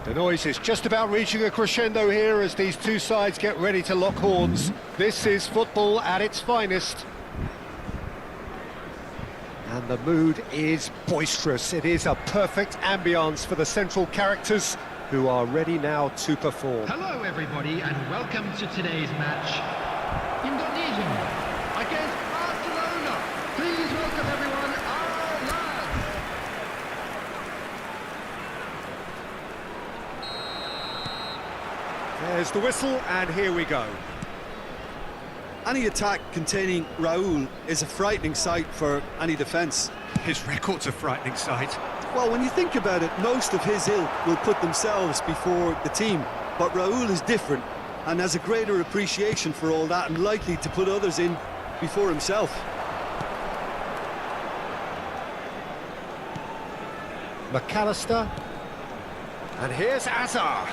The noise is just about reaching a crescendo here as these two sides get ready to lock horns. This is football at its finest. And the mood is boisterous. It is a perfect ambience for the central characters who are ready now to perform. Hello everybody and welcome to today's match. Indonesia against Barcelona. Please welcome everyone, our lads. There's the whistle and here we go. Any attack containing Raul is a frightening sight for any defence. His record's a frightening sight. Well, when you think about it, most of his ilk will put themselves before the team. But Raul is different and has a greater appreciation for all that and likely to put others in before himself. McAllister. And here's Azar.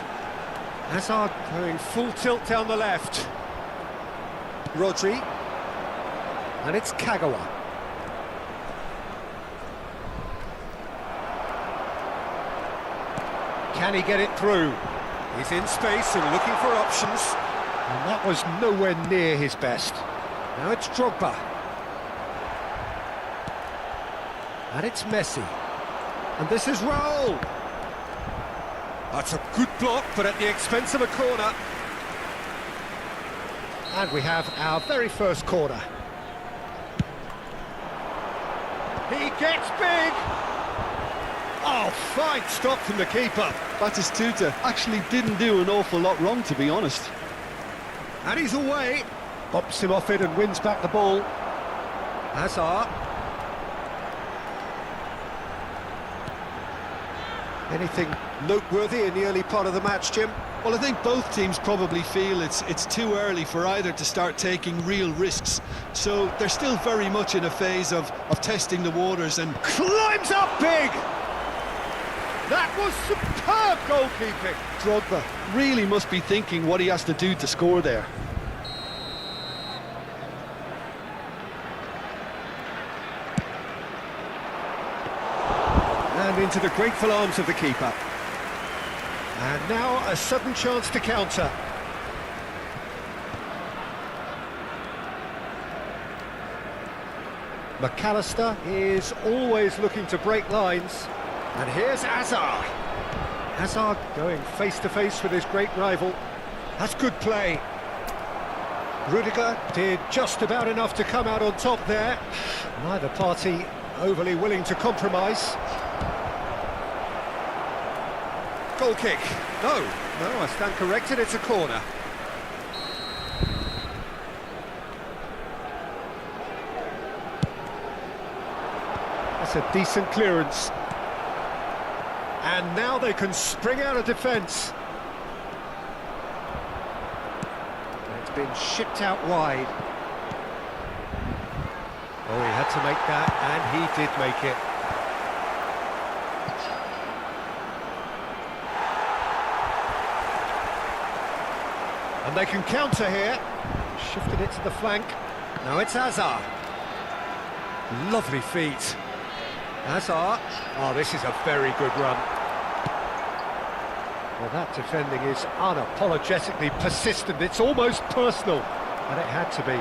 Azar going full tilt down the left. Rodri. And it's Kagawa. Can he get it through? He's in space and looking for options. And that was nowhere near his best. Now it's Drogba. And it's Messi. And this is Raul. That's a good block, but at the expense of a corner. And we have our very first corner. He gets big! Oh, fine stop from the keeper. Batistuta actually didn't do an awful lot wrong, to be honest. And he's away. Bops him off it and wins back the ball. Hazard. Anything noteworthy in the early part of the match, Jim? Well, I think both teams probably feel it's too early for either to start taking real risks. So they're still very much in a phase of testing the waters and... Climbs up big! That was superb goalkeeping. Drogba really must be thinking what he has to do to score there. And into the grateful arms of the keeper. And now a sudden chance to counter. McAllister is always looking to break lines. And here's Azar. Azar going face-to-face with his great rival. That's good play. Rudiger did just about enough to come out on top there. Neither party overly willing to compromise. Goal kick. No, I stand corrected, it's a corner. That's a decent clearance. And now they can spring out of defence. It's been shipped out wide. Oh, he had to make that, and he did make it. And they can counter here. Shifted it to the flank. Now it's Azar. Lovely feet. Azar. Oh, this is a very good run. Well, that defending is unapologetically persistent. It's almost personal. And it had to be.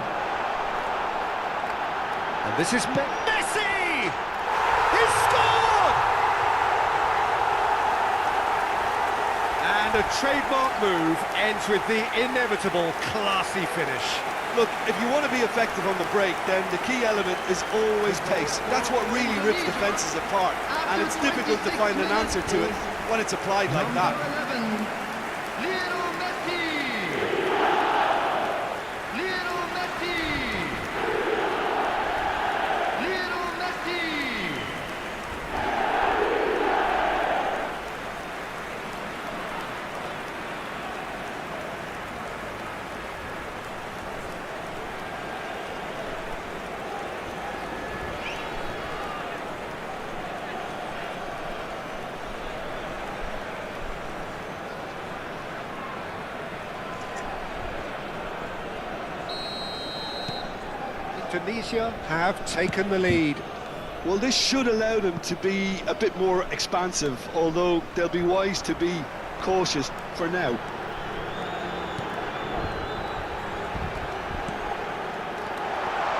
And this is Messi! He's scored! And a trademark move ends with the inevitable classy finish. Look, if you want to be effective on the break, then the key element is always pace. That's what really rips defences apart, and it's difficult to find an answer to it when it's applied like that. Indonesia have taken the lead. Well, this should allow them to be a bit more expansive, although they'll be wise to be cautious for now.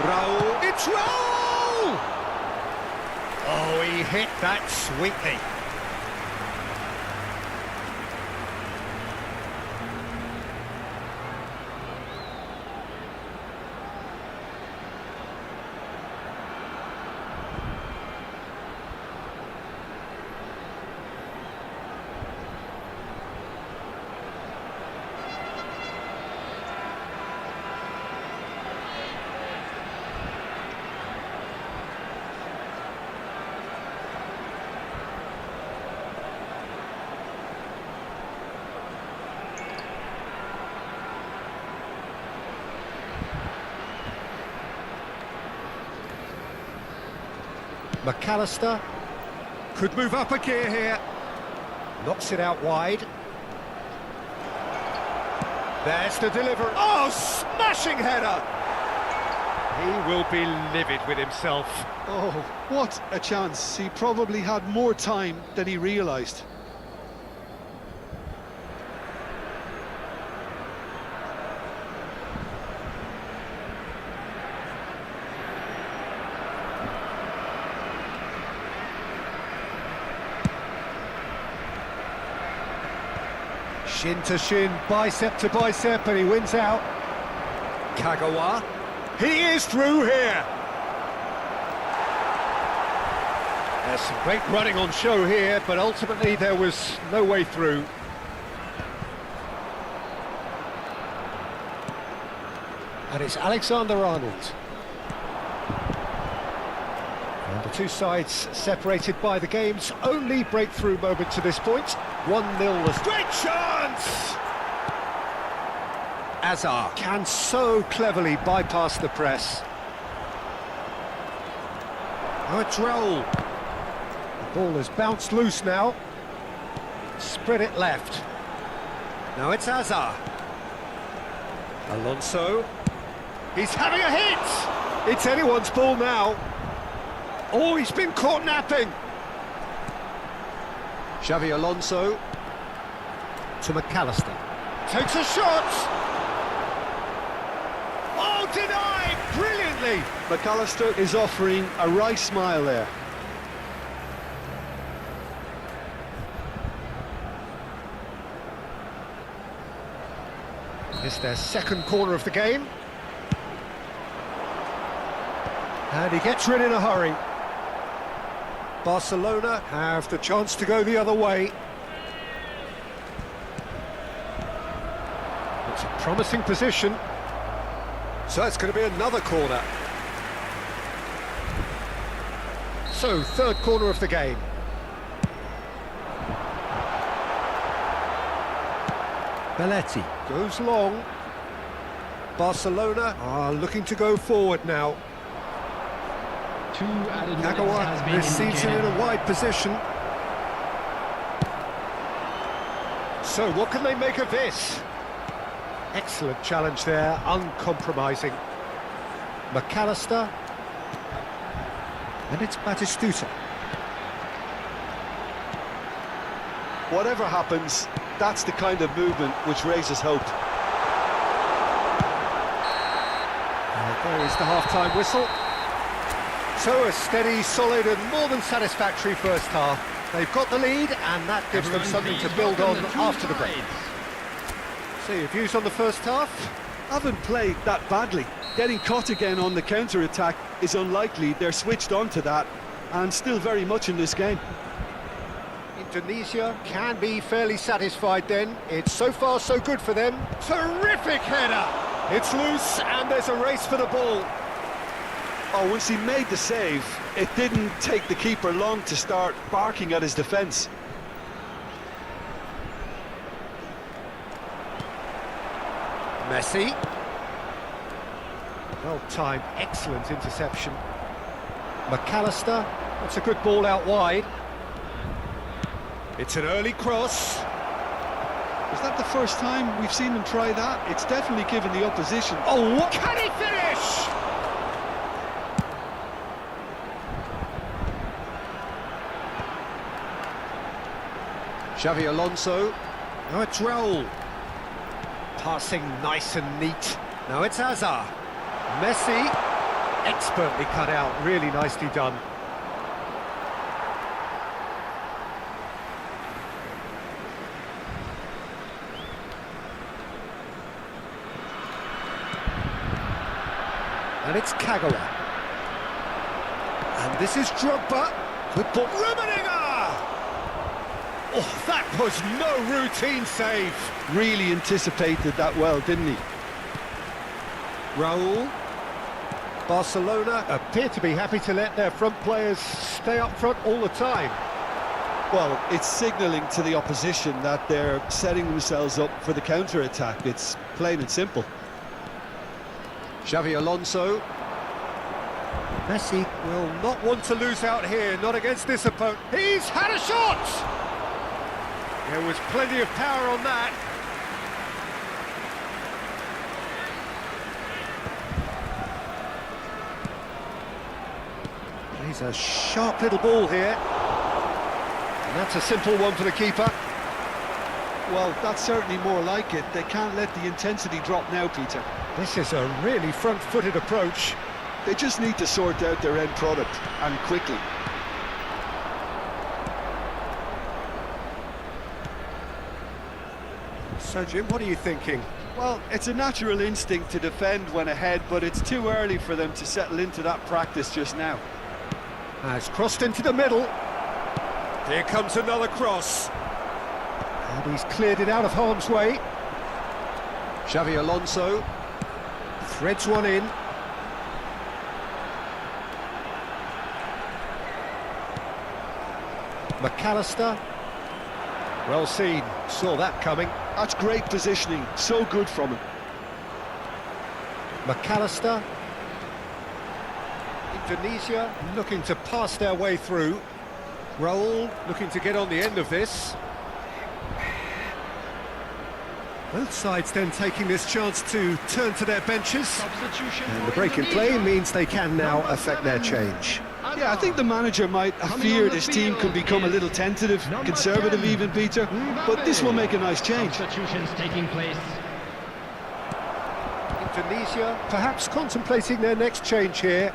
Raul, it's Raul! Oh, he hit that sweetly. McAllister could move up a gear here. Knocks it out wide. There's the delivery. Oh, smashing header! He will be livid with himself. Oh, what a chance. He probably had more time than he realised. Shin to shin, bicep to bicep, and he wins out. Kagawa, he is through here. There's some great running on show here, but ultimately there was no way through. And it's Alexander-Arnold. And the two sides separated by the game's only breakthrough moment to this point. 1-0. Great chance! Azar can so cleverly bypass the press. Now it's Raul. The ball has bounced loose now. Spread it left. Now it's Azar. Alonso. He's having a hit! It's anyone's ball now. Oh, he's been caught napping. Xavi Alonso to McAllister. Takes a shot! Oh, denied! Brilliantly! McAllister is offering a wry smile there. It's their second corner of the game. And he gets rid in a hurry. Barcelona have the chance to go the other way. It's a promising position. So it's going to be another corner. So, third corner of the game. Belletti goes long. Barcelona are looking to go forward now. Two added minutes Kagawa has been this season in indicated. a wide position. So what can they make of this? Excellent challenge there, uncompromising. McAllister. And it's Batistuta. Whatever happens, that's the kind of movement which raises hope. And there is the half-time whistle. So a steady, solid and more than satisfactory first half. They've got the lead and that gives them Everyone something to please build on welcome the two after the break. sides. So your views on the first half? Haven't played that badly. Getting caught again on the counter-attack is unlikely. They're switched on to that and still very much in this game. Indonesia can be fairly satisfied then. It's so far so good for them. Terrific header! It's loose and there's a race for the ball. Oh, once he made the save, it didn't take the keeper long to start barking at his defence. Messi. Well-timed, excellent interception. McAllister. That's a good ball out wide. It's an early cross. Is that the first time we've seen them try that? It's definitely given the opposition. Oh, what can he finish? Xavi Alonso. Now it's Raul. Passing nice and neat. Now it's Hazard. Messi, expertly cut out, really nicely done. And it's Kagawa. And this is Drogba. Good ball. Rummenigge! Oh, that was no routine save. Really anticipated that well, didn't he? Raul. Barcelona appear to be happy to let their front players stay up front all the time. Well, it's signalling to the opposition that they're setting themselves up for the counter-attack. It's plain and simple. Xavi Alonso. Messi will not want to lose out here, not against this opponent. He's had a shot! There was plenty of power on that. He's a sharp little ball here. And that's a simple one for the keeper. Well, that's certainly more like it. They can't let the intensity drop now, Peter. This is a really front-footed approach. They just need to sort out their end product, and quickly. So, Jim, what are you thinking? Well, it's a natural instinct to defend when ahead, but it's too early for them to settle into that practice just now. Has crossed into the middle. Here comes another cross. And he's cleared it out of harm's way. Xavi Alonso threads one in. McAllister. Well seen, saw that coming. That's great positioning, so good from him. McAllister. Indonesia looking to pass their way through. Raul looking to get on the end of this. Both sides then taking this chance to turn to their benches. And the break in play means they can now affect their change. Yeah, I think the manager might have feared his team could become a little tentative, conservative even, Peter, but this will make a nice change. Substitutions taking place. Indonesia perhaps contemplating their next change here.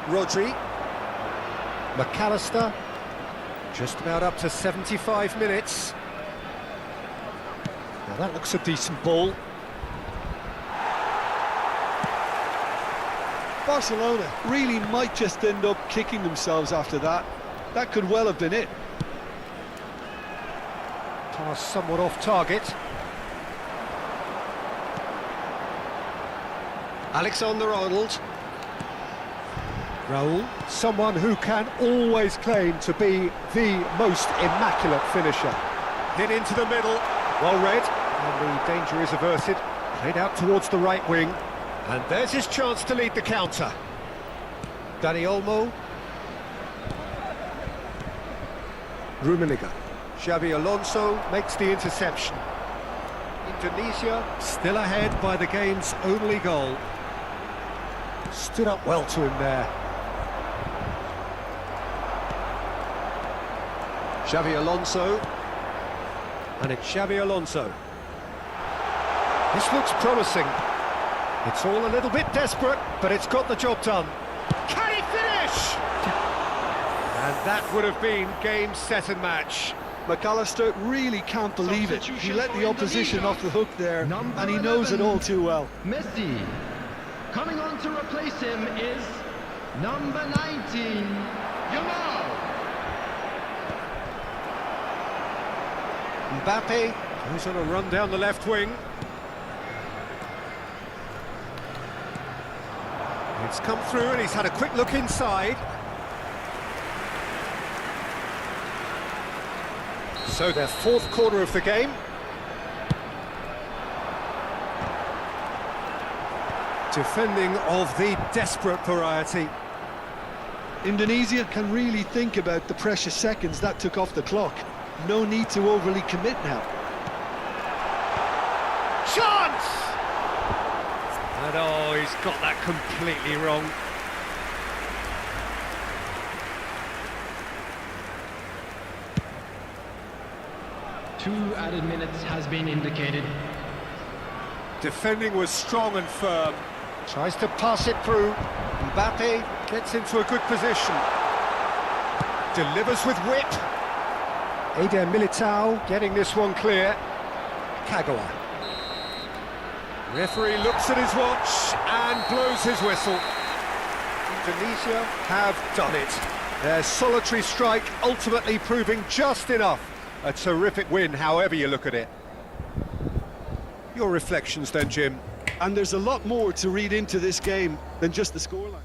Rodri. McAllister. Just about up to 75 minutes. Now that looks a decent ball. Barcelona really might just end up kicking themselves after that. That could well have been it. Pass somewhat off target. Alexander-Arnold. Raul, someone who can always claim to be the most immaculate finisher. Hit into the middle, well read, and the danger is averted. Played out towards the right wing, and there's his chance to lead the counter. Dani Olmo. Rummenigge. Xavi Alonso makes the interception. Indonesia still ahead by the game's only goal. Stood up well to him there. Xavi Alonso. And it's Xavi Alonso. This looks promising. It's all a little bit desperate, but it's got the job done. Can he finish? And that would have been game, set and match. McAllister really can't believe it. He let the opposition off the hook there, and he knows it all too well. Messi. Coming on to replace him is number 19, Yamal. Mbappe, who's on a run down the left wing. It's come through and he's had a quick look inside. So their fourth quarter of the game. Defending of the desperate variety. Indonesia can really think about the precious seconds that took off the clock. No need to overly commit now. Chance! And oh, he's got that completely wrong. 2 added minutes has been indicated. Defending was strong and firm. Tries to pass it through. Mbappe gets into a good position. Delivers with whip. Eder Militao getting this one clear. Kagawa. Referee looks at his watch and blows his whistle. Indonesia have done it. Their solitary strike ultimately proving just enough. A terrific win, however you look at it. Your reflections then, Jim? And there's a lot more to read into this game than just the scoreline.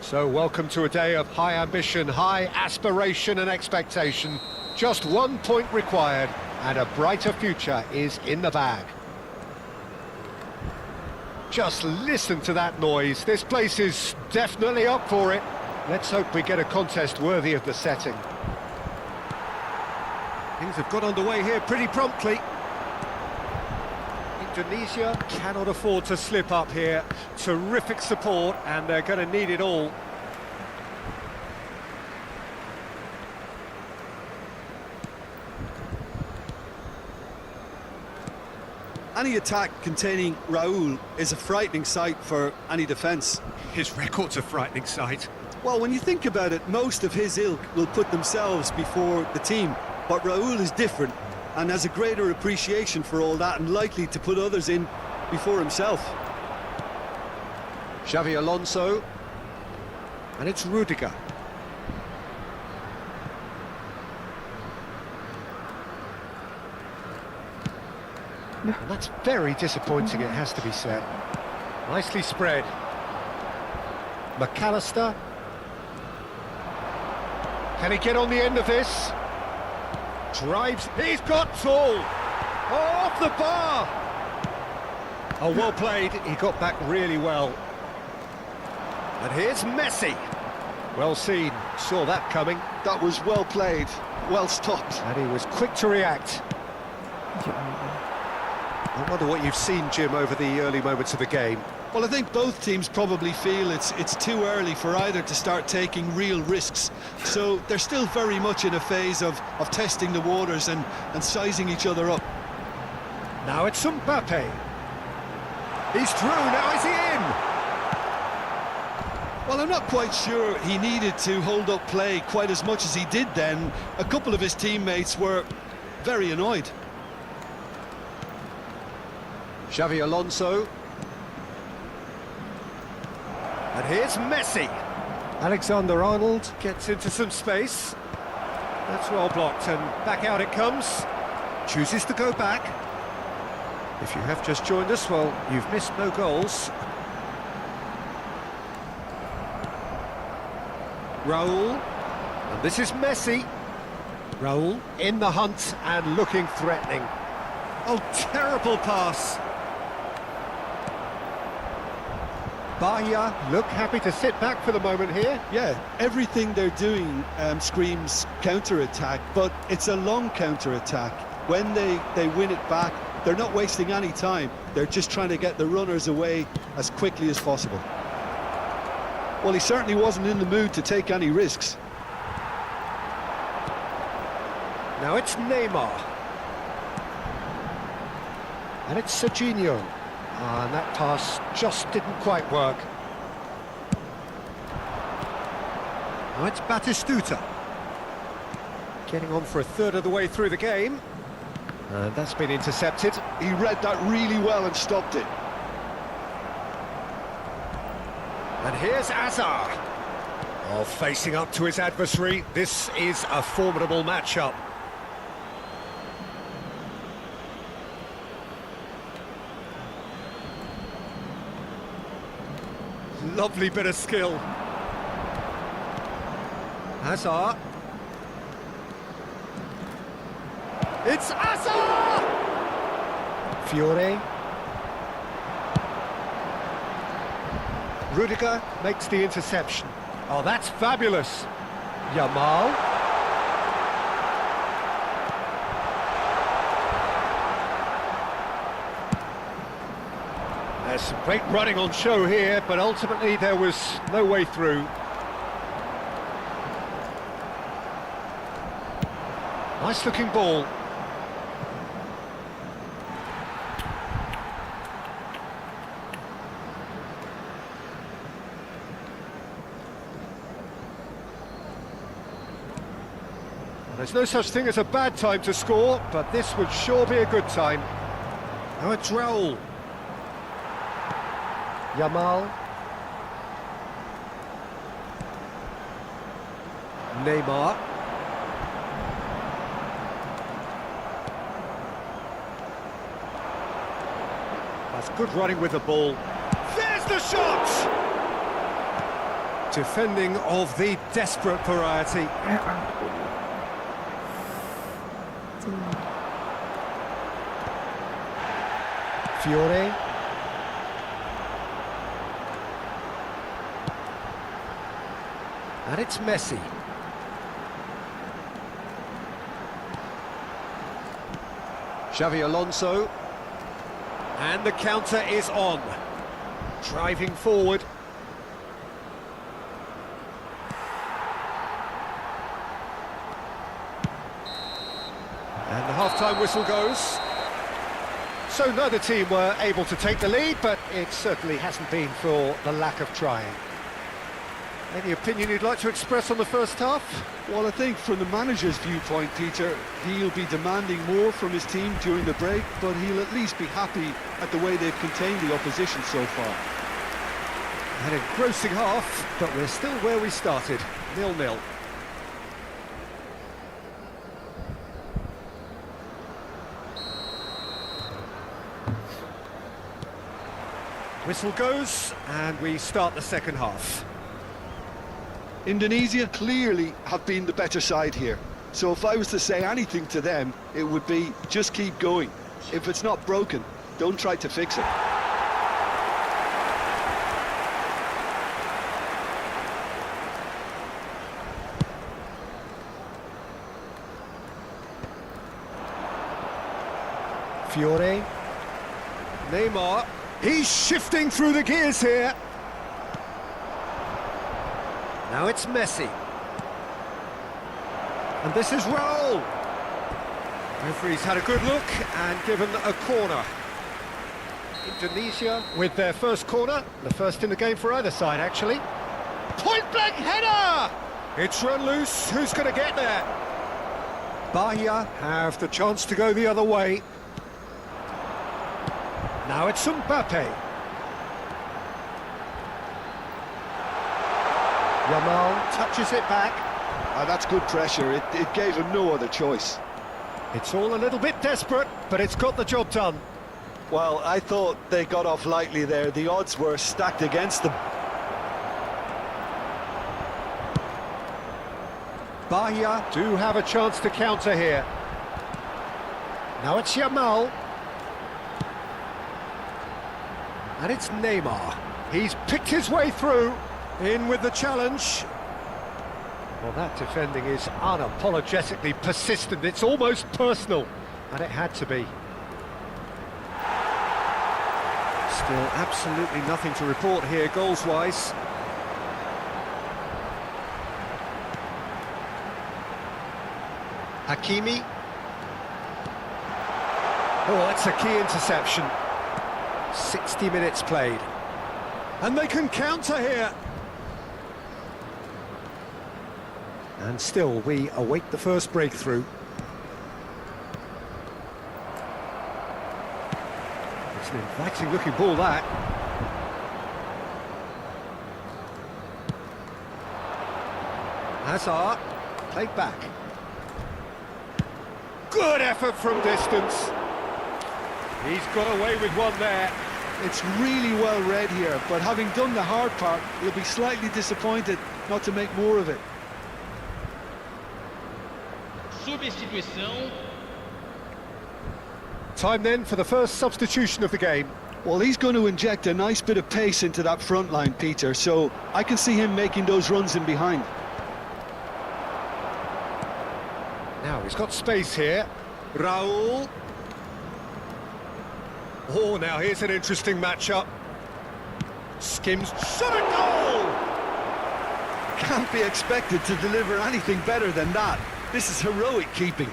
So welcome to a day of high ambition, high aspiration and expectation. Just 1 point required and a brighter future is in the bag. Just listen to that noise. This place is definitely up for it. Let's hope we get a contest worthy of the setting. Things have got underway here pretty promptly. Indonesia cannot afford to slip up here. Terrific support, and they're going to need it all. Any attack containing Raul is a frightening sight for any defence. His record's a frightening sight. Well, when you think about it, most of his ilk will put themselves before the team. But Raul is different and has a greater appreciation for all that and likely to put others in before himself. Xavi Alonso. And it's Rudiger. And that's very disappointing, it has to be said. Nicely spread. McAllister. Can he get on the end of this? Drives, he's got tall! Oh, off the bar! Oh, well played, he got back really well. And here's Messi. Well seen, saw that coming. That was well played, well stopped. And he was quick to react. I wonder what you've seen, Jim, over the early moments of the game. Well, I think both teams probably feel it's too early for either to start taking real risks. So they're still very much in a phase of testing the waters and sizing each other up. Now it's Mbappe. He's through, now is he in? Well, I'm not quite sure he needed to hold up play quite as much as he did then. A couple of his teammates were very annoyed. Xavi Alonso. And here's Messi. Alexander-Arnold gets into some space. That's well blocked, and back out it comes. Chooses to go back. If you have just joined us, well, you've missed no goals. Raul. And this is Messi. Raul in the hunt and looking threatening. Oh, terrible pass. Bahia look happy to sit back for the moment here. Yeah, everything they're doing screams counter-attack, but it's a long counter-attack. When they win it back, They're not wasting any time. They're just trying to get the runners away as quickly as possible. Well, he certainly wasn't in the mood to take any risks. Now it's Neymar. And it's Serginho. And that pass just didn't quite work. Now it's Batistuta. Getting on for a third of the way through the game. And that's been intercepted. He read that really well and stopped it. And here's Azar. Oh, facing up to his adversary. This is a formidable matchup. Lovely bit of skill. Hazard. It's Hazard! Fiore. Rudiger makes the interception. Oh, that's fabulous. Yamal. There's some great running on show here, but ultimately there was no way through. Nice looking ball. There's no such thing as a bad time to score, but this would sure be a good time. Now it's Raul. Yamal. Neymar. That's good running with the ball. There's the shot! Defending of the desperate variety. Fiore. And it's Messi. Xavi Alonso. And the counter is on. Driving forward. And the half-time whistle goes. So neither team were able to take the lead, but it certainly hasn't been for the lack of trying. Any opinion you'd like to express on the first half? Well, I think from the manager's viewpoint, Peter, he'll be demanding more from his team during the break, but he'll at least be happy at the way they've contained the opposition so far. An engrossing half, but we're still where we started, 0-0. Whistle goes, and we start the second half. Indonesia clearly have been the better side here. So if I was to say anything to them, it would be just keep going. If it's not broken, don't try to fix it. Fiore. Neymar. He's shifting through the gears here. Now it's Messi. And this is Raul. Referee's had a good look and given a corner. Indonesia with their first corner, the first in the game for either side, actually. Point-blank header! It's run loose, who's going to get there? Bahia have the chance to go the other way. Now it's Mbappe. Yamal touches it back. That's good pressure. It gave him no other choice. It's all a little bit desperate, but it's got the job done. Well, I thought they got off lightly there. The odds were stacked against them. Bahia do have a chance to counter here. Now it's Yamal. And it's Neymar. He's picked his way through. In with the challenge. Well, that defending is unapologetically persistent. It's almost personal. And it had to be. Still absolutely nothing to report here, goals-wise. Hakimi. Oh, it's a key interception. 60 minutes played. And they can counter here. And still, we await the first breakthrough. It's an inviting-looking ball, that. Hazard, played back. Good effort from distance. He's got away with one there. It's really well read here, but having done the hard part, he'll be slightly disappointed not to make more of it. Substituição. Time then for the first substitution of the game. Well, he's going to inject a nice bit of pace into that front line, Peter, so I can see him making those runs in behind. Now he's got space here. Raul. Oh, now here's an interesting matchup. Skims, shot a goal! Can't be expected to deliver anything better than that. This is heroic keeping.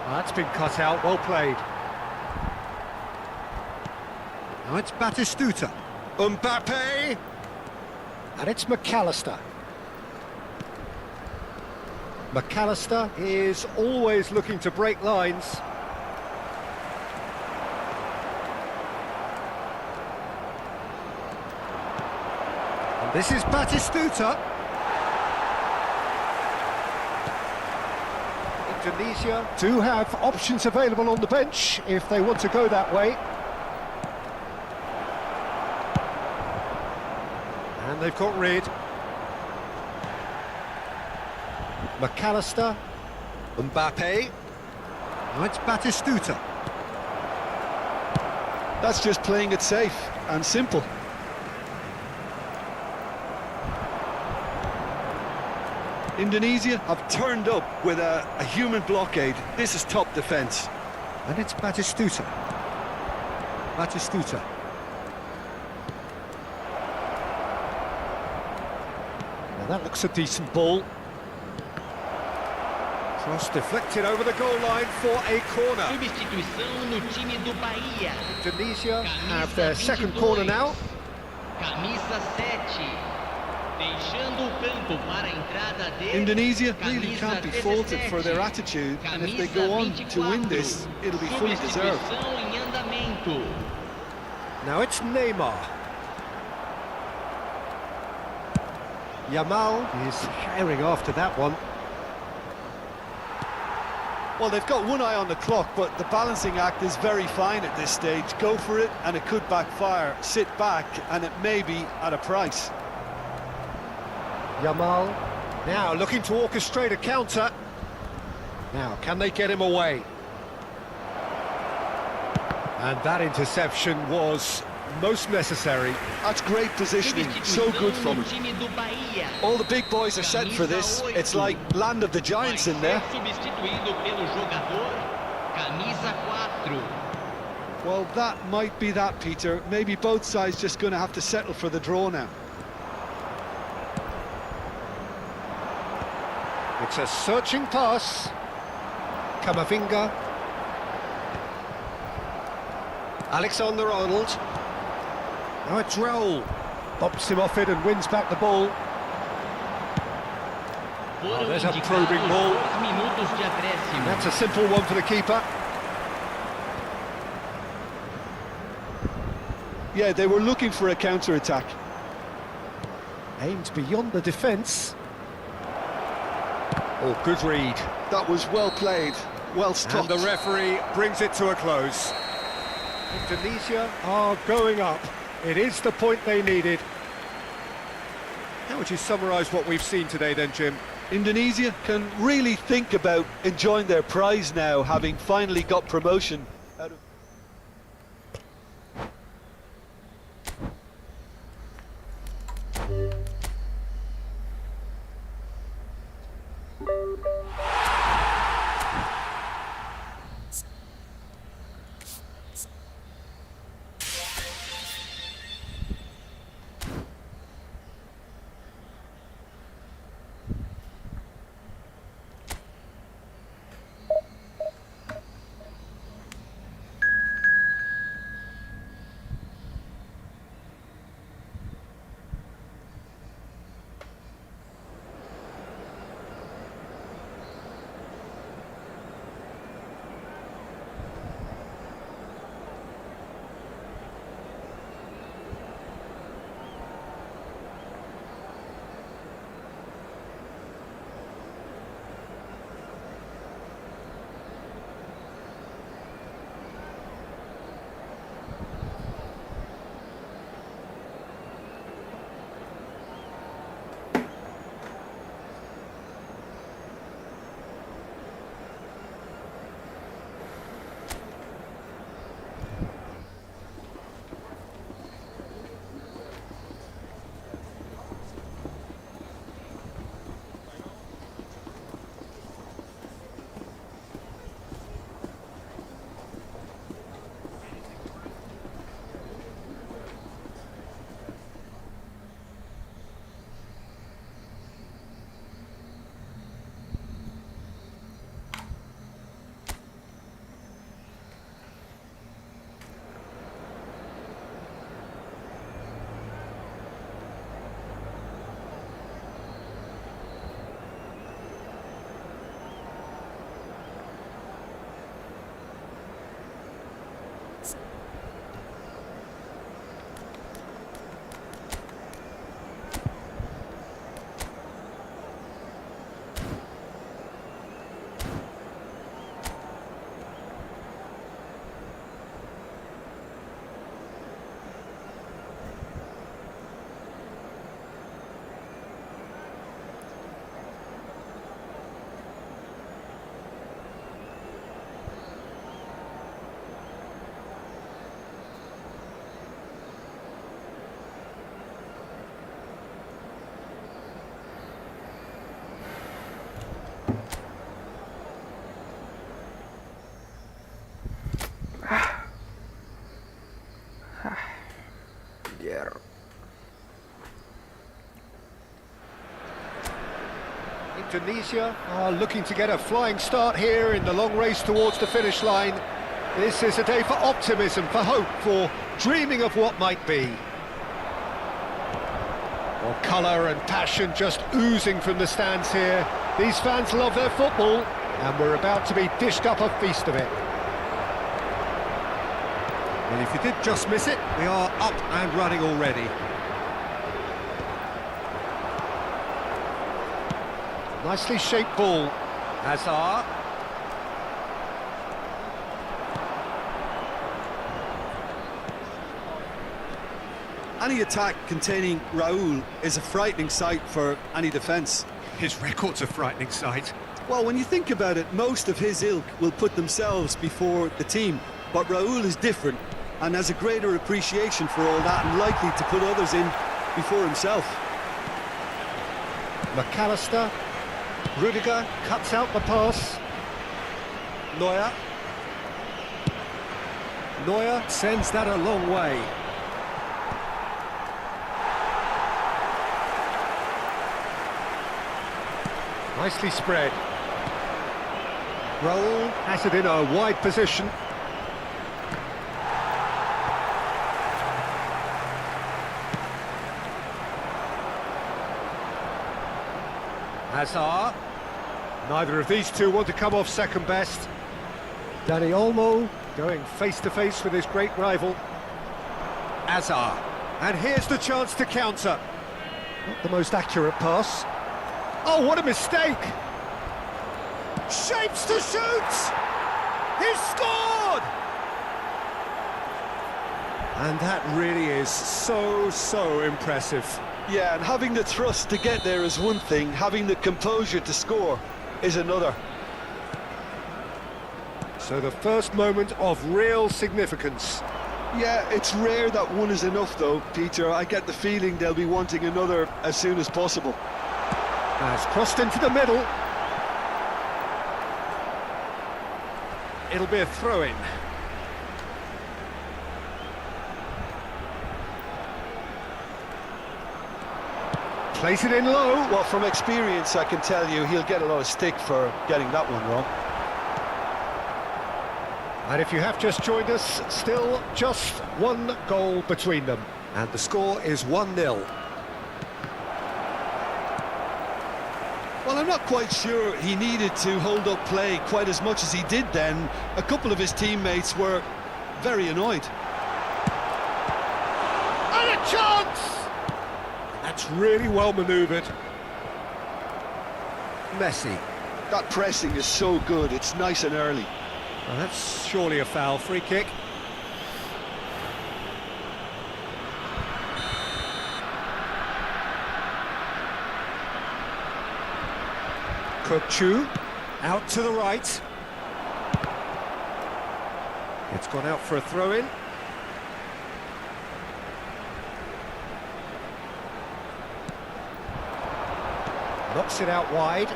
That's been cut out, well played. Now it's Batistuta. Mbappe! And it's McAllister. McAllister is always looking to break lines. And this is Batistuta. Indonesia do have options available on the bench if they want to go that way. And they've got rid. McAllister, Mbappe, now it's Batistuta. That's just playing it safe and simple. Indonesia have turned up with a human blockade. This is top defence. And it's Batistuta. Batistuta. Now that looks a decent ball. Cross deflected over the goal line for a corner. Substituição no time do Bahia. Indonesia have their second corner now. Camisa 7. Deixando o campo para a entrada dele. Indonesia really can't be faulted for their attitude, and if they go on to win this, it'll be fully deserved. Substituição em andamento. Now it's Neymar. Yamal is herring after that one. Well, they've got one eye on the clock, but the balancing act is very fine at this stage. Go for it, and it could backfire. Sit back, and it may be at a price. Yamal now looking to orchestrate a counter. Now, can they get him away? And that interception was most necessary. That's great positioning, so good from him. All the big boys are set for this. It's like land of the giants in there. Well, that might be that, Peter. Maybe both sides just going to have to settle for the draw now. It's a searching pass. Kamavinga. Alexander-Arnold. Now it's Raul. Bops him off it and wins back the ball. Oh, there's a probing ball. That's a simple one for the keeper. Yeah, they were looking for a counter-attack. Aimed beyond the defence. Oh, good read. That was well played, well stopped. And the referee brings it to a close. Indonesia are going up. It is the point they needed. How would you summarise what we've seen today then, Jim? Indonesia can really think about enjoying their prize now, having finally got promotion out of... Indonesia are looking to get a flying start here in the long race towards the finish line. This is a day for optimism, for hope, for dreaming of what might be. Well, colour and passion just oozing from the stands here. These fans love their football, and we're about to be dished up a feast of it. Well, if you did just miss it, we are up and running already. Nicely shaped ball. Hazard. Any attack containing Raul is a frightening sight for any defence. His record's a frightening sight. Well, when you think about it, most of his ilk will put themselves before the team. But Raul is different and has a greater appreciation for all that and likely to put others in before himself. McAllister. Rudiger cuts out the pass. Neuer. Neuer sends that a long way. Nicely spread. Raul has it in a wide position. Hazard. Neither of these two want to come off second best. Dani Olmo going face-to-face with his great rival. Hazard. And here's the chance to counter. Not the most accurate pass. Oh, what a mistake! Shapes to shoot! He's scored! And that really is so impressive. Yeah, and having the thrust to get there is one thing, having the composure to score is another. So the first moment of real significance. Yeah, it's rare that one is enough though, Peter. I get the feeling they'll be wanting another as soon as possible. Has crossed into the middle. It'll be a throw-in. Plays it in low. Well, from experience, I can tell you he'll get a lot of stick for getting that one wrong. And if you have just joined us, still just one goal between them. And the score is 1-0. Well, I'm not quite sure he needed to hold up play quite as much as he did then. A couple of his teammates were very annoyed. And a chance! That's really well manoeuvred. Messi. That pressing is so good, it's nice and early. Well, that's surely a foul. Free kick. Chu out to the right. It's gone out for a throw-in. Knocks it out wide.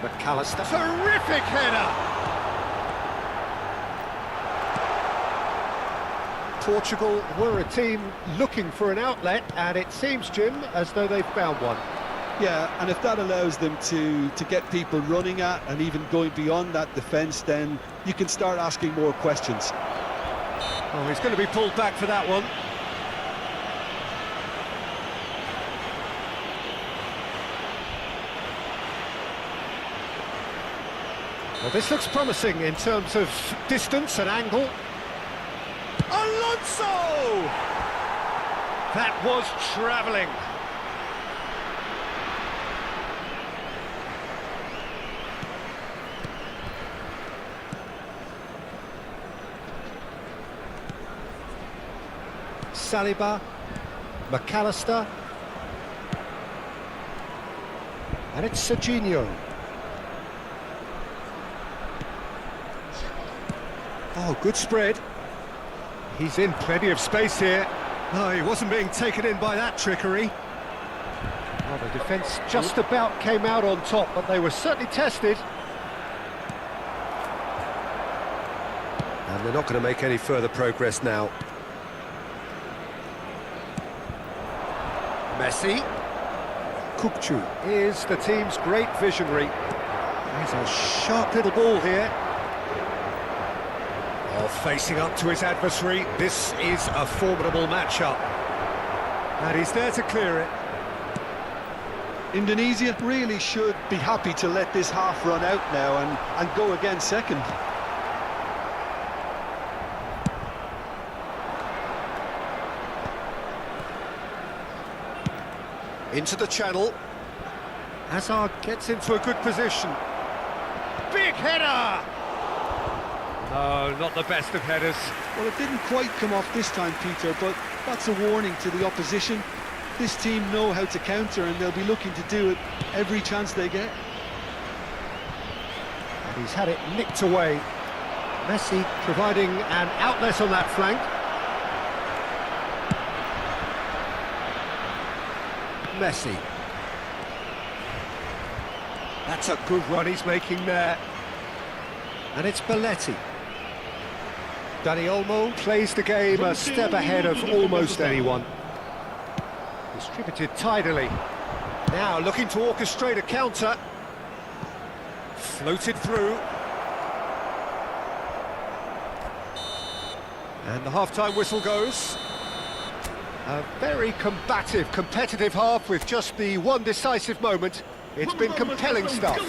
McAllister. Terrific header! Portugal were a team looking for an outlet, and it seems, Jim, as though they've found one. Yeah, and if that allows them to get people running at and even going beyond that defence, then you can start asking more questions. Oh, he's going to be pulled back for that one. Well, this looks promising in terms of distance and angle. Alonso! That was travelling. Saliba, McAllister, and it's Serginho. Oh, good spread. He's in plenty of space here. No, he wasn't being taken in by that trickery. Well, the defence just about came out on top, but they were certainly tested. And they're not going to make any further progress now. Messi. Kukcu is the team's great visionary. He's a sharp little ball here. Oh, facing up to his adversary, this is a formidable matchup. And he's there to clear it. Indonesia really should be happy to let this half run out now and go again second. Into the channel. Hazard gets into a good position. Big header! No, not the best of headers. Well, it didn't quite come off this time, Peter, but that's a warning to the opposition. This team know how to counter, and they'll be looking to do it every chance they get. And he's had it nicked away. Messi providing an outlet on that flank. Messi. That's a good run he's making there. And it's Belletti. Dani Olmo plays the game a step ahead of almost anyone. Distributed tidily. Now looking to orchestrate a counter. Floated through. And the half-time whistle goes. A very combative, competitive half with just the one decisive moment. It's been compelling stuff.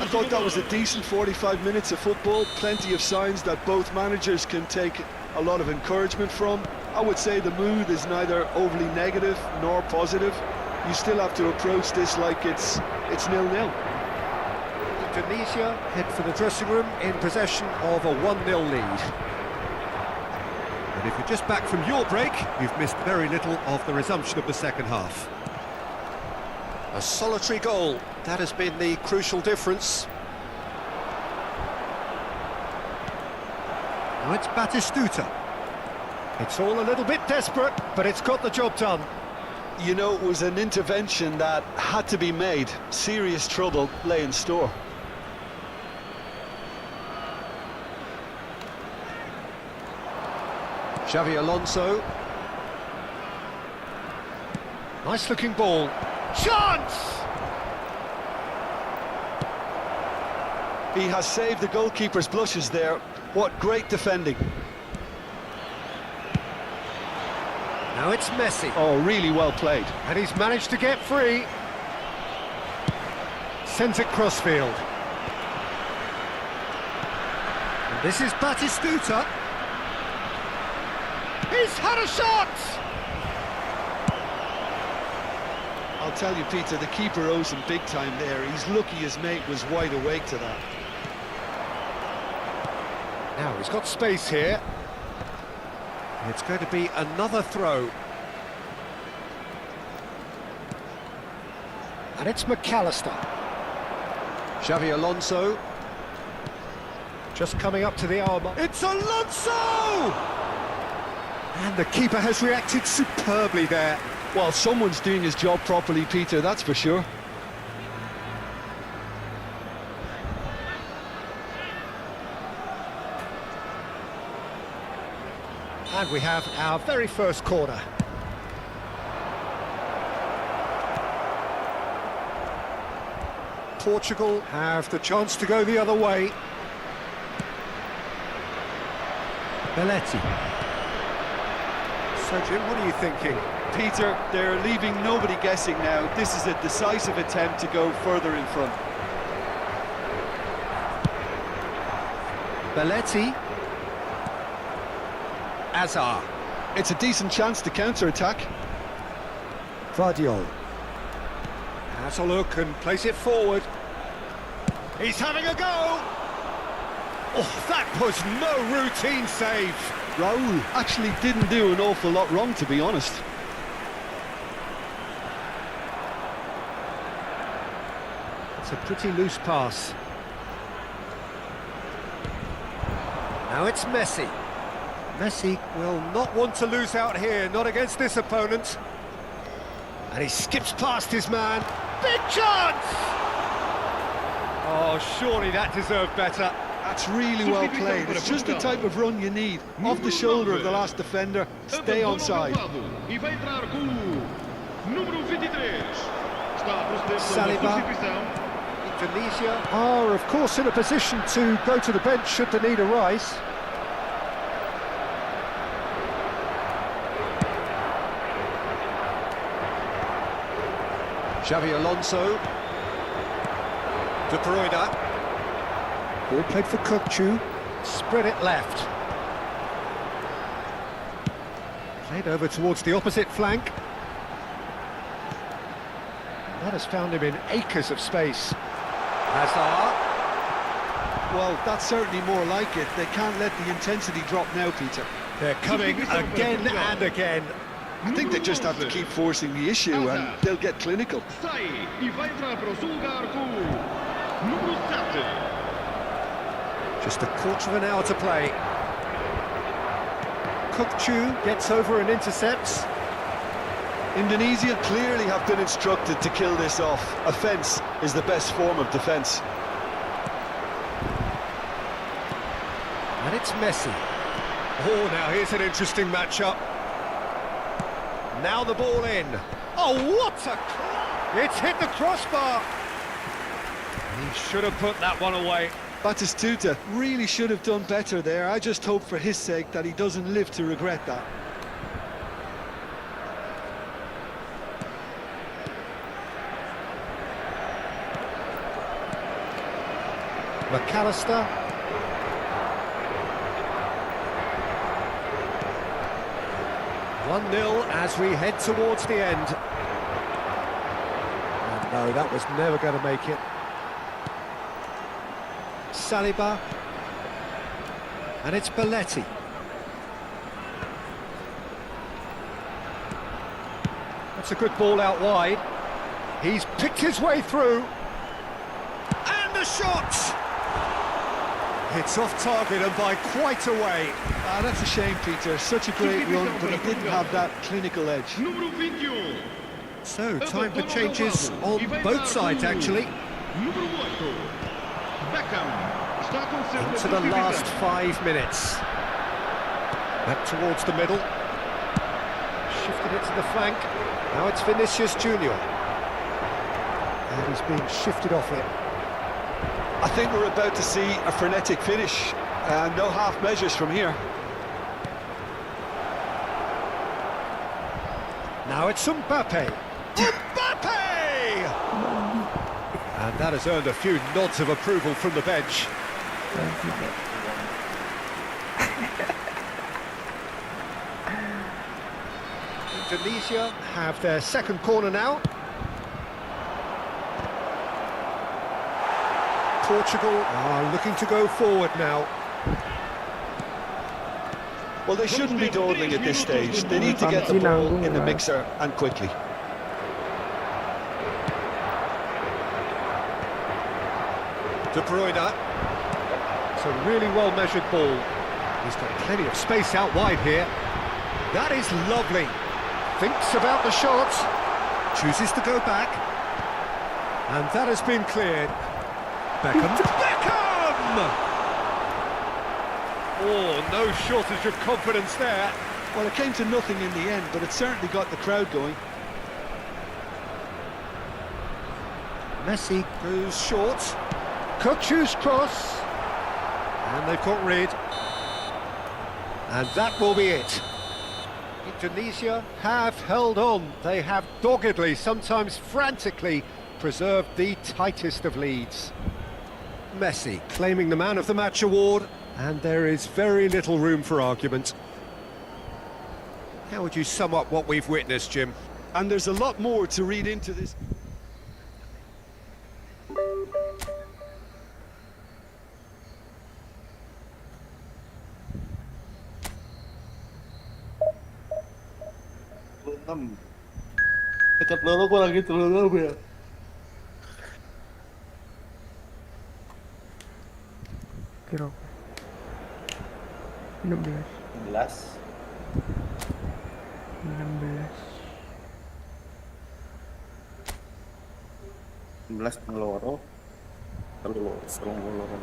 I thought that was a decent 45 minutes of football. Plenty of signs that both managers can take a lot of encouragement from. I would say the mood is neither overly negative nor positive. You still have to approach this like it's 0-0. Indonesia head for the dressing room in possession of a 1-0 lead. And if you're just back from your break, you've missed very little of the resumption of the second half. A solitary goal, that has been the crucial difference. Now it's Batistuta. It's all a little bit desperate, but it's got the job done. You know, it was an intervention that had to be made. Serious trouble lay in store. Xavi Alonso. Nice looking ball. Chance! He has saved the goalkeeper's blushes there. What great defending. Now it's Messi. Oh, really well played. And he's managed to get free. Sends it crossfield. And this is Batistuta. He's had a shot! I'll tell you, Peter, the keeper owes him big time there. He's lucky his mate was wide awake to that. Now he's got space here. It's going to be another throw. And it's McAllister. Xavi Alonso. Just coming up to the hour mark. It's Alonso! And the keeper has reacted superbly there. Well, someone's doing his job properly, Peter, that's for sure. And we have our very first corner. Portugal have the chance to go the other way. Belletti. So, Jim, what are you thinking? Peter, they're leaving nobody guessing now. This is a decisive attempt to go further in front. Belletti. Azar. It's a decent chance to counter-attack. Vardiol. Has a look and place it forward. He's having a go! Oh, that was no routine save. Raul actually didn't do an awful lot wrong, to be honest. It's a pretty loose pass. Now it's Messi. Messi will not want to lose out here, not against this opponent. And he skips past his man. Big chance! Oh, surely that deserved better. That's really well played. It's just the type of run you need. Off the shoulder of the last defender. Stay onside. E vai entrar com o número 23. Selamat. Indonesia are, of course, in a position to go to the bench should the need arise. Xavi Alonso. De Bruyne. Ball played for Kukçu. Spread it left. Played over towards the opposite flank. That has found him in acres of space. Hazard. Well, that's certainly more like it. They can't let the intensity drop now, Peter. They're coming again and again. I think they just have to keep forcing the issue and they'll get clinical. Just a quarter of an hour to play. Kukçu gets over and intercepts. Indonesia clearly have been instructed to kill this off. Offence is the best form of defence. And it's Messi. Oh, now here's an interesting matchup. Now the ball in. Oh, what a... It's hit the crossbar. He should have put that one away. Batistuta really should have done better there. I just hope for his sake that he doesn't live to regret that. McAllister. One 0 as we head towards the end. And no, that was never going to make it. Saliba. And it's Belletti. That's a good ball out wide. He's picked his way through. And the shot! It's off target and by quite a way. Ah, that's a shame, Peter. Such a great run, but he didn't have that clinical edge. So, time for changes on both sides, actually. Into the last 5 minutes. Back towards the middle. Shifted it to the flank. Now it's Vinicius Junior. And he's being shifted off it. I think we're about to see a frenetic finish. No half measures from here. Now it's Mbappe. Mbappe! And that has earned a few nods of approval from the bench. Indonesia have their second corner now. Portugal are looking to go forward now. Well, they shouldn't be dawdling at this stage. They need to get the ball in the mixer and quickly. De Bruyne. It's a really well-measured ball. He's got plenty of space out wide here. That is lovely. Thinks about the shot. Chooses to go back. And that has been cleared. Beckham. Beckham! Oh, no shortage of confidence there. Well, it came to nothing in the end, but it certainly got the crowd going. Messi goes short. Kukçu's cross. And they've got rid. And that will be it. Indonesia have held on. They have doggedly, sometimes frantically, preserved the tightest of leads. Messi claiming the Man of the Match award, and there is very little room for argument. How would you sum up what we've witnessed, Jim? And there's a lot more to read into this. Dekat loro gua lagi terlalu ya. Kira 16 loro terlalu serong loro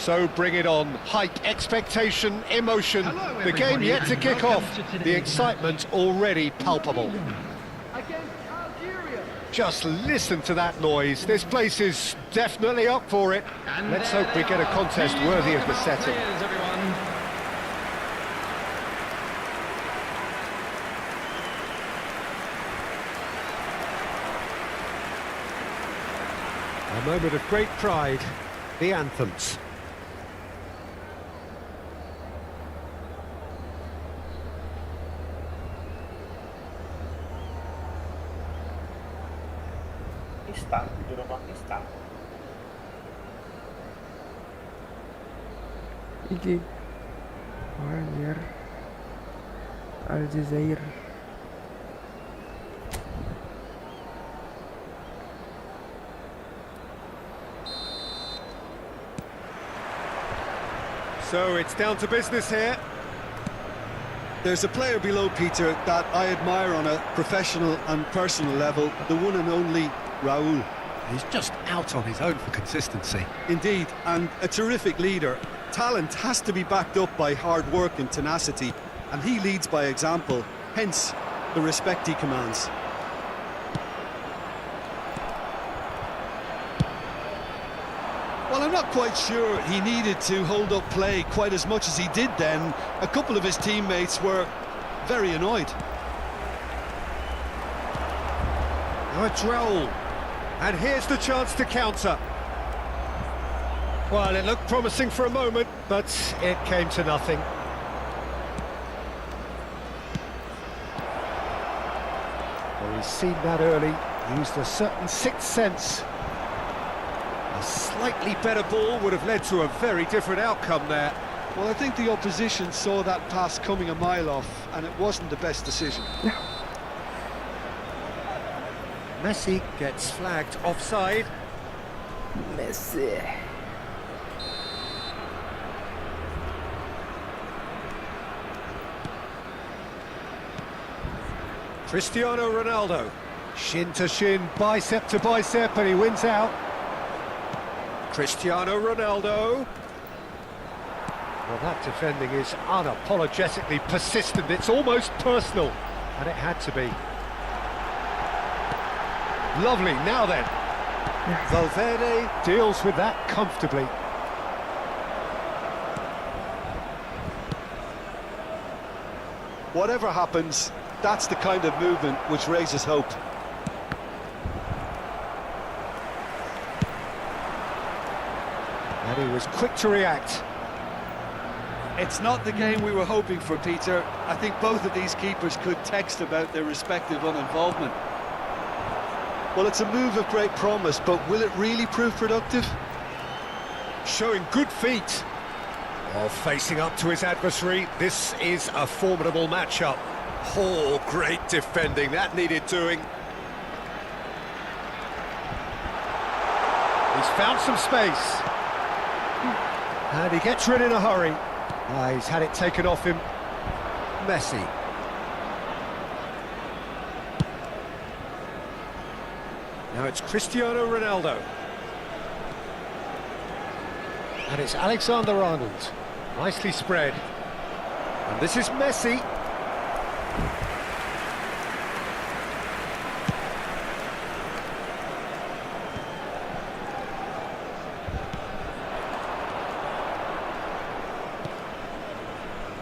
So bring it on. Hype, expectation, emotion. Hello, The game everybody, yet to and kick welcome off. to today's The excitement already palpable. Against Algeria. Just listen to that noise. This place is definitely up for it. And Let's there hope we they get a are. contest Please worthy of welcome the our setting. players, everyone. A moment of great pride. The anthems. Instan, di rumah instan. Iki anjir Aljazair. So it's down to business here. There's a player below Peter that I admire on a professional and personal level, the one and only Raul. He's just out on his own for consistency. Indeed, and a terrific leader. Talent has to be backed up by hard work and tenacity, and he leads by example, hence the respect he commands. Well, I'm not quite sure he needed to hold up play quite as much as he did then. A couple of his teammates were very annoyed. Now it's Raul. And here's the chance to counter. Well, it looked promising for a moment, but it came to nothing. Well, he's seen that early, used a certain sixth sense. A slightly better ball would have led to a very different outcome there. Well, I think the opposition saw that pass coming a mile off, and it wasn't the best decision. Messi gets flagged offside. Messi. Cristiano Ronaldo. Shin to shin, bicep to bicep, and he wins out. Cristiano Ronaldo. Well, that defending is unapologetically persistent. It's almost personal, and it had to be. Lovely, now then. Valverde deals with that comfortably. Whatever happens, that's the kind of movement which raises hope. And he was quick to react. It's not the game we were hoping for, Peter. I think both of these keepers could text about their respective uninvolvement. Well, it's a move of great promise, but will it really prove productive? Showing good feet. While facing up to his adversary, this is a formidable matchup. Oh, great defending, that needed doing. He's found some space. And he gets rid in a hurry. He's had it taken off him. Messi. Now it's Cristiano Ronaldo. And it's Alexander-Arnold. Nicely spread. And this is Messi.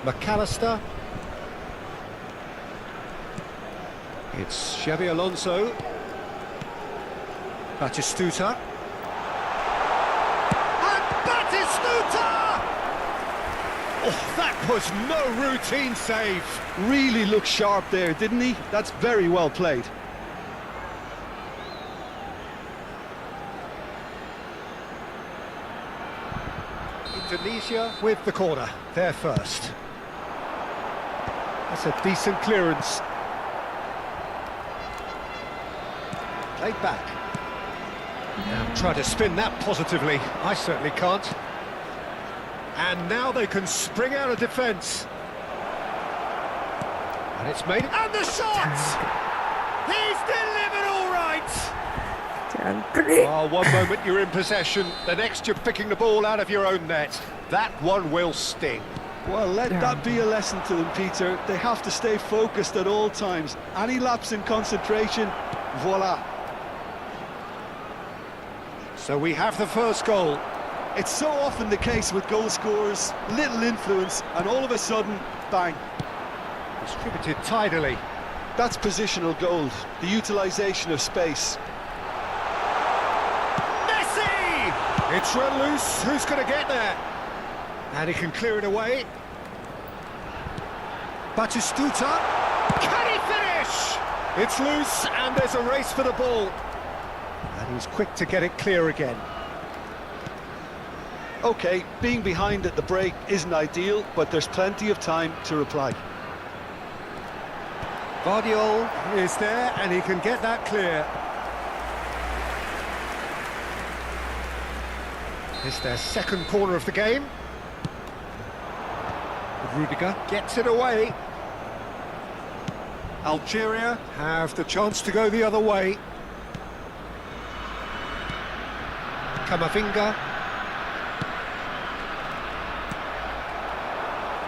McAllister. It's Xabi Alonso. Batistuta. And Batistuta! Oh, that was no routine save. Really looked sharp there, didn't he? That's very well played. Indonesia with the corner. They're first. That's a decent clearance. Played back. Now try to spin that positively. I certainly can't. And now they can spring out of defence. And it's made... And the shot! He's delivered all right! antre. Oh, one moment you're in possession, the next you're picking the ball out of your own net. That one will sting. Well, let that be a lesson to them, Peter. They have to stay focused at all times. Any lapse in concentration, voila. So we have the first goal. It's so often the case with goal scorers, little influence, and all of a sudden, bang. Distributed tidily. That's positional gold, the utilisation of space. Messi! It's run loose, who's going to get there? And he can clear it away. Batistuta. Can he finish? It's loose and there's a race for the ball. And he's quick to get it clear again. OK, being behind at the break isn't ideal, but there's plenty of time to reply. Vardiol is there and he can get that clear. It's their second corner of the game. Rudiger gets it away. Algeria have the chance to go the other way. Camavinga.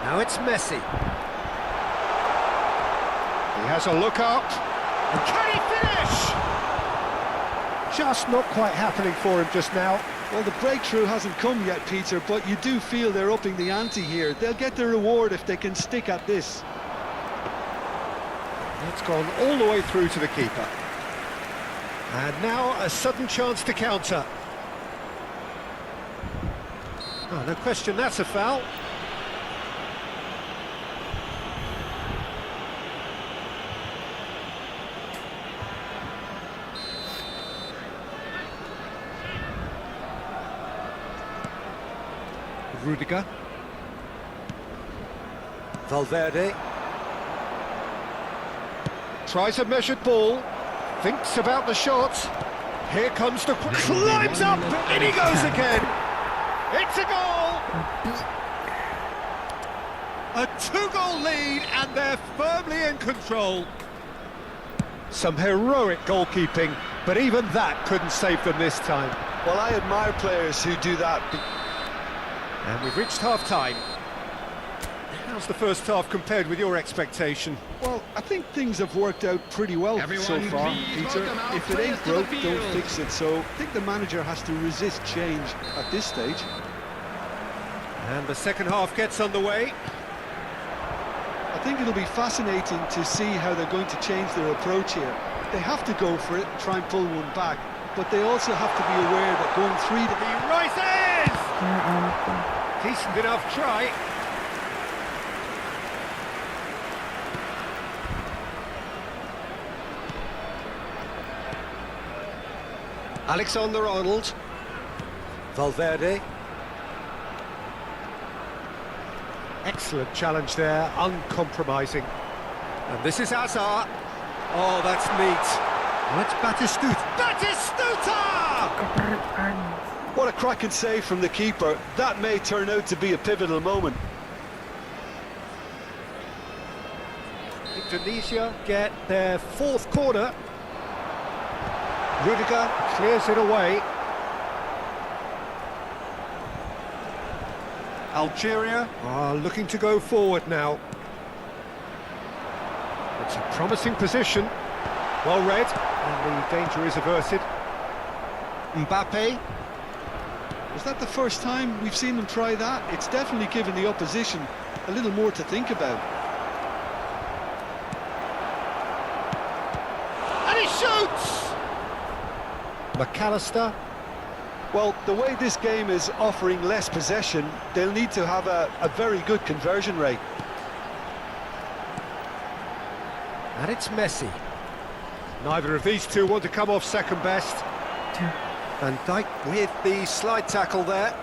Now it's Messi. He has a look up. And can he finish? Just not quite happening for him just now. Well, the breakthrough hasn't come yet, Peter, but you do feel they're upping the ante here. They'll get their reward if they can stick at this. It's gone all the way through to the keeper. And now a sudden chance to counter. Oh, no question, that's a foul. Rudiger. Valverde. Tries a measured ball. Thinks about the shot. Here comes the... Climbs up! And he goes again! It's a goal! A two-goal lead and they're firmly in control. Some heroic goalkeeping, but even that couldn't save them this time. Well, I admire players who do that. And we've reached half-time. How's the first half compared with your expectation? Well, I think things have worked out pretty well so far, Peter. If it ain't broke, don't fix it. So I think the manager has to resist change at this stage. And the second half gets underway. I think it'll be fascinating to see how they're going to change their approach here. They have to go for it and try and pull one back, but they also have to be aware that going three... He rises! Decent enough try. Alexander-Arnold. Valverde. Excellent challenge there, uncompromising. And this is Hazard. Oh, that's neat. Let's Batistuta. Batistuta! What a cracking save from the keeper. That may turn out to be a pivotal moment. Indonesia get their fourth corner. Rudiger clears it away. Algeria are looking to go forward now. It's a promising position. Well read, and the danger is averted. Mbappe. Was that the first time we've seen them try that? It's definitely given the opposition a little more to think about. And he shoots! McAllister. Well, the way this game is offering less possession, they'll need to have a very good conversion rate. And it's Messi. Neither of these two want to come off second best. Van Dijk with the slide tackle there.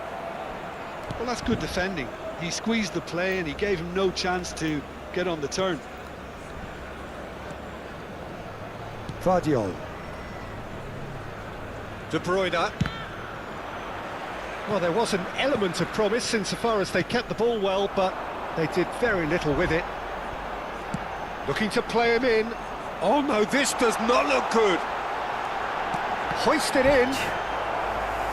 Well, that's good defending. He squeezed the play and he gave him no chance to get on the turn. Vardiol. De Bruyne. Well, there was an element of promise insofar as they kept the ball well, but they did very little with it. Looking to play him in. Oh no, this does not look good. hoist it in.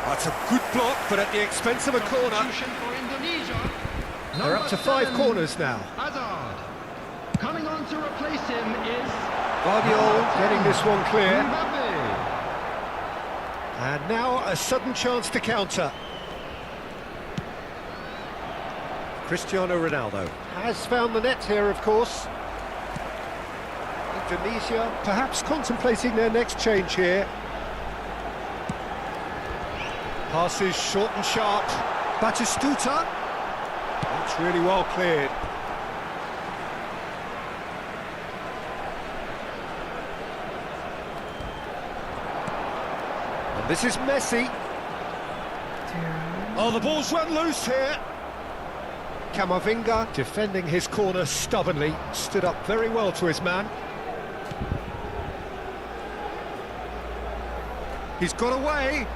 That's a good block, but at the expense of a corner. Substitution for Indonesia. They're up to 5 7, corners now. Hazard. Coming on to replace him is Guardiola getting this one clear. Mabar. And now a sudden chance to counter. Cristiano Ronaldo has found the net here, of course. Indonesia perhaps contemplating their next change here. Passes short and sharp. Batistuta. That's really well cleared. And this is Messi. Oh, the ball's run loose here. Camavinga defending his corner stubbornly. Stood up very well to his man. He's got away.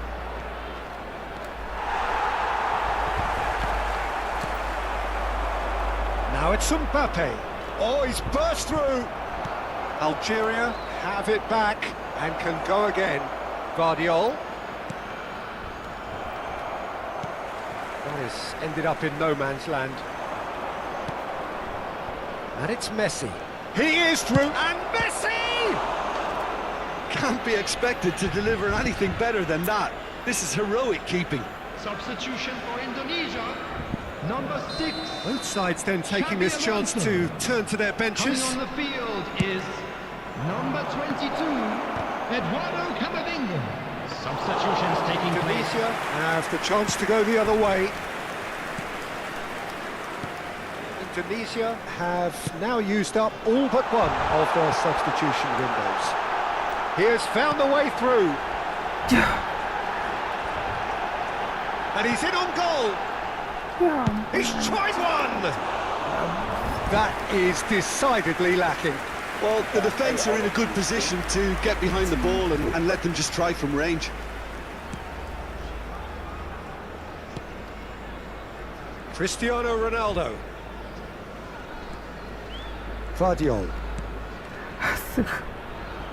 Now it's Mbappe. Oh, he's burst through. Algeria have it back and can go again. Guardiola. That has ended up in no man's land. And it's Messi. He is through, and Messi! Can't be expected to deliver anything better than that. This is heroic keeping. Substitution for Indonesia. Number 6. Both sides then taking this chance to turn to their Coming benches. on the field is number 22, Eduardo Camavinga. Substitutions taking place. Indonesia have the chance to go the other way. Indonesia have now used up all but one of their substitution windows. He has found the way through. And he's in on goal. He's tried one! That is decidedly lacking. Well, the defence are in a good position to get behind the ball and let them just try from range. Cristiano Ronaldo. Guardiola.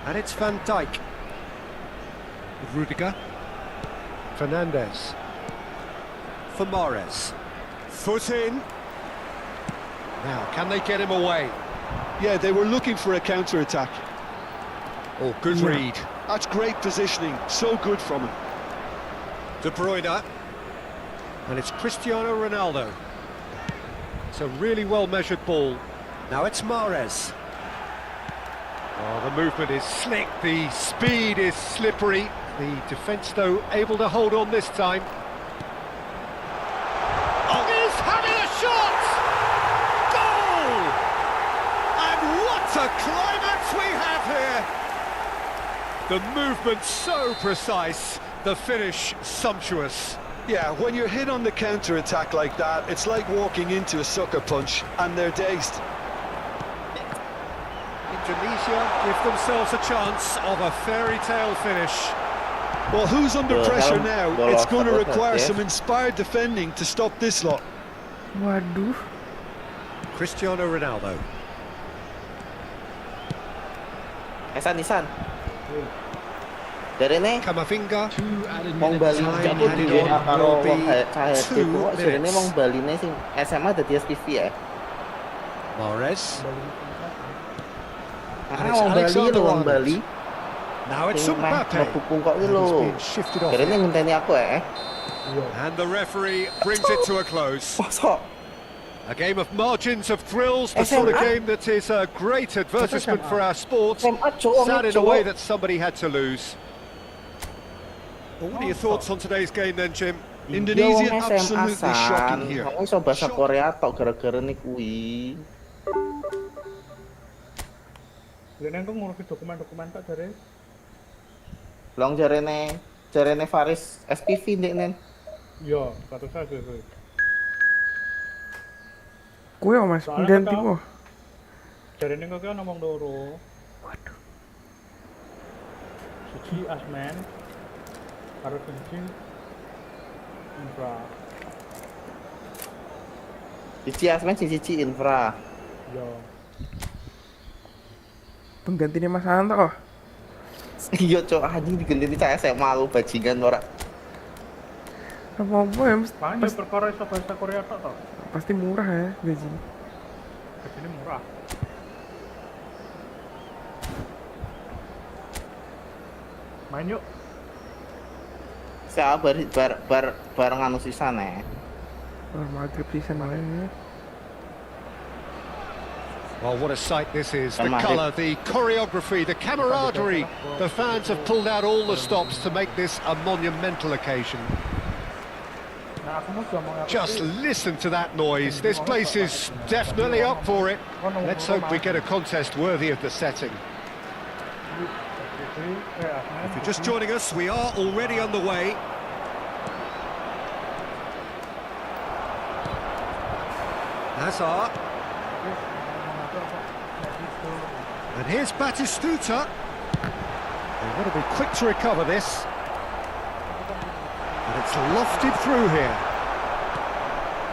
And it's Van Dijk. Rudiger. Fernandes. For Mahrez. Foot in. Now, can they get him away? Yeah, they were looking for a counter-attack. Oh, good read. That's great positioning. So good from him. De Bruyne. And it's Cristiano Ronaldo. It's a really well-measured ball. Now it's Mahrez. Oh, the movement is slick, the speed is slippery. The defence, though, able to hold on this time. Oh, he's having a shot! Goal! And what a climax we have here! The movement so precise, the finish sumptuous. Yeah, when you're hit on the counter-attack like that, it's like walking into a sucker punch, and they're dazed. Indonesia give themselves a chance of a fairy tale finish. Well, who's under pressure now? It's going to require Yes. some inspired defending to stop this lot. Waduh. Cristiano Ronaldo. Isan. Dari ini Camavinga. 2 added wong minutes. Bali Time aku di added WA on karo will be wong KHT 2 ku kok jarene minutes. wong Baline sing SMA dadi SPV ya. Mahrez. And Ah it's wong Bali Alexander lho wong Arnold. Bali. Now it's Sing meh Mbappe. mlebu pungkok iki And lho. he's been shifted off. Jarene ngenteni aku ya. And the referee brings it to a close. Mosok. A game of margins of thrills, the sort of game that is a great advertisement for our sport. SMA cowok Sad in a way cowok. that somebody had to lose. Well, what are your thoughts on today's game then, Jim? Indonesia Dia wong SMA absolutely shocking here. Kamu iso bahasa Korea tok gara-gara nih kuwi. Lene aku ngurusin dokumen-dokumen tak dari Long jarene Faris SPV ndek nen. iya, satu saja tuh. Kue mas, Soalnya ganti kau- kok. Jarene kok kan ngomong loro. Waduh. Siji asmen, karo siji infra. Cici asmen cici infra. Iya. Penggantinya Mas Anto. Iya cok, anjing digenteni cah SMA aku bajingan ora. Apa-apa ya, Makanya perkara iso bahasa Korea tok toh. pasti murah ya gaji. Gajinya murah. Main yuk. Saya bareng anu sisan ya. Maghrib pisan wae. Well, what a sight this is. The Selamat. colour, the choreography, the camaraderie. The fans have pulled out all the stops to make this a monumental occasion. Nah, aku mau ngomong apa Just sih? listen to that noise. This place is definitely up for it. Let's hope we get a contest worthy of the setting. If you're just joining us, we are already underway. Hazard. And here's Batistuta. They've got to be quick to recover this. And it's lofted through here.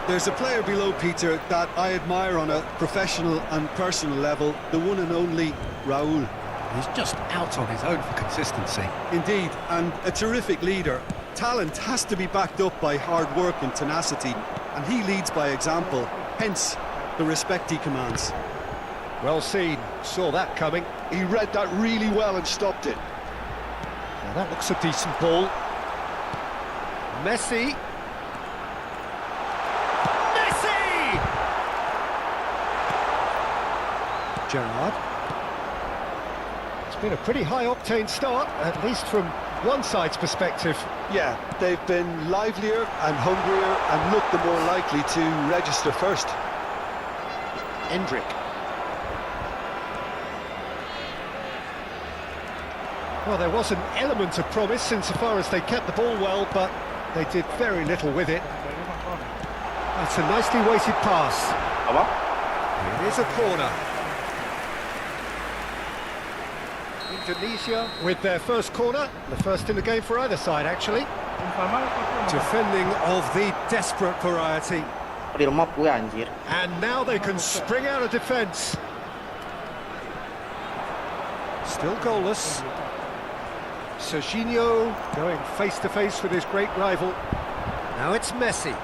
There's a player below Peter that I admire on a professional and personal level, the one and only Raul. He's just out on his own for consistency. Indeed, and a terrific leader. Talent has to be backed up by hard work and tenacity, and he leads by example, hence the respect he commands. Well seen. Saw that coming. He read that really well and stopped it. Now that looks a decent ball. Messi. Messi! Gerrard. It's been a pretty high-octane start, at least from one side's perspective. Yeah, they've been livelier and hungrier and looked the more likely to register first. Endrick. Well, there was an element of promise insofar as they kept the ball well, but they did very little with it. That's a nicely weighted pass. Apa? It is a corner. Indonesia with their first corner, the first in the game for either side, actually. Defending of the desperate variety. Di rumah gue anjir. And now they can spring out of defence. Still goalless. Serginho going face-to-face with his great rival. Now it's Messi.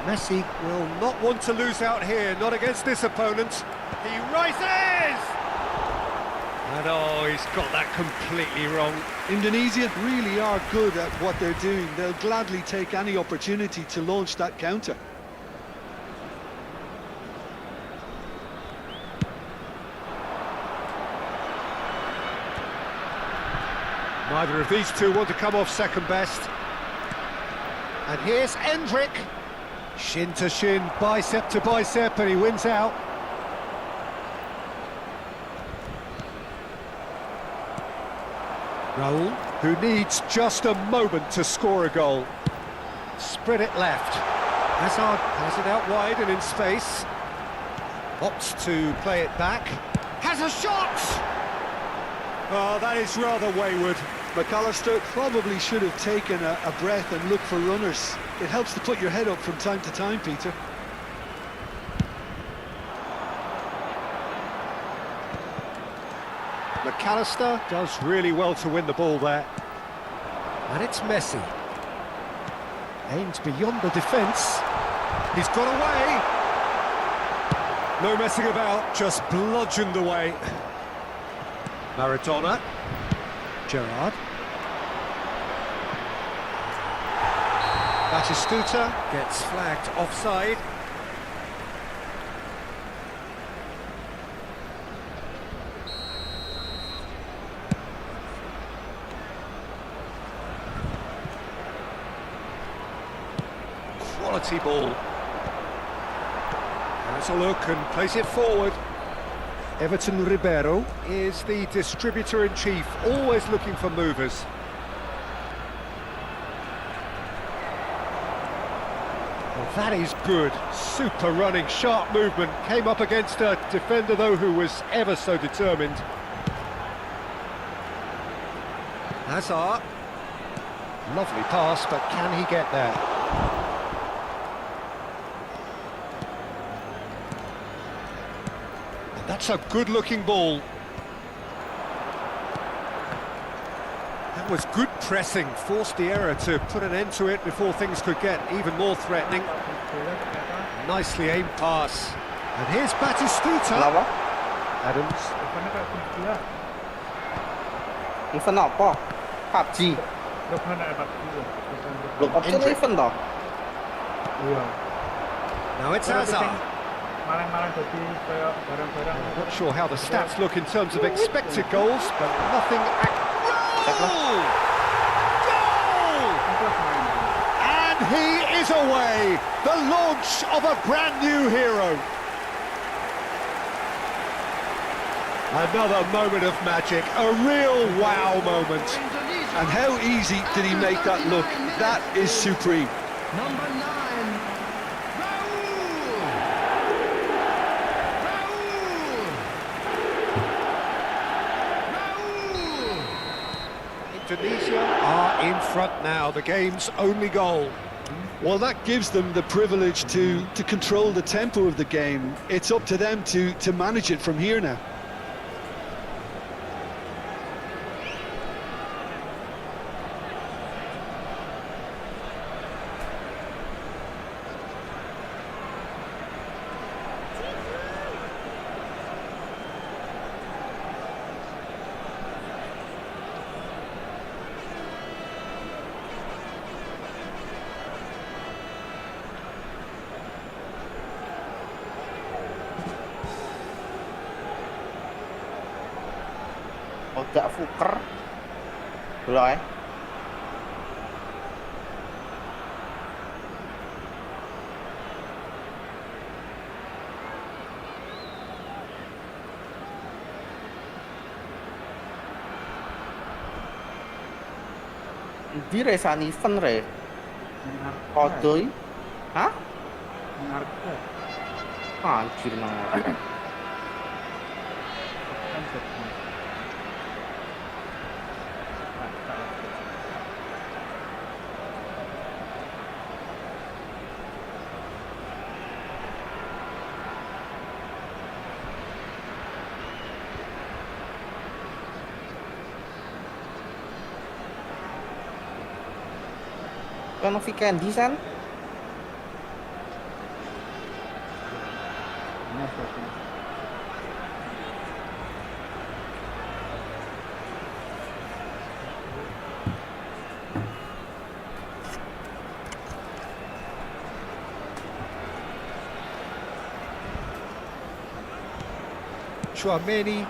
Messi will not want to lose out here, not against this opponent. He rises! And oh, he's got that completely wrong. Indonesia really are good at what they're doing. They'll gladly take any opportunity to launch that counter. Neither of these two want to come off second best. And here's Endrick. Shin to shin, bicep to bicep, and he wins out. Raul, who needs just a moment to score a goal. Spread it left. Hazard has it out wide and in space. Opts to play it back. Has a shot! Oh, that is rather wayward. McAllister probably should have taken a breath and looked for runners. It helps to put your head up from time to time, Peter. McAllister does really well to win the ball there. And it's Messi. Aims beyond the defence. He's got away. No messing about, just bludgeoned away. Maradona. Gerrard. Batistuta gets flagged offside. Quality ball. Has a look and plays it forward. Everton Ribeiro is the distributor-in-chief, always looking for movers. Well, that is good. Super running, sharp movement. Came up against a defender, though, who was ever so determined. Hazard. Lovely pass, but can he get there? That's a good-looking ball. That was good pressing, forced the error to put an end to it before things could get even more threatening. Nicely aimed pass. And here's Batistuta. Kenapa? Adams. Depannya kayak dia. Event apa? PUBG. Depannya kayak dia. Loh, PUBG itu event toh? Iya. Now it's Hazard. Malah jadi kayak bareng-bareng. Not sure how the stats look in terms of expected goals, but nothing... Goal! Goal! And he is away! The launch of a brand new hero. Another moment of magic, a real wow moment. And how easy did he make that look? That is supreme. Number 9. Indonesia are in front now, the game's only goal. Well, that gives them the privilege to control the tempo of the game. It's up to them to manage it from here now. Agak fuker. Belum ya? Di resan event re. Kodoi. Hah? Harga. Anjir nang. Kan Vikendi san? Chouameni.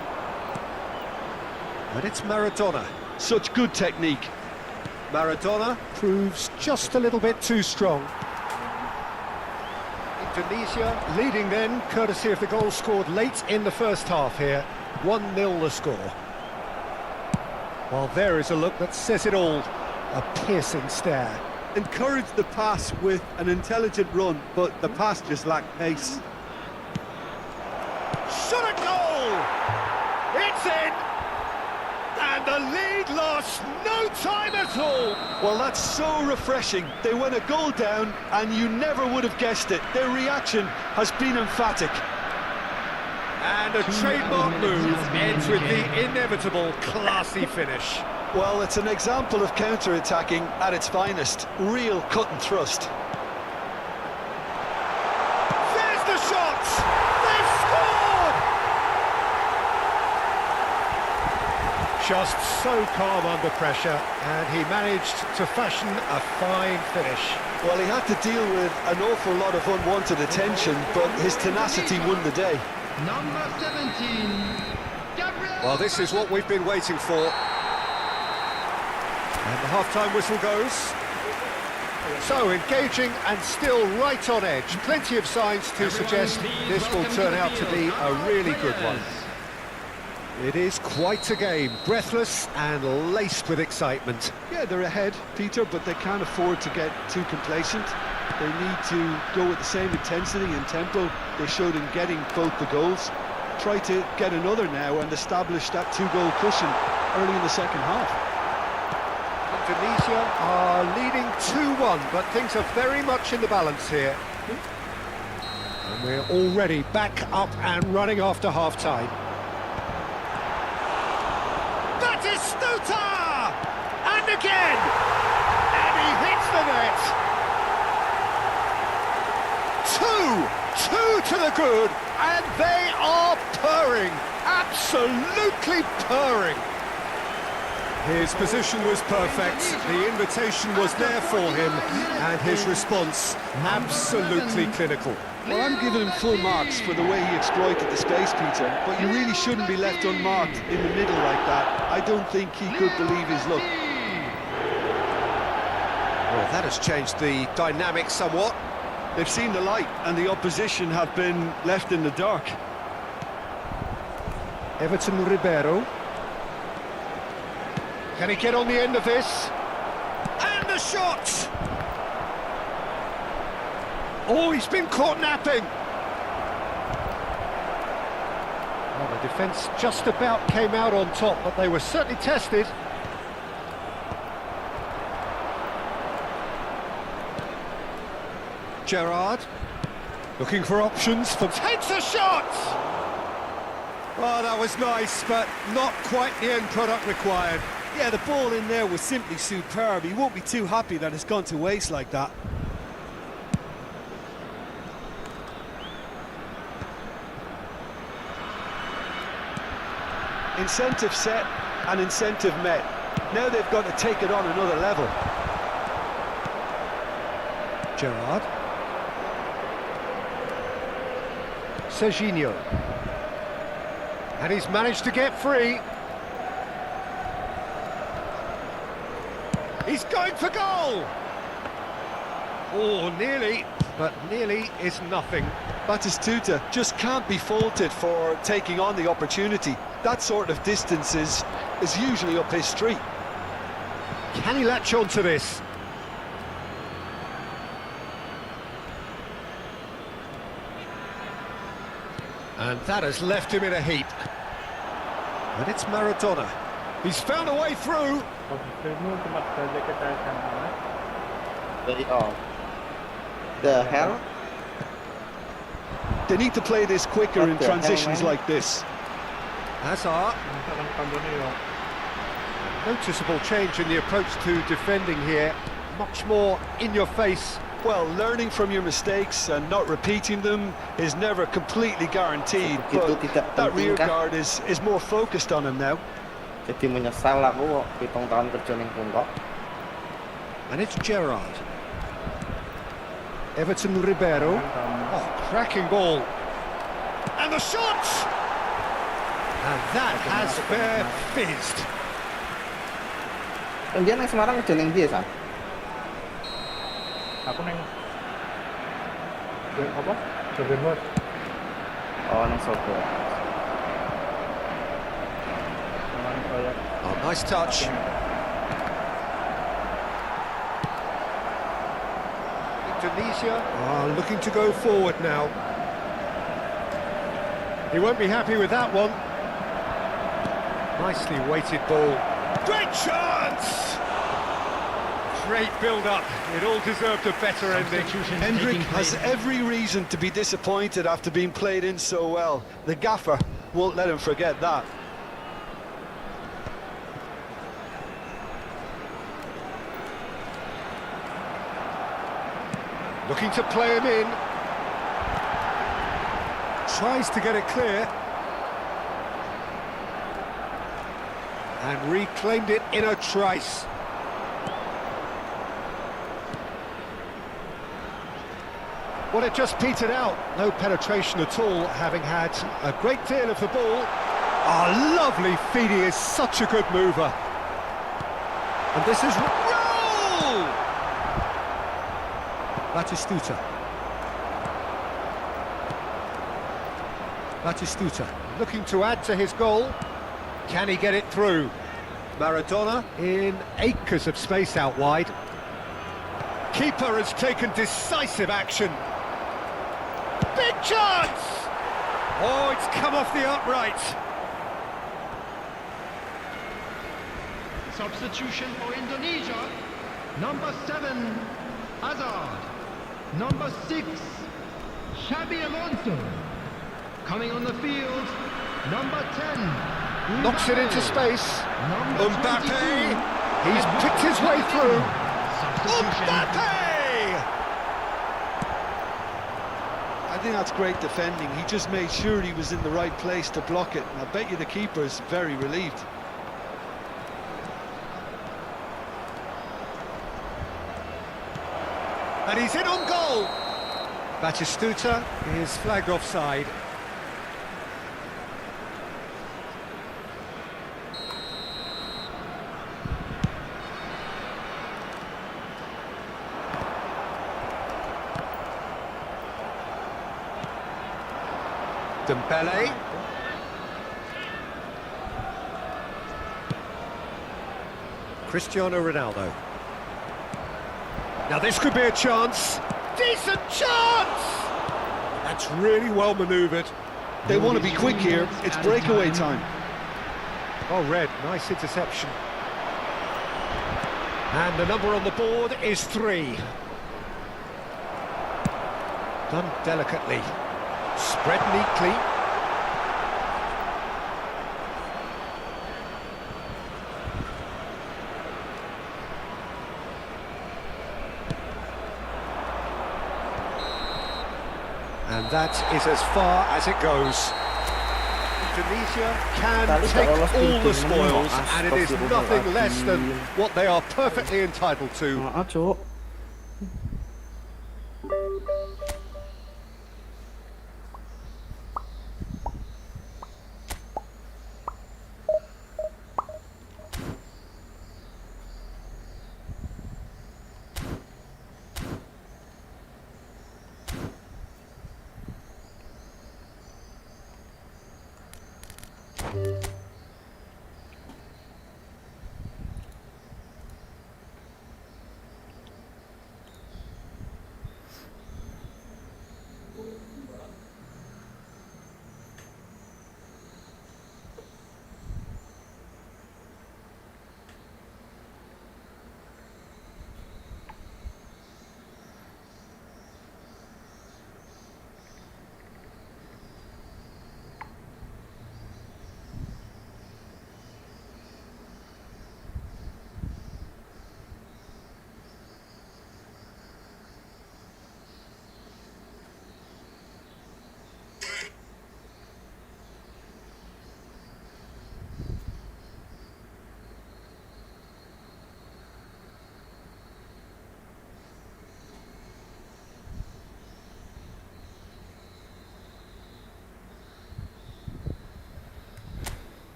And it's Maradona. Such good technique. Maradona proves just a little bit too strong. Indonesia leading then, courtesy of the goal scored late in the first half here. 1-0 the score. Well, there is a look that says it all. A piercing stare. Encouraged the pass with an intelligent run, but the pass just lacked pace. Shot a goal! It's in! And the lead lost no time at all! Well, that's so refreshing. They went a goal down and you never would have guessed it. Their reaction has been emphatic. And a trademark move ends with the inevitable classy finish. Well, it's an example of counter-attacking at its finest. Real cut and thrust. There's the shot! They've scored! Just so calm under pressure, and he managed to fashion a fine finish. Well, he had to deal with an awful lot of unwanted attention, but his tenacity won the day. Number 17. Gabriel. Well, this is what we've been waiting for. And the half-time whistle goes. So, engaging and still right on edge. Plenty of signs to suggest this will turn out to be a really good one. It is quite a game, breathless and laced with excitement. Yeah, they're ahead, Peter, but they can't afford to get too complacent. They need to go with the same intensity and tempo they showed in getting both the goals. Try to get another now and establish that two-goal cushion early in the second half. Indonesia are leading 2-1, but things are very much in the balance here. And we're already back up and running after half-time. That is Stuta! And again! And he hits the net! Two to the good, and they are purring, absolutely purring. His position was perfect, the invitation was there for him, and his response absolutely clinical. Well, I'm giving him full marks for the way he exploited the space, Peter, but you really shouldn't be left unmarked in the middle like that. I don't think he could believe his luck. Well, that has changed the dynamic somewhat. They've seen the light, and the opposition have been left in the dark. Everton Ribeiro. Can he get on the end of this? And the shot! Oh, he's been caught napping. Well, the defence just about came out on top, but they were certainly tested. Gerrard, looking for options for... Takes a shot! Oh, that was nice, but not quite the end product required. Yeah, the ball in there was simply superb. He won't be too happy that it's gone to waste like that. Incentive set and incentive met. Now they've got to take it on another level. Gerrard. Serginho. And he's managed to get free. He's going for goal! Oh, nearly, but nearly is nothing. Batistuta just can't be faulted for taking on the opportunity. That sort of distance is usually up his street. Can he latch on to this? And that has left him in a heap. And it's Maradona. He's found a way through. The hell? They need to play this quicker in transitions like this. Hazard. Noticeable change in the approach to defending here. Much more in your face. Well, learning from your mistakes and not repeating them is never completely guaranteed, but that rear guard is more focused on him now. Jadi menyesal aku hitung tahun kerja ning Pungkok. And it's Gerrard. Everton Ribeiro. Oh, cracking ball. And the shot! And that has fair fizzed. Dia nang Semarang kerja ning ndi ya, San? Aku neng apa? Sosmed. Oh, nang Solo. Oh, nice touch. Indonesia are looking to go forward now. He won't be happy with that one. Nicely weighted ball. Great chance! Great build-up. It all deserved a better ending. Hendrick has every reason to be disappointed after being played in so well. The gaffer won't let him forget that. Looking to play him in. Tries to get it clear. And reclaimed it in a trice. Well, it just petered out. No penetration at all, having had a great deal of the ball. Oh, lovely feed. He is such a good mover. And this is... Roll! Batistuta. Batistuta looking to add to his goal. Can he get it through? Maradona in acres of space out wide. Keeper has taken decisive action. Big chance! Oh, it's come off the upright. Substitution for Indonesia. Number 7, Hazard. Number 6, Xabi Alonso. Coming on the field, number 10. Knocks it into space. Number Mbappe. 22, He's picked his way through. Substitution. I think that's great defending. He just made sure he was in the right place to block it. And I bet you the keeper's very relieved. And he's in on goal. Batistuta is flagged offside. Dembele. Cristiano Ronaldo. Now this could be a chance. Decent chance! That's really well manoeuvred. They want to be quick here. It's breakaway time. Oh, Red, nice interception. And the number on the board is 3. Done delicately. Spread neatly. And that is as far as it goes. Indonesia can take all the spoils, and it is nothing less than what they are perfectly entitled to. Cuk.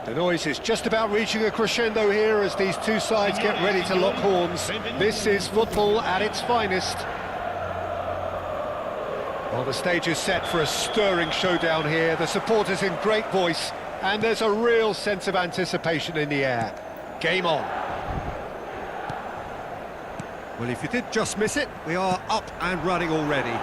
The noise is just about reaching a crescendo here as these two sides get ready to lock horns. This is football at its finest. Well, the stage is set for a stirring showdown here. The supporters in great voice, and there's a real sense of anticipation in the air. Game on. Well, if you did just miss it, we are up and running already.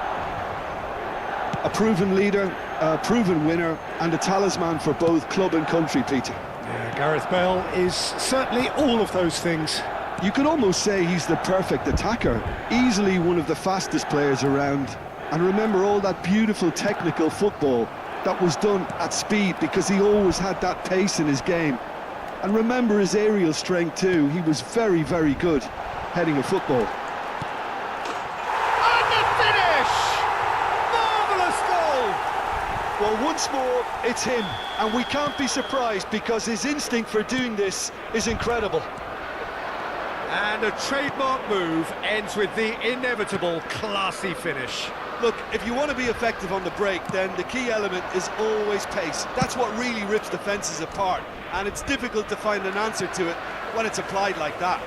A proven leader, a proven winner, and a talisman for both club and country, Peter. Yeah, Gareth Bale is certainly all of those things. You could almost say he's the perfect attacker, easily one of the fastest players around. And remember all that beautiful technical football that was done at speed, because he always had that pace in his game. And remember his aerial strength too. He was very, very good heading a football. And the finish! Marvellous goal! Well, once more, it's him. And we can't be surprised, because his instinct for doing this is incredible. And a trademark move ends with the inevitable classy finish. Look, if you want to be effective on the break, then the key element is always pace. That's what really rips defences apart, and it's difficult to find an answer to it when it's applied like that.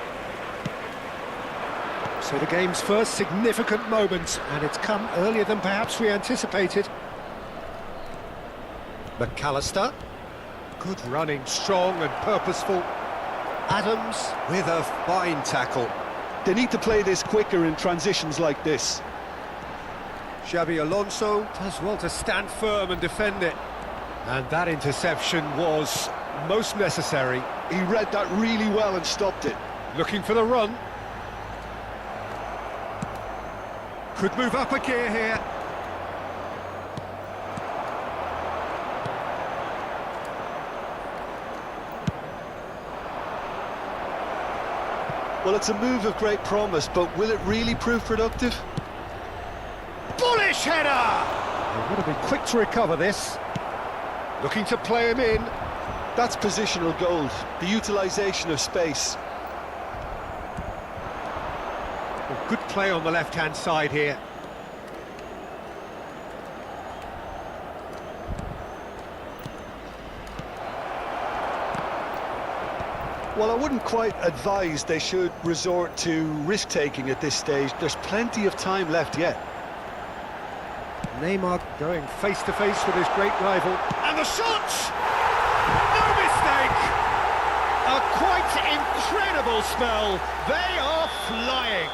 So the game's first significant moment, and it's come earlier than perhaps we anticipated. McAllister, good running, strong and purposeful. Adams with a fine tackle. They need to play this quicker in transitions like this. Xabi Alonso does well to stand firm and defend it. And that interception was most necessary. He read that really well and stopped it. Looking for the run. Could move up a gear here. Well, it's a move of great promise, but will it really prove productive? Bullish header! They've got to be quick to recover this. Looking to play him in. That's positional gold, the utilisation of space. Well, good play on the left-hand side here. Well, I wouldn't quite advise they should resort to risk-taking at this stage. There's plenty of time left yet. Neymar going face-to-face with his great rival. And the shot! No mistake! A quite incredible spell. They are flying.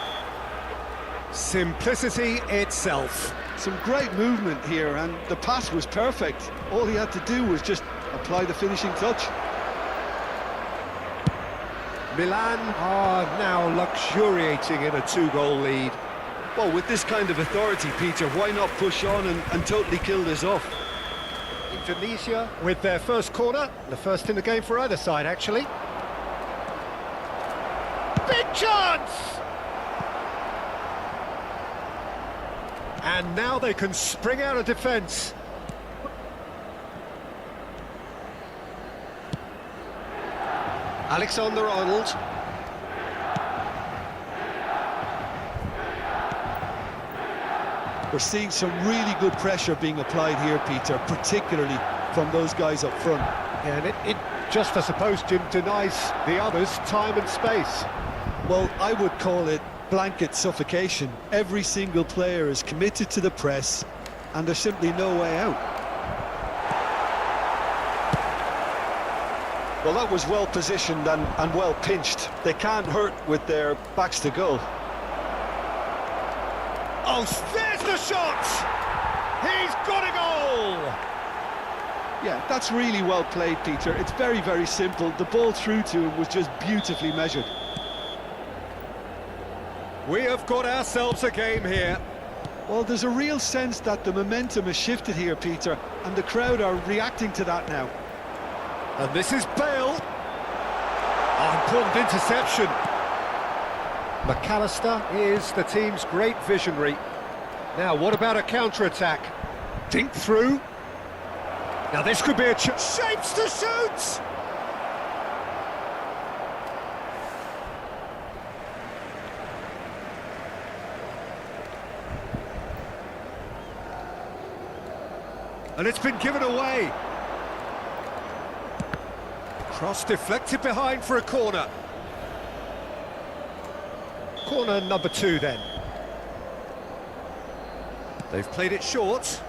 Simplicity itself. Some great movement here, and the pass was perfect. All he had to do was just apply the finishing touch. Milan are now luxuriating in a 2-goal lead. Well, with this kind of authority, Peter, why not push on and totally kill this off? Indonesia with their first corner, the first in the game for either side, actually. Big chance! And now they can spring out of defence. Alexander-Arnold. We're seeing some really good pressure being applied here, Peter, particularly from those guys up front. Yeah, and it just, I suppose, Jim, denies the others time and space. Well, I would call it blanket suffocation. Every single player is committed to the press, and there's simply no way out. Well, that was well positioned and well pinched. They can't hurt with their backs to goal. Oh, there's the shot! He's got a goal! Yeah, that's really well played, Peter. It's very, very simple. The ball through to him was just beautifully measured. We have got ourselves a game here. Well, there's a real sense that the momentum has shifted here, Peter, and the crowd are reacting to that now. And this is Bale. Oh, important interception. McAllister is the team's great visionary. Now, what about a counter-attack? Dink through. Now, this could be a shapes to shoot! And it's been given away. Cross deflected behind for a corner. Corner number 2 then. They've played it short.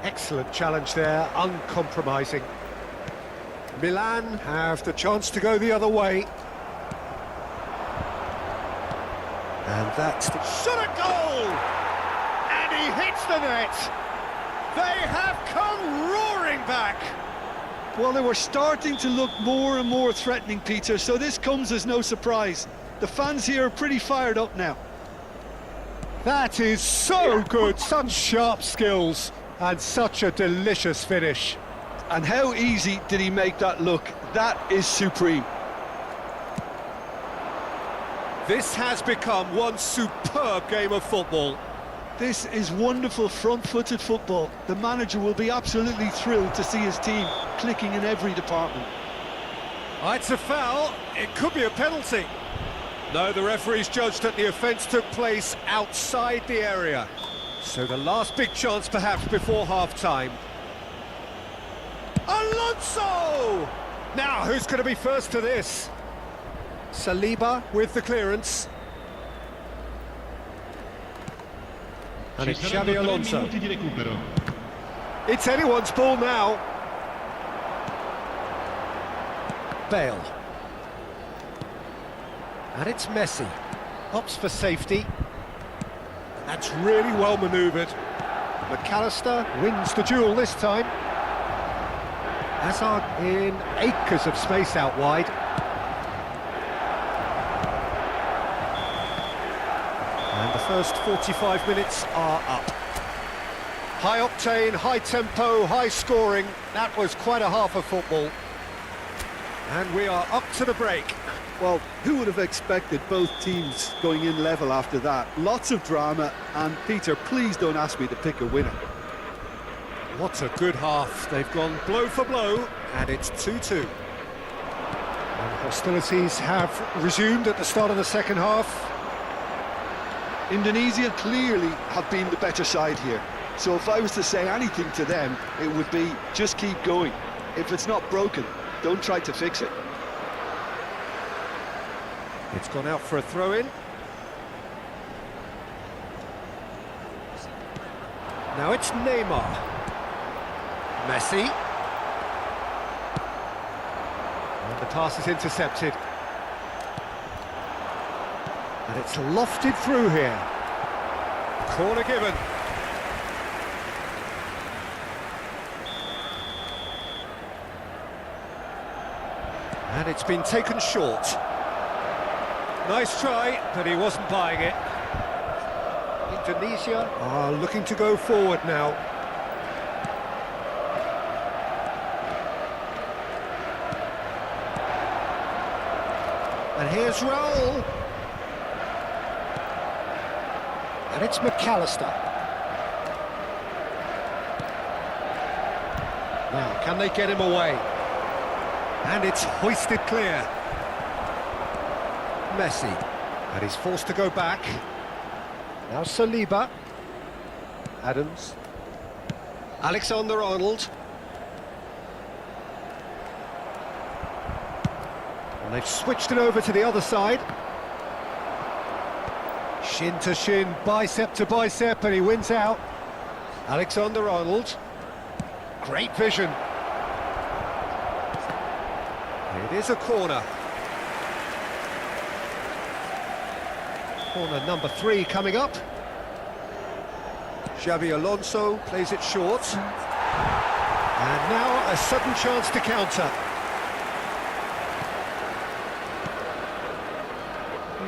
Excellent challenge there, uncompromising. Milan have the chance to go the other way. And that's the shot at goal! And he hits the net! They have come roaring back! Well, they were starting to look more and more threatening, Peter, so this comes as no surprise. The fans here are pretty fired up now. That is so good, such sharp skills, and such a delicious finish. And how easy did he make that look? That is supreme. This has become one superb game of football. This is wonderful front-footed football. The manager will be absolutely thrilled to see his team clicking in every department. It's a foul. It could be a penalty. No, the referee's judged that the offence took place outside the area. So the last big chance perhaps before half-time. Alonso! Now, who's going to be first to this? Saliba with the clearance. And it's Xabi Alonso. It's anyone's ball now. Bale. And it's Messi. Opts for safety. And that's really well manoeuvred. McAllister wins the duel this time. Hazard in acres of space out wide. And the first 45 minutes are up. High octane, high tempo, high scoring. That was quite a half of football. And we are up to the break. Well, who would have expected both teams going in level after that? Lots of drama, and Peter, please don't ask me to pick a winner. What a good half. They've gone blow for blow, and it's 2-2. And hostilities have resumed at the start of the second half. Indonesia clearly have been the better side here. So if I was to say anything to them, it would be just keep going. If it's not broken, don't try to fix it. It's gone out for a throw-in. Now it's Neymar. Messi. And the pass is intercepted. And it's lofted through here. Corner given. And it's been taken short. Nice try, but he wasn't buying it. Indonesia are looking to go forward now. And here's Raul. And it's McAllister. Now, can they get him away? And it's hoisted clear. Messi. And he's forced to go back. Now Saliba. Adams. Alexander-Arnold. And they've switched it over to the other side. Shin to shin, bicep to bicep, and he wins out. Alexander-Arnold. Great vision. It is a corner. Corner number 3 coming up. Xabi Alonso plays it short. And now a sudden chance to counter.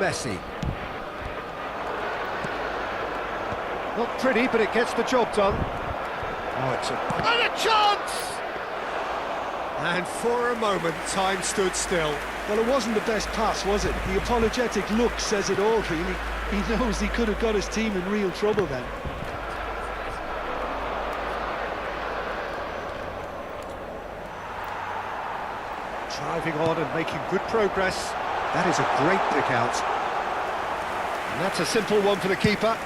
Messi. Not pretty, but it gets the job done. Oh, it's and a chance! And for a moment, time stood still. Well, it wasn't the best pass, was it? The apologetic look says it all, really. He knows he could have got his team in real trouble then. Driving on and making good progress. That is a great pick out. And that's a simple one for the keeper.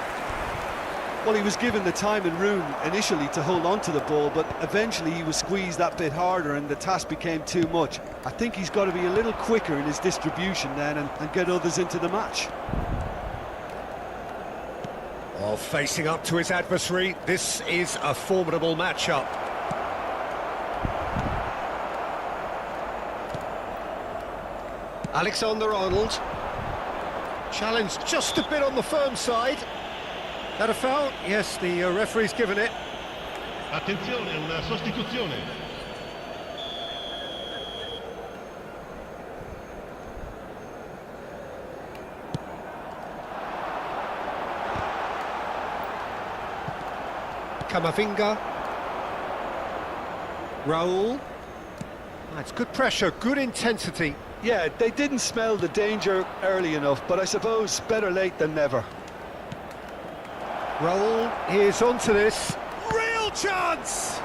Well, he was given the time and room initially to hold on to the ball, but eventually he was squeezed that bit harder and the task became too much. I think he's got to be a little quicker in his distribution then and get others into the match. Well, facing up to his adversary, this is a formidable matchup. Alexander-Arnold. Challenged just a bit on the firm side. That a foul? Yes, the referee's given it. Attenzione, una sostituzione. Camavinga. Raul. That's good pressure, good intensity. Yeah, they didn't smell the danger early enough, but I suppose better late than never. Raul is onto this. Real chance!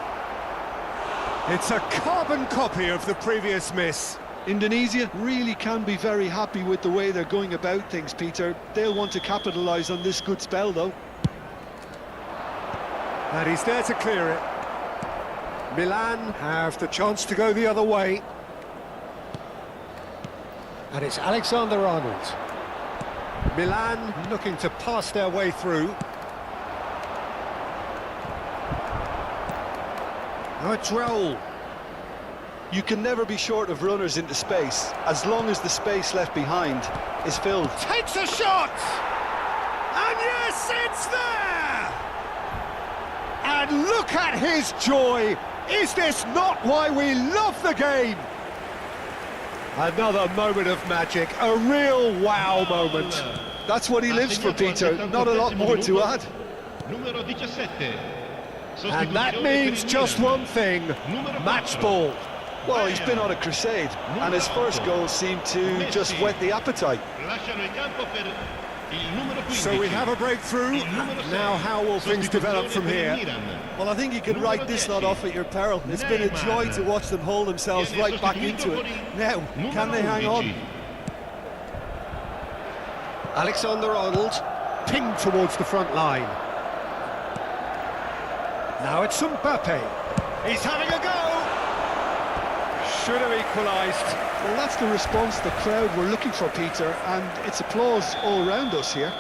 It's a carbon copy of the previous miss. Indonesia really can be very happy with the way they're going about things, Peter. They'll want to capitalise on this good spell, though. And he's there to clear it. Milan have the chance to go the other way. And it's Alexander-Arnold. Milan looking to pass their way through. Now it's Raul. You can never be short of runners into space, as long as the space left behind is filled. Takes a shot! And yes, it's there! And look at his joy! Is this not why we love the game? Another moment of magic, a real wow moment. That's what he lives for, Peter. Not a lot more to add. Numero 17. And that means just one thing, match ball. Well, he's been on a crusade, and his first goal seemed to just whet the appetite. So we have a breakthrough. Now how will things develop from here? Well, I think you can write this lot off at your peril. It's been a joy to watch them hold themselves right back into it. Now, can they hang on? Alexander-Arnold pinged towards the front line. Now it's Mbappe. He's having a go. Should have equalised. Well, that's the response the crowd were looking for, Peter, and it's applause all around us here.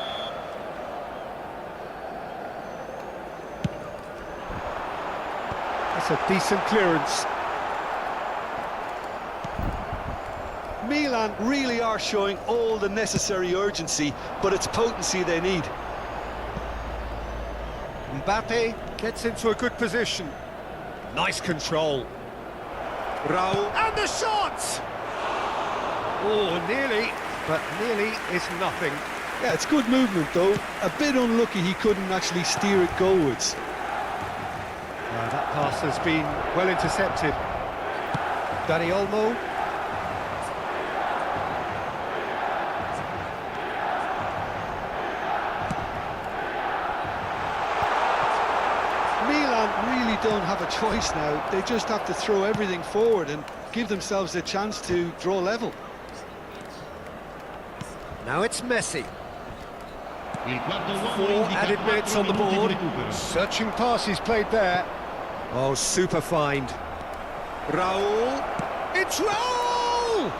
That's a decent clearance. Milan really are showing all the necessary urgency, but it's potency they need. Mbappe gets into a good position. Nice control. Raul, and the shot! Oh, nearly, but nearly is nothing. Yeah, it's good movement though. A bit unlucky he couldn't actually steer it goalwards. That pass has been well intercepted. Dani Olmo. Really don't have a choice now. They just have to throw everything forward and give themselves a chance to draw level. Now it's Messi. Il quarto uomo 4 indica added minutes on the 4 minuti board. di recupero. Searching passes played there. Oh, super find. Raul. It's Raul!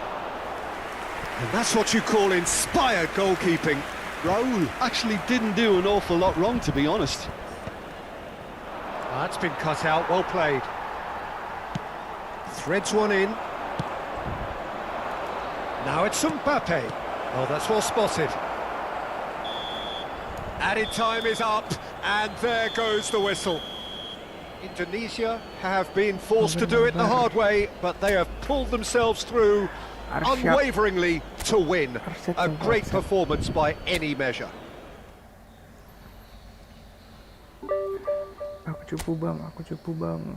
And that's what you call inspired goalkeeping. Raul actually didn't do an awful lot wrong, to be honest. That's been cut out, well played. Threads one in. Now it's Mbappe. Oh, that's well spotted. Added time is up, and there goes the whistle. Indonesia have been forced to do it the hard way, but they have pulled themselves through unwaveringly to win. A great performance by any measure. Aku cupu bang.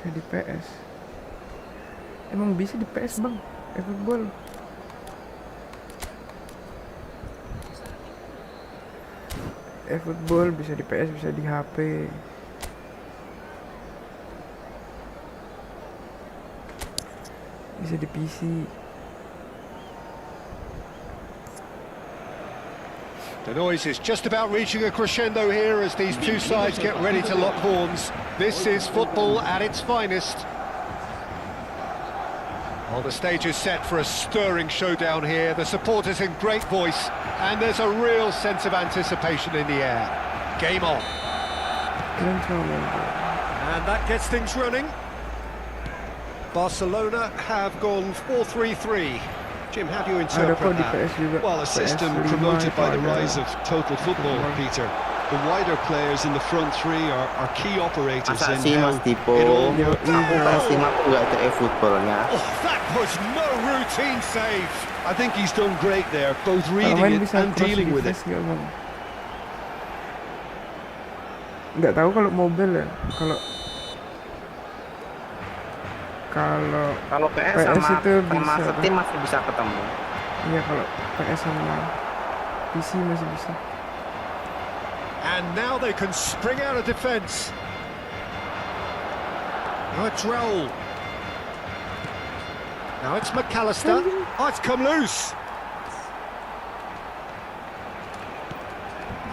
Bisa di PS. Emang bisa di PS bang, eFootball. eFootball bisa di PS, bisa di HP. Bisa di PC. The noise is just about reaching a crescendo here as these two sides get ready to lock horns. This is football at its finest. Well, the stage is set for a stirring showdown here. The supporters in great voice, and there's a real sense of anticipation in the air. Game on. And that gets things running. Barcelona have gone 4-3-3. Jim, how do you interpret that? Well, a system promoted by the rise of total football, Peter. The wider players in the front three are key operators Masa in sih how Mas Tipo? it all Aku pas simak juga itu eFootballnya. Oh, that was no routine save. I think he's done great there, both reading it and dealing with it. Nggak tahu kalau mobile ya. Kalau PS sama itu bisa. Steam masih bisa ketemu. Iya, kalau PS sama PC masih bisa. And now they can spring out of defence. Now it's Raul. Now it's McAllister. Oh, it's come loose.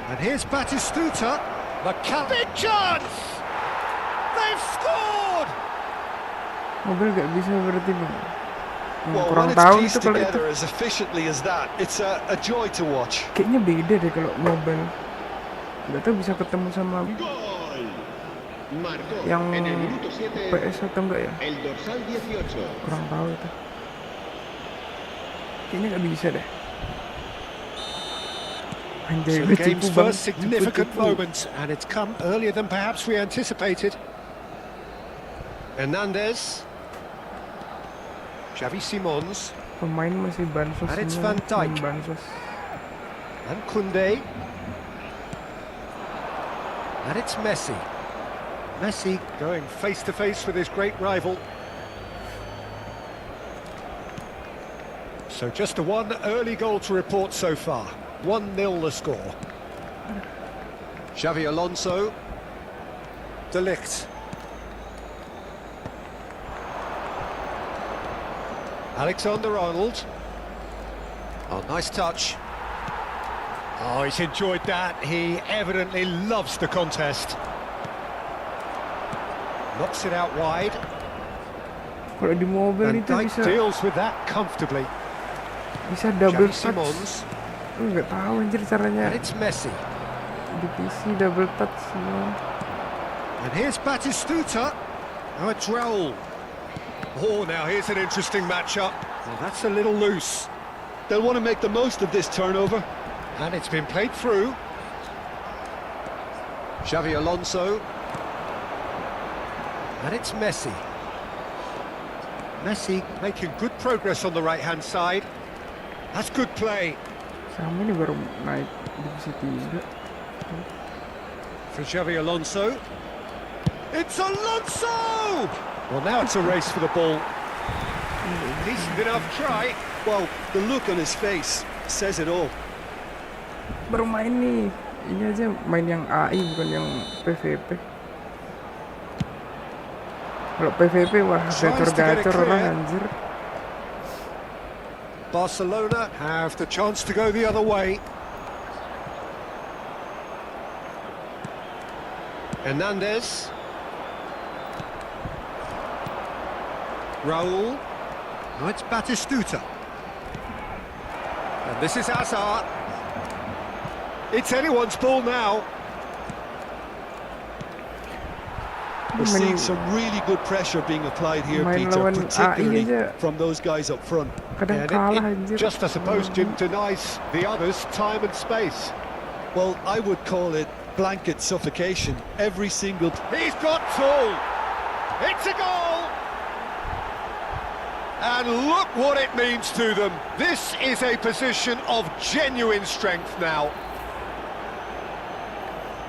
And here's Batistuta. Big chance! They've scored! Mobil nggak bisa berarti bang. Well, Kurang when it's tahu itu pieced kalau itu. together as efficiently as that, it's a joy to watch. Kayaknya beda deh kalau mobil. Nggak tahu bisa ketemu sama Gol. Marcó yang en el minuto 7 PS atau enggak ya? el dorsal 18. Kurang tahu itu. Kayaknya nggak bisa deh. Anjay, So the game's first significant moment, and it's come earlier than perhaps we anticipated. Hernandez. Xavi Simons. Pemain masih bansos And it's semua, Van Dijk. bansos. And Koundé. And it's Messi. Messi going face-to-face with his great rival. So just the one early goal to report so far. 1-0 the score. Xavi Alonso. De Ligt. Alexander-Arnold. Oh, nice touch. Oh, he's enjoyed that. He evidently loves the contest. Knocks it out wide. Kalau di mobil And itu Dijk bisa deals with that comfortably. double Xavi touch. Simons. Nggak tahu anjir caranya. And it's Messi. Divisi double touch semua. And here's Batistuta. Now it's Raul. Oh, now here's an interesting matchup. Well, that's a little loose. They'll want to make the most of this turnover. And it's been played through. Xavi Alonso. And it's Messi. Messi making good progress on the right-hand side. That's good play. Sama ini baru naik divisi 3. For Xavi Alonso. It's Alonso! Well, now it's a race for the ball. Decent enough try. Well, the look on his face says it all. Baru main nih. Ini aja main yang AI bukan yang PVP. Kalau PVP wah gacor-gacor orang anjir. Barcelona have the chance to go the other way. Hernandez. Raul. Now it's Batistuta. And this is Hazard. It's anyone's ball now. We're seeing some really good pressure being applied here, Peter, particularly from those guys up front. Kadang kalah anjir. Just, I suppose, Jim, denies the others time and space. Well, I would call it blanket suffocation. Every single... He's got two! It's a goal! And look what it means to them. This is a position of genuine strength now.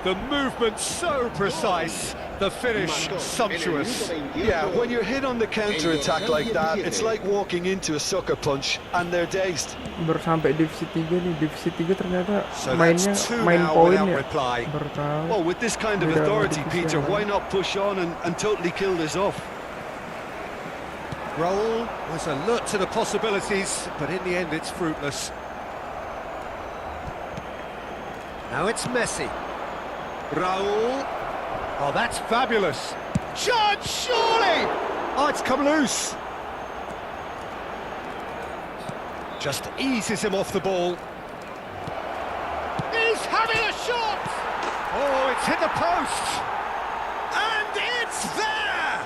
The movement so precise, the finish sumptuous. Yeah, when you're hit on the counter-attack like that, it's like walking into a sucker punch and they're dazed. Baru sampai divisi 3 nih. Divisi 3 ternyata So mainnya that's two main now poin without ya. reply. Baru tahu. Well, with this kind of Beda authority, sama divisi Peter, yang why lain. not push on and totally kill this off? Raul was alert to the possibilities, but in the end it's fruitless. Now it's Messi. Raul. Oh, that's fabulous. Chance, surely! Oh, it's come loose. Just eases him off the ball. He's having a shot! Oh, it's hit the post! And it's there!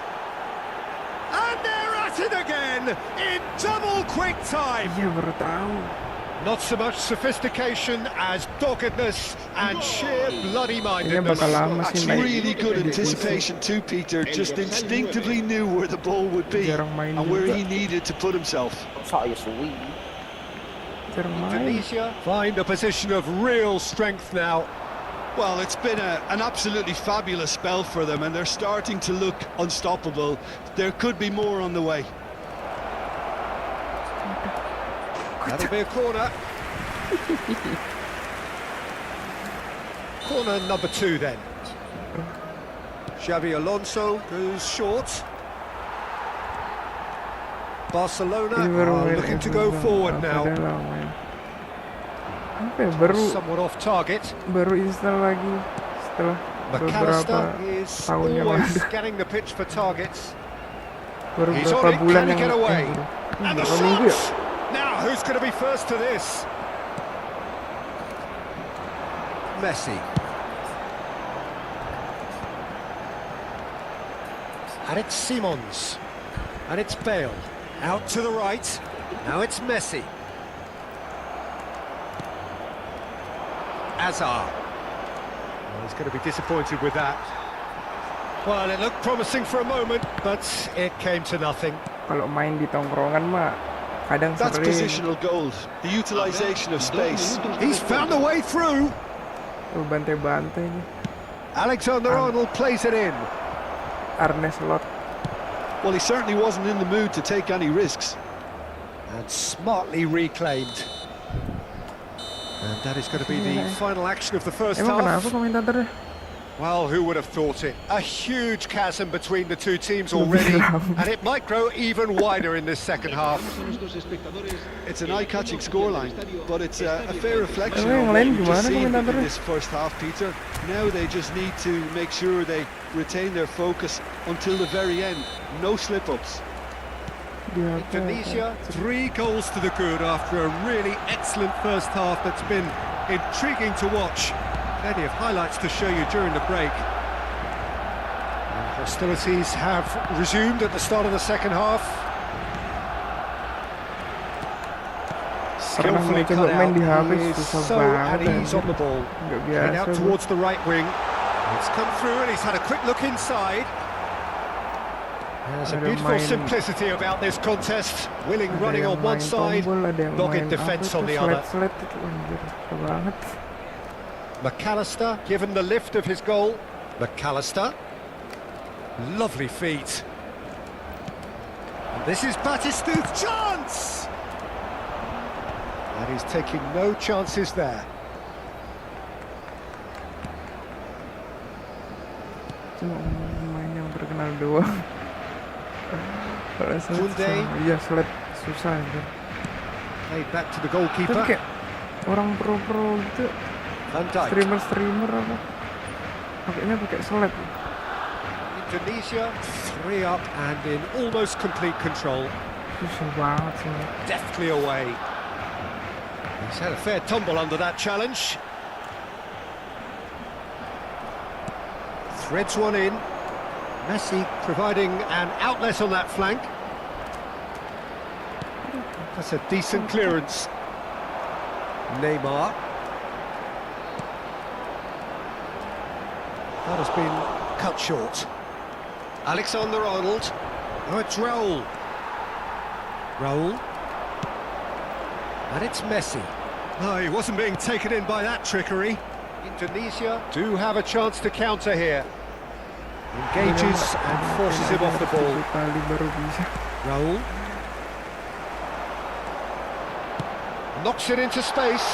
And they're at it again in double quick time! Iya baru tahu. Not so much sophistication as doggedness and sheer bloody Kayaknya mindedness. bakal lama That's sih main. really good anticipation too, Peter. Just instinctively knew where the ball would be Jarang main and where juga. he needed to put himself. Saya suwi. Jarang main. Indonesia find a position of real strength now. Well, it's been an absolutely fabulous spell for them, and they're starting to look unstoppable. There could be more on the way. That'll be a corner. Corner number 2 then. Xavi Alonso goes short. Barcelona Ini baru are main looking to eFootball. go forward Apa now. dah lah main. Apa ya, Somewhat off target. baru install lagi setelah beberapa McAllister is tahun yang always lalu. scanning the pitch for targets. Baru He's beberapa on it, bulan can he yang get away? And the berapa minggu ya? shot! Now, who's going to be first to this? Messi. And it's Simons. And it's Bale. Out to the right. Now it's Messi. Hazard. Well, he's going to be disappointed with that. Well, it looked promising for a moment, but it came to nothing. Kalau main di tongkrongan mah kadang That's sering. positional gold. The utilisation of space. He's found a way through. Tuh bantai-bantai nih. Alexander-Arnold plays it in. Arne Slot. Well, he certainly wasn't in the mood to take any risks. And smartly reclaimed. And that is going to be the final action of the first Emang kenapa half. komentatornya? Well, who would have thought it? A huge chasm between the two teams already, and it might grow even wider in this second half. It's an eye-catching scoreline, but it's a fair reflection Yang of what lain we've just gimana seen in komentatornya? this first half, Peter. Now they just need to make sure they retain their focus until the very end. No slip-ups. Indonesia, 3 goals to the good after a really excellent first half that's been intriguing to watch. Plenty of highlights to show you during the break. And hostilities have resumed at the start of the second half. Pernah Skillfully mencoba cut main di out. habis, He is susah so at banget, ease on the ball. Nggak Heading biasa out gua. towards the right wing. It's come through and he's had a quick look inside. There's a Ada beautiful main- simplicity about this contest. Willing Ada running yang on one main side, tombol, ada yang dogged main defence apa on the tuh, other. slide itu anjir, susah banget. McAllister given the lift of his goal. McAllister. Lovely feet. And this is Batistu's chance! And he's taking no chances there. Cuma main yang terkenal doang. Kalau slide Kunde. susah. Iya slide susah anjir. Played back to the Tapi goalkeeper. kayak orang pro-pro gitu, Van Dijk. streamer apa, pakainya pakai slide. Indonesia 3 up and in almost complete control. Susah banget sih. Deftly away. He's had a fair tumble under that challenge. Threads one in. Messi providing an outlet on that flank. That's a decent clearance. Neymar. That has been cut short. Alexander-Arnold. Oh, it's Raul. Raul. And it's Messi. No, he wasn't being taken in by that trickery. Indonesia do have a chance to counter here. Engages and forces him off the ball. 7 kali baru bisa. Raul. Knocks it into space.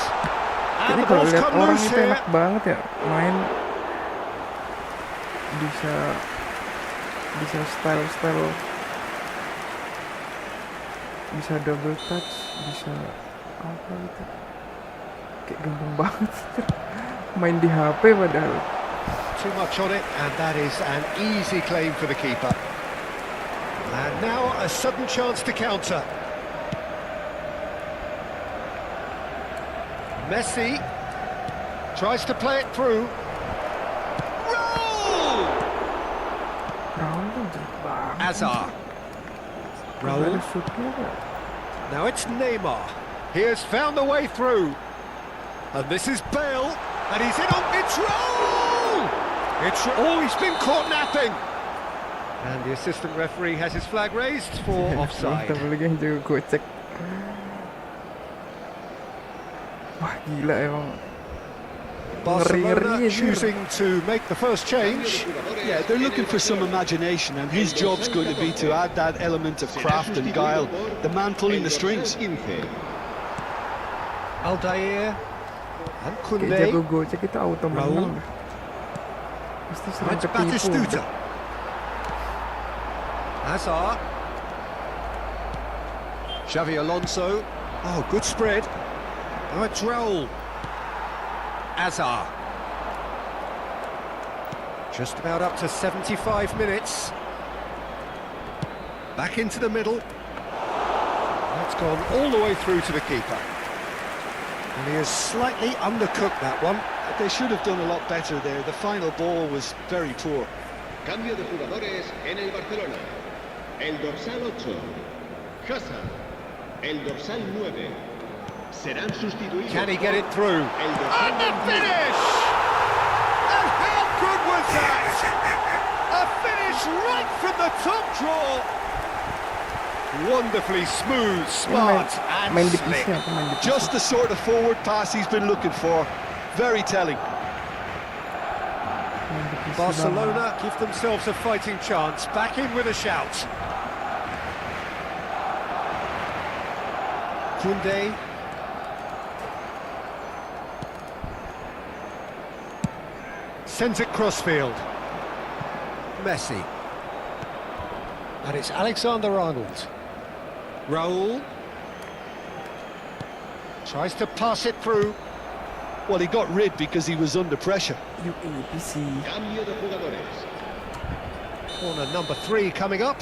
And Jadi the kalau ball's lihat come orang loose itu here. enak banget ya main, bisa style, bisa double touch, bisa apa gitu, kayak gampang banget main di HP padahal. Too much on it, and that is an easy claim for the keeper. And now a sudden chance to counter. Messi tries to play it through. Roll! Raul tuh jelek banget. Hazard. Gak ada Raul. shootnya gak? Now it's Neymar. He has found the way through. And this is Bale. And he's in on... It's Raul! Oh, he's been caught napping. And the assistant referee has his flag raised for offside. Bentar lagi yang jago gocek. Wah gila emang. Barcelona Ngeri-ngeri choosing to make the first change. Yeah, they're looking for some imagination, and his job's going to be to add that element of craft and guile. The man pulling the strings. Aldair and Kayak Koundé. jago gocek itu auto Raul. menang. Pasti sering It's ketipu. Batistuta. Hazard. Xavi Alonso. Oh, good spread. Oh, it's Raul. Hazard. Just about up to 75 minutes. Back into the middle. That's gone all the way through to the keeper. And he has slightly undercooked that one. They should have done a lot better there. The final ball was very poor. Cambio de jugadores en el Barcelona. El dorsal 8, Hazard. El dorsal 9. Serán sustituidos. Can he get it through? El dorsal And the 21. finish! And how good was that? A finish right from the top draw. Wonderfully smooth, smart and Main slick. divisi apa main divisi? Just the sort of forward pass he's been looking for. Very telling. Main divisi Barcelona give themselves a fighting chance. Back in with a shout. Koundé. Sends it crossfield. Messi. And it's Alexander-Arnold. Raul. Tries to pass it through. Well, he got rid because he was under pressure. UAPC. Cambio de jugadores. Corner number 3 coming up.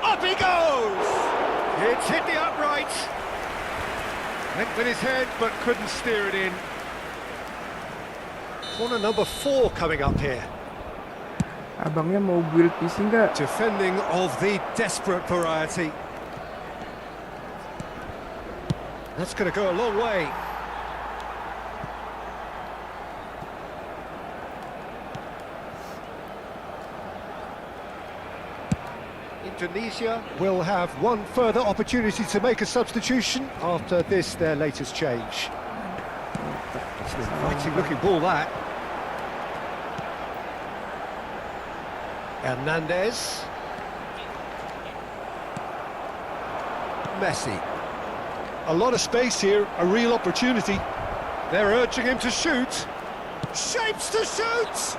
Up he goes! It's hit the upright. Went with his head but couldn't steer it in. Corner number 4 coming up here. Abangnya mau build PC nggak? Defending of the desperate variety. That's going to go a long way. Indonesia will have one further opportunity to make a substitution after this, their latest change. It's an inviting looking ball, that. Hernandez. Messi. A lot of space here, a real opportunity. They're urging him to shoot. Shapes to shoot!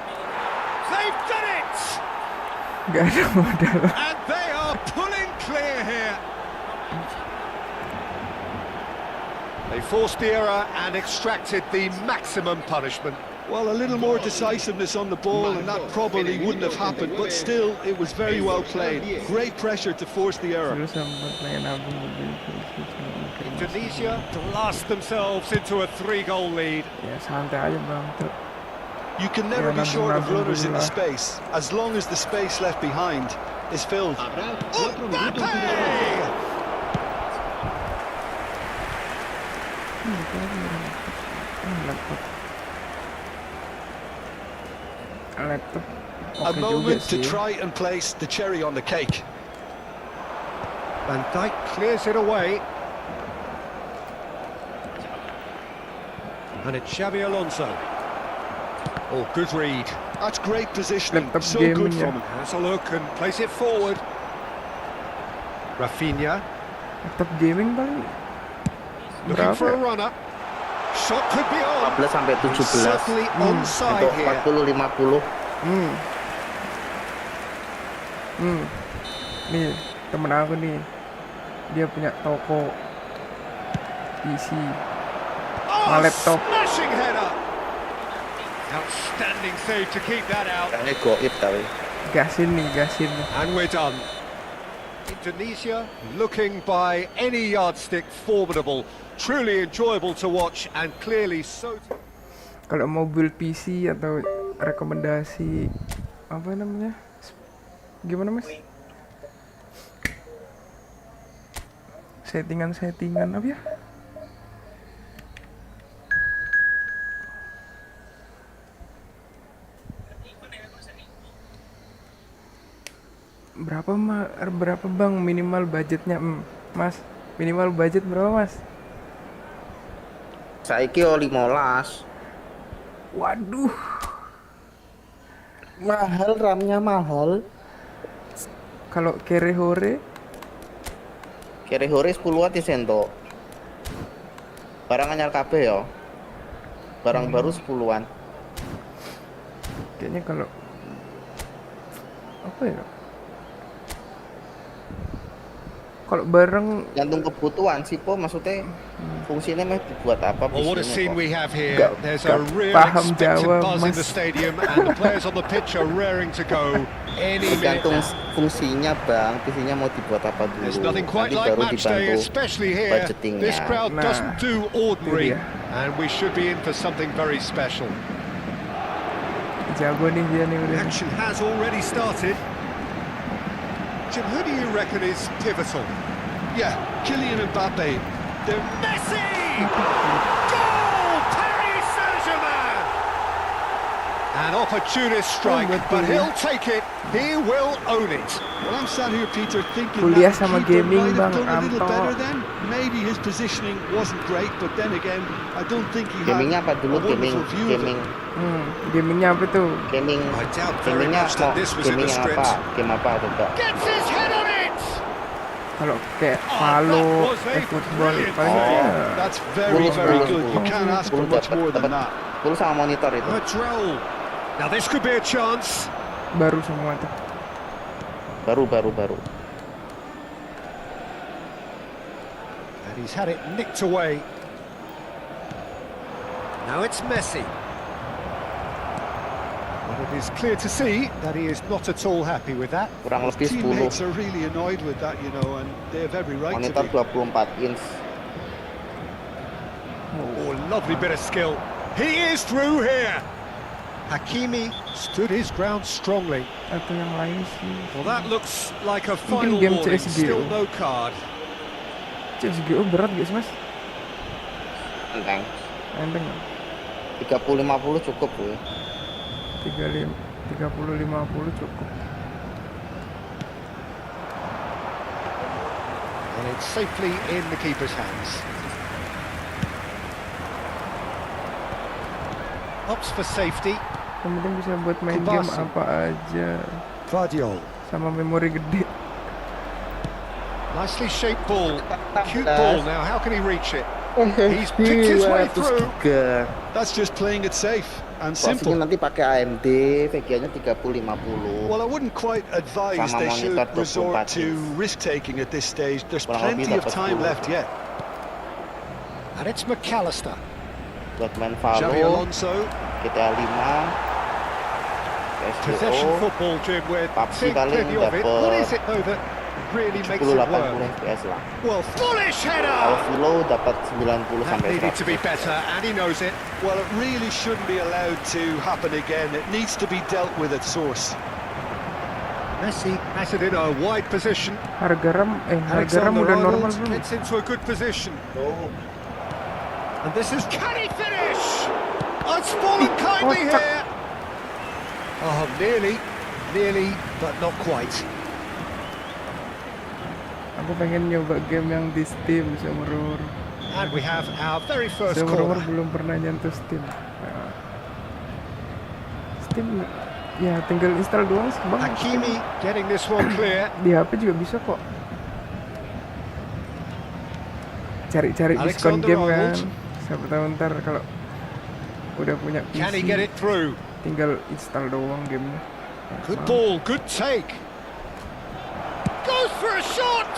They've done it! Nggak ada modal. And they are pulling clear here. They forced the error and extracted the maximum punishment. Well, a little more decisiveness on the ball, and that probably wouldn't have happened, but still, it was very well played. Great pressure to force the error. Dulu sempat pengen nabung mobil. Indonesia blast themselves into a 3-goal lead. Ya santai aja bang. You can never be short of runners in the Alhamdulillah. space, as long as the space left behind is filled. Habrá 4 minutos Mbappe! finales. Laptop. A Oke juga moment to sih. try and place the cherry on the cake. Van Dijk clears it away. And it's Xavi Alonso. Oh, good read. That's great positioning, Laptop so gaming, good from yeah. him. Has a look and place it forward. Rafinha Laptop gaming paling. looking for a Berapa? runner. Shot could be on. 14 sampai 17 Certainly onside untuk here. 40-50. Nih temen aku nih, dia punya toko PC. Oh, laptop. smashing header. Outstanding save to keep that out. Kayaknya goib tapi. Gasin nih, gasin nih. And we're done. Indonesia, looking by any yardstick formidable, truly enjoyable to watch and clearly so. Kalau mau build PC atau rekomendasi apa namanya? Gimana Mas? Settingan apa ya? Berapa bang minimal budgetnya Mas? Minimal budget berapa Mas? Saiki 15. Waduh, Mahal, RAM-nya mahal. kalau kere hore Kira-kira 10-an disento. Barang anyar kabeh ya. Barang baru 10-an. kayaknya kalau apa ya? Kalau bareng Gantung kebutuhan sih po, maksudnya fungsinya mah dibuat apa Well, what a bisnisnya scene kok. we have here. There's a real paham expectant Jawa, buzz in the Mas. stadium and the players on the pitch are raring to go any minute Tergantung now. fungsinya bang, visinya mau dibuat apa dulu. There's nothing quite Nanti like baru match day, dibantu especially here. budgetingnya. This crowd Nah, doesn't do ordinary, itu and we should be in for something very special. jago nih dia nih udah. Action has already started. Jim, who do you reckon is pivotal? Yeah, Kylian Mbappe. They're Messi! Goal! Paris Saint-Germain! An opportunist strike, but he'll take it. He will own it. Well, I'm sat here, Peter, thinking Kuliah that sama keeper gaming, might have Bang, done a little Anto. better then. Maybe his positioning wasn't great, but then again, I don't think he had Gamingnya apa a dulu? wonderful view of it. Gamingnya apa tuh? Gaming. I doubt very Gamingnya much that mau this was in the gaming yang script. apa? Game apa coba? Gets his head on it! Kalau kayak that Valo, was a eFootball brilliant paling ball. ya. That's very, very good. You can't ask for much more than that. Full sama monitor itu. A droll. Now this could be a chance. Baru semua tuh. Baru. And he's had it nicked away. Now it's Messi. But it is clear to see that he is not at all happy with that. Kurang His lebih 10. teammates are really annoyed with that, you know, and they have every right to Monitor be. 24 inch. Oh, lovely bit of skill. He is through here. Hakimi stood his ground strongly. Atau yang lain sih. Well, that looks like a Mungkin final game warning. CSGO. Still no card. CSGO berat guys Mas? Enteng. Enteng. 30-50 cukup gue. 30-50 cukup. And it's safely in the keeper's hands. Opts for safety. Yang penting bisa buat main game Kubasi. apa aja. Guardiol. Sama memori gede. Nicely shaped ball. Cute ball. Now, how can he reach it? He's picked his way through. That's just playing it safe and Simple. simple. Nanti pakai AMD, VGA-nya 30-50. Well, I wouldn't quite advise Sama they should monitor resort 24 to inch. risk-taking at this stage. There's Kurang lebih plenty of dapat time 10. left yet. And it's McAllister. Buat main Xavi Valo, Alonso. GTA 5, Possession CSGO, football, Jim, we're PUBG seeing paling plenty of it. What dapat is it, though, that really makes it 70-80 work? FPS lah. Well, foolish Kalau header! Valo dapat 90 That sampai needed to be 100. better, and he knows it. Well, it really shouldn't be allowed to happen again. It needs to be dealt with at source. Messi has it in a wide position. Harga RAM Alexander udah normal Arnold belum? gets into a good position. And this is... Can he finish? Oh, it's fallen kindly kocak. here. Oh, nearly, but not quite. Aku pengen nyoba game yang di Steam seumur And we have our very first seumur corner. belum pernah nyentuh Steam. Nah, Steam ya tinggal install doang sih bang. Hakimi getting this one clear. Di HP juga bisa kok. Cari-cari diskon Alexander game kan. Arnold. Siapa tahu ntar kalau udah punya PC Can he get it through? tinggal install doang gamenya. Good ball, good take. Goes for a shot!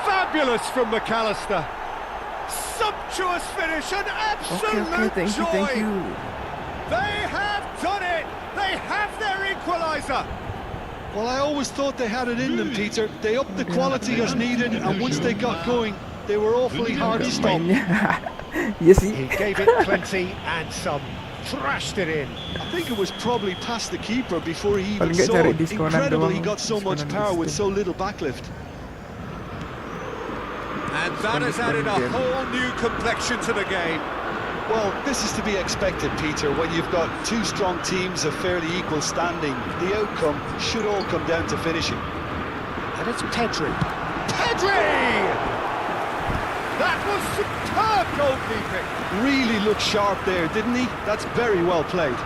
Fabulous from McAllister. Sumptuous finish, an absolute Okay, thank joy. you. They have done it! They have their equaliser! Well, I always thought they had it in them, Peter. They upped the quality as needed, and once they got going, they were awfully hard to stop. Iya sih. He gave it plenty and some, thrashed it in. I think it was probably past the keeper before he even Paling nggak saw cari it. diskonan Incredible, doang, he got so much diskonan power with diskon. so little backlift. And that has added a whole new complexion to the game. Well, this is to be expected, Peter. When you've got two strong teams of fairly equal standing, the outcome should all come down to finishing. And it's Pedri. Pedri! That was superb goalkeeping. Really looked sharp there, didn't he? That's very well played.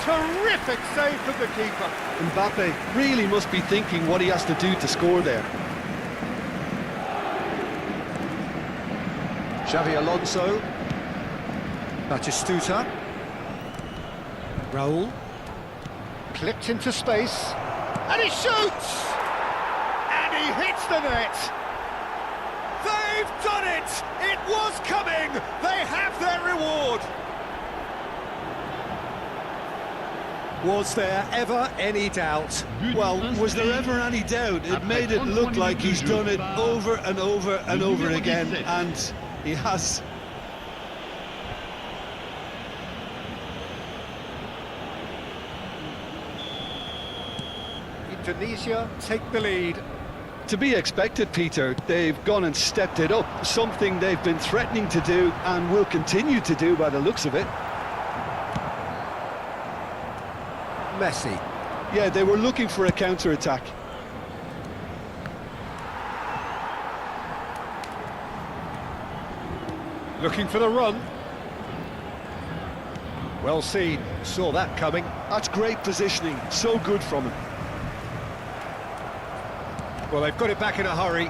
terrific save from the keeper. Mbappe really must be thinking what he has to do to score there. Xavi Alonso. Batistuta. Raul. Clipped into space. And he shoots! And he hits the net! They've done it! It was coming! They have their reward! Was there ever any doubt? Well, was there ever any doubt? It made it look like he's done it over and over and over again, and he has. Indonesia take the lead. To be expected, Peter. They've gone and stepped it up, something they've been threatening to do and will continue to do by the looks of it. Messi. Yeah, they were looking for a counter-attack. Looking for the run. Well seen, saw that coming. That's great positioning, so good from him. Well, they've got it back in a hurry.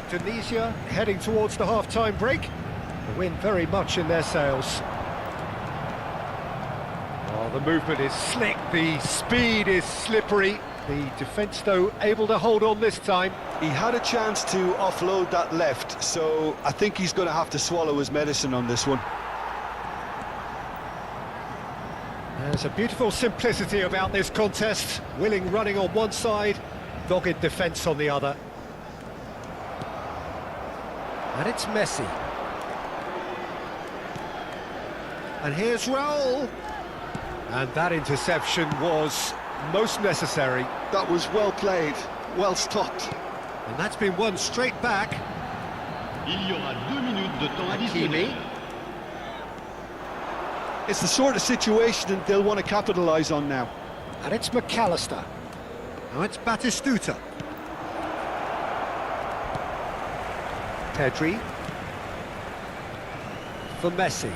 Indonesia heading towards the half-time break. The wind very much in their sails. Oh, the movement is slick, the speed is slippery. The defence, though, able to hold on this time. He had a chance to offload that left, so I think he's going to have to swallow his medicine on this one. There's a beautiful simplicity about this contest. Willing running on one side, dogged defence on the other. And it's Messi. And here's Raul. And that interception was most necessary. That was well played, well stopped. And that's been won straight back. Il y aura 2 minutes de temps Hakimi. It's the sort of situation that they'll want to capitalise on now. And it's McAllister. Now it's Batistuta. Pedri. For Messi.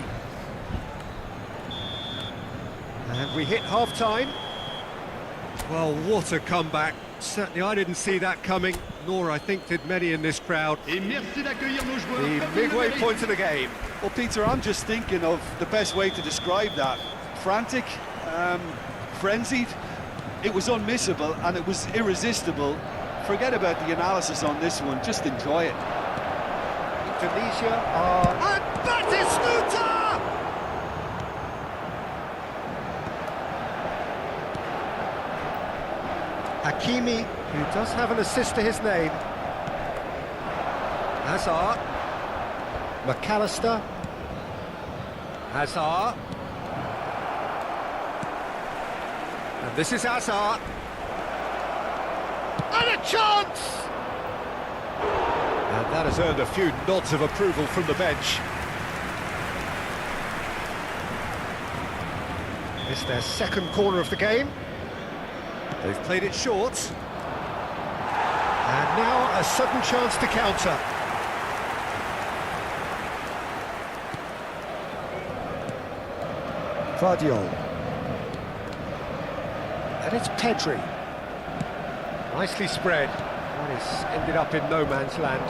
And we hit half-time. Well, what a comeback. Certainly I didn't see that coming, nor I think did many in this crowd. Et merci d'accueillir nos joueurs. The midway point of the game. Well, Peter, I'm just thinking of the best way to describe that. Frantic, frenzied. It was unmissable and it was irresistible. Forget about the analysis on this one, just enjoy it. Indonesia are... And Batistuta! Hakimi, who does have an assist to his name. Hazard. McAllister. Hazard. And this is Hazard. And a chance! And that has earned a few nods of approval from the bench. It's their second corner of the game. They've played it short. And now a sudden chance to counter. Vardiol. And it's Pedri. Nicely spread. That is ended up in no man's land.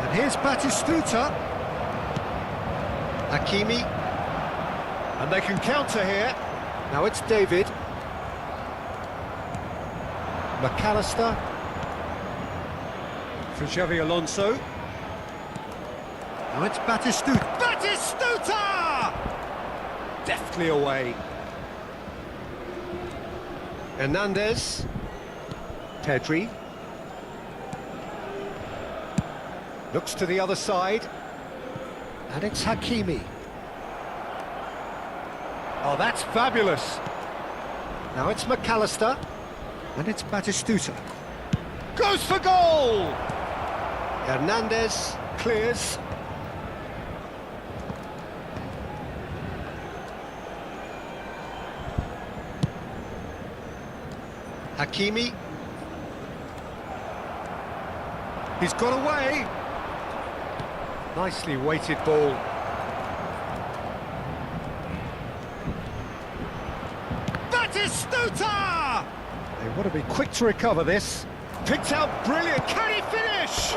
And here's Batistuta. Hakimi. And they can counter here. Now it's David. McAllister. For Xavi Alonso. Now it's Batistuta. Batistuta! Deftly away. Hernandez. Pedri. Looks to the other side. And it's Hakimi. Oh, that's fabulous. Now it's McAllister. And it's Batistuta. Goes for goal! Hernandez clears. Hakimi. He's got away. Nicely weighted ball. Batistuta! They want to be quick to recover this. Picked out brilliant. Can he finish?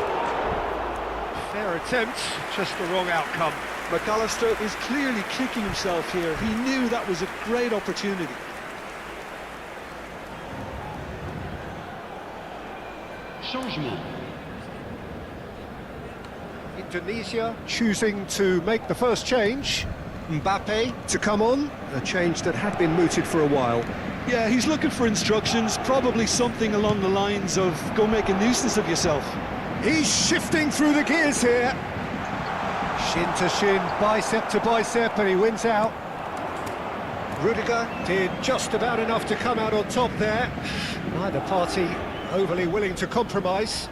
Fair attempt, just the wrong outcome. McAllister is clearly kicking himself here. He knew that was a great opportunity. Changement. Indonesia choosing to make the first change. Mbappe to come on, a change that had been mooted for a while. Yeah, he's looking for instructions, probably something along the lines of go make a nuisance of yourself. He's shifting through the gears here. Shin to shin, bicep to bicep, and he wins out. Rudiger did just about enough to come out on top there. Neither party overly willing to compromise.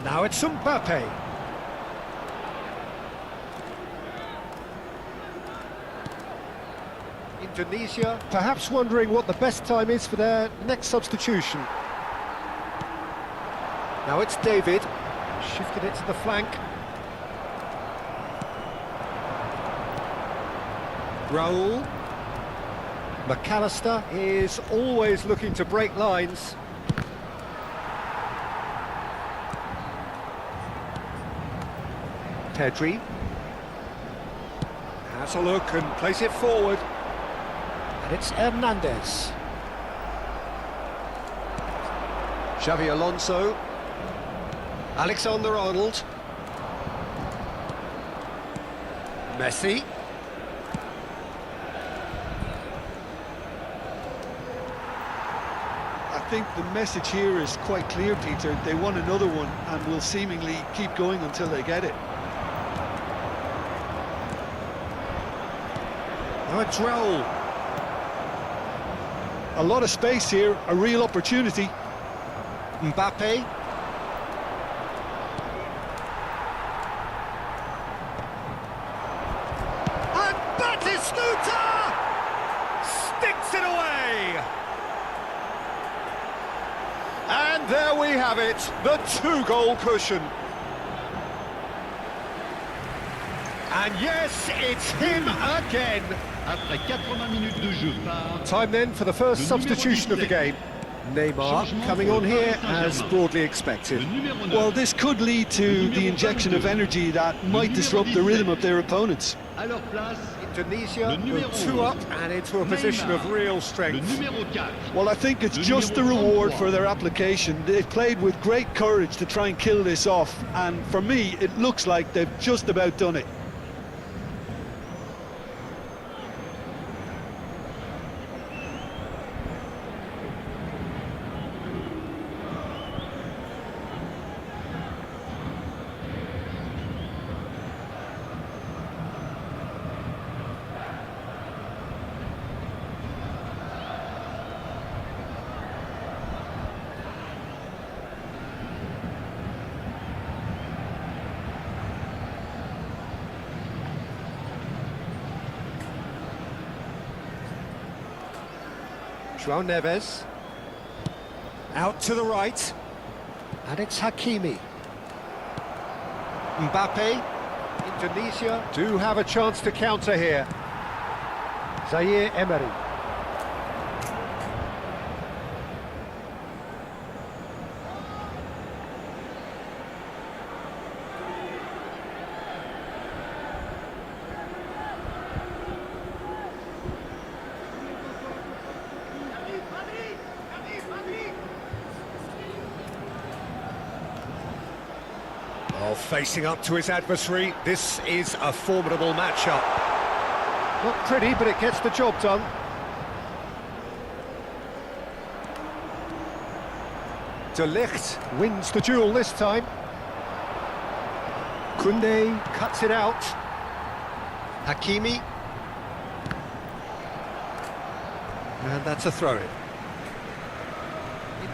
Now it's Mbappe. Indonesia perhaps wondering what the best time is for their next substitution. Now it's David, shifted it to the flank. Raul. McAllister is always looking to break lines. Pedri has a look and plays it forward, and it's Hernandez. Xavi Alonso, Alexander-Arnold, Messi. I think the message here is quite clear, Peter. They want another one and will seemingly keep going until they get it. Now it's Raul. A lot of space here, a real opportunity. Mbappe. And Batistuta sticks it away. And there we have it, the two-goal cushion. And yes, it's him again. Après 80 minutes de jeu par... Time then for the first substitution of the game. Neymar coming on here as broadly expected. Well, this could lead to the injection of energy that might disrupt the rhythm of their opponents. À leur place, Indonesia go 2 up and into a position of real Le strength. numéro 4. Well, I think it's just the reward for their application. They've played with great courage to try and kill this off, and for me, it looks like they've just about done it. João Neves. Out to the right. And it's Hakimi. Mbappe. Indonesia do have a chance to counter here. Zaire Emery. Oh, facing up to his adversary, this is a formidable matchup. Not pretty, but it gets the job done. De Ligt wins the duel this time. Koundé cuts it out. Hakimi. And that's a throw-in.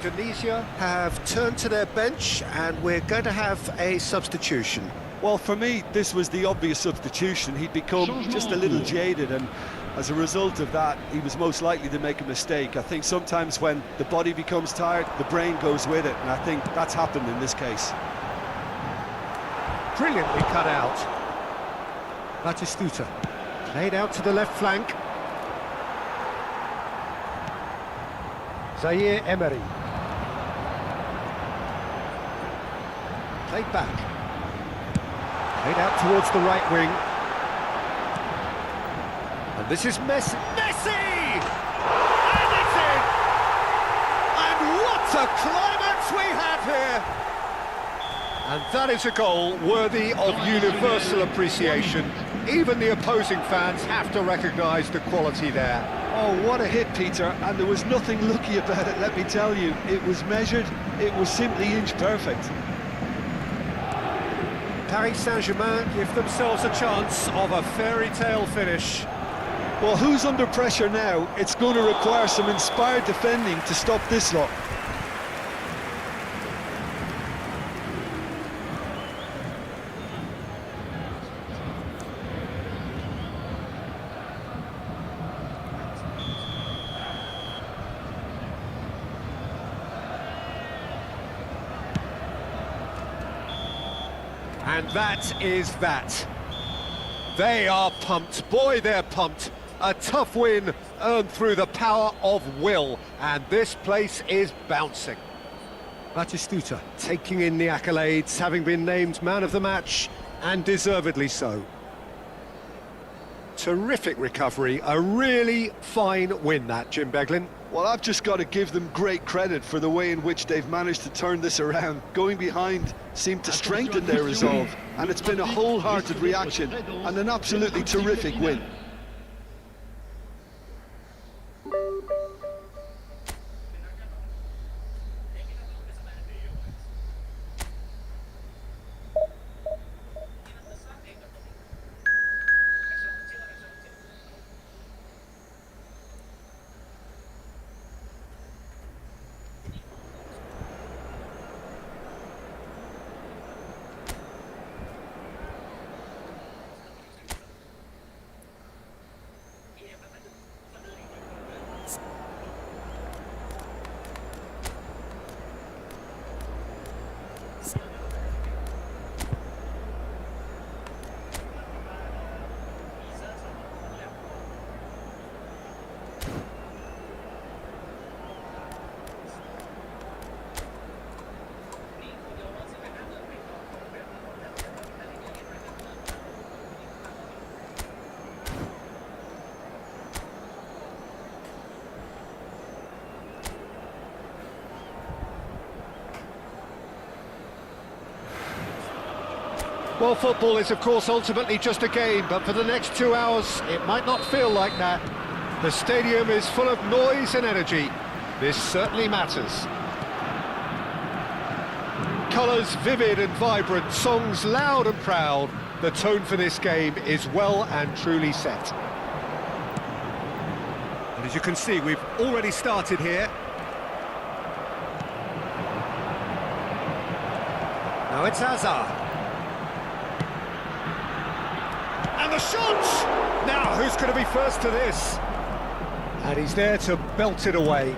Indonesia have turned to their bench and we're going to have a substitution. Well, for me, this was the obvious substitution. He'd become just a little jaded, and as a result of that, he was most likely to make a mistake. I think sometimes when the body becomes tired, the brain goes with it, and I think that's happened in this case. Brilliantly cut out. Batistuta played out to the left flank. Zaire Emery. Played back. Played out towards the right wing. And this is Messi. Messi! And it's in! And what a climax we have here! And that is a goal worthy of universal appreciation. Even the opposing fans have to recognise the quality there. Oh, what a hit, Peter, and there was nothing lucky about it, let me tell you. It was measured, it was simply inch perfect. Paris Saint-Germain give themselves a chance of a fairy tale finish. Well, who's under pressure now? It's going to require some inspired defending to stop this lot. And that is that. They are pumped. Boy, they're pumped. A tough win earned through the power of will. And this place is bouncing. Batistuta taking in the accolades, having been named man of the match, and deservedly so. Terrific recovery. A really fine win, that, Jim Beglin. Well, I've just got to give them great credit for the way in which they've managed to turn this around. Going behind seemed to strengthen their resolve, and it's been a wholehearted reaction and an absolutely terrific win. Well, football is, of course, ultimately just a game, but for the next 2 hours, it might not feel like that. The stadium is full of noise and energy. This certainly matters. Colours vivid and vibrant, songs loud and proud. The tone for this game is well and truly set. And as you can see, we've already started here. Now it's Hazard. And the shot! Now, who's going to be first to this? And he's there to belt it away.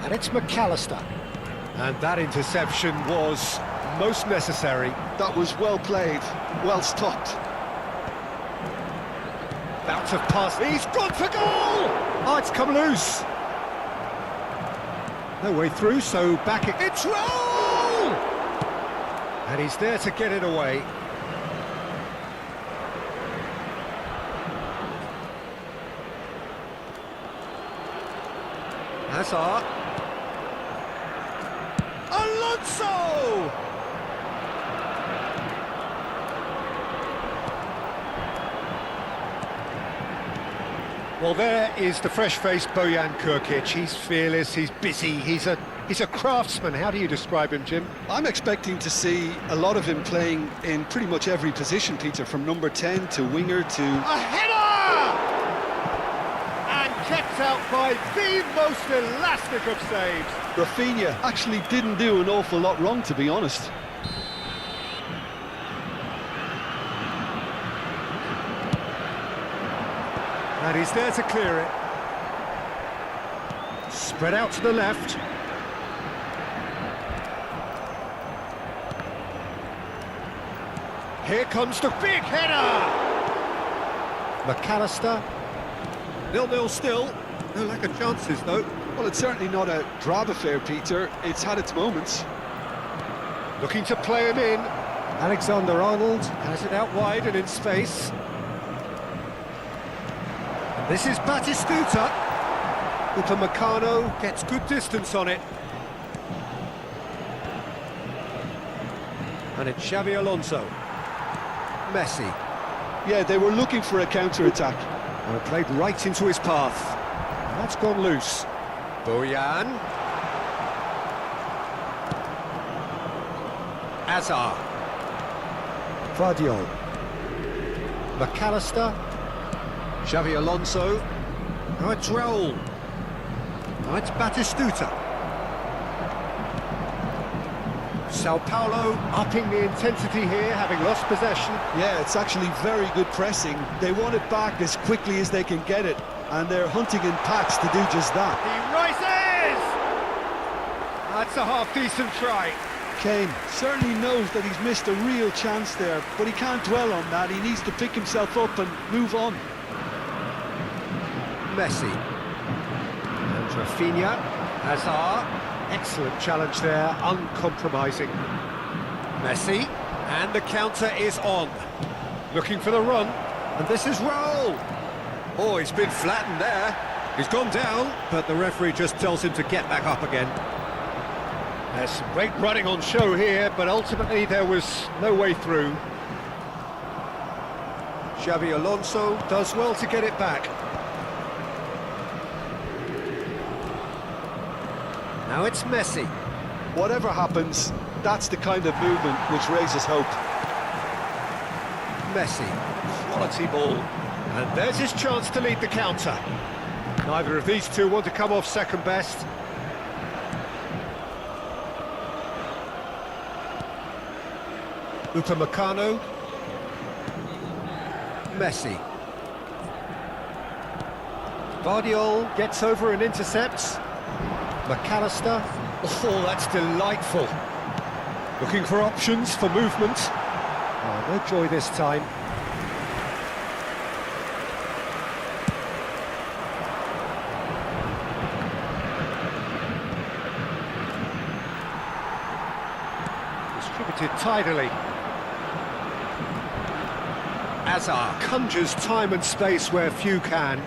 And it's McAllister. And that interception was most necessary. That was well played, well stopped. Bout of pass. He's gone for goal! Oh, it's come loose. No way through, so back it. It's roll! And he's there to get it away. Hazard. Alonso! Well, there is the fresh-faced Bojan Krkic. He's fearless, he's busy, he's a craftsman. How do you describe him, Jim? I'm expecting to see a lot of him playing in pretty much every position, Peter, from number 10 to winger to... A header! And kept out by the most elastic of saves. Rafinha actually didn't do an awful lot wrong, to be honest. And he's there to clear it. Spread out to the left. Here comes the big header! McAllister. 0-0 still. No lack of chances, though. Well, it's certainly not a drab affair, Peter. It's had its moments. Looking to play him in. Alexander-Arnold has it out wide and in space. This is Batistuta. Upamecano gets good distance on it. And it's Xabi Alonso. Messi. Yeah, they were looking for a counter-attack. And it played right into his path. And that's gone loose. Bojan. Hazard. Vardiol. McAllister. Xabi Alonso. Now it's Raul. Now it's Batistuta. Sao Paulo upping the intensity here, having lost possession. Yeah, it's actually very good pressing. They want it back as quickly as they can get it, and they're hunting in packs to do just that. He rises! That's a half-decent try. Kane certainly knows that he's missed a real chance there, but he can't dwell on that. He needs to pick himself up and move on. Messi. And Rafinha. Hazard. Excellent challenge there, uncompromising. Messi. And the counter is on. Looking for the run. And this is Raul. Oh, he's been flattened there. He's gone down, but the referee just tells him to get back up again. There's some great running on show here, but ultimately there was no way through. Xabi Alonso does well to get it back. Now it's Messi. Whatever happens, that's the kind of movement which raises hope. Messi, quality ball. And there's his chance to lead the counter. Neither of these two want to come off second best. Upamecano. Messi. Vardiol gets over and intercepts. McAllister. Oh, that's delightful. Looking for options for movement. Oh, no joy this time. Distributed tidily. Hazard conjures time and space where few can.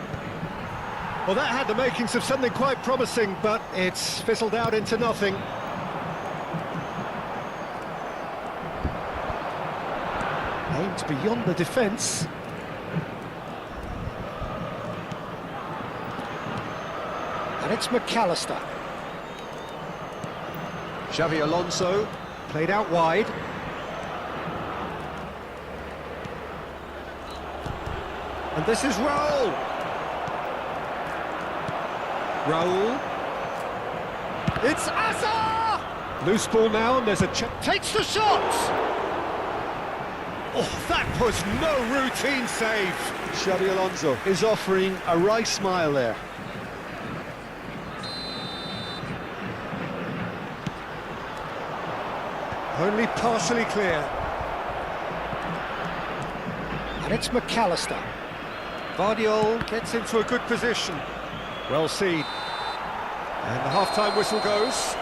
Well, that had the makings of something quite promising, but it's fizzled out into nothing. It's beyond the defence. And it's McAllister. Xavi Alonso, played out wide. And this is Raul. Raul. It's Asa! Loose ball now, and there's a takes the shot! Oh, that was no routine save. Xavi Alonso is offering a right smile there. Only partially clear. And it's McAllister. Vardiol gets into a good position. Well seen. And the half-time whistle goes.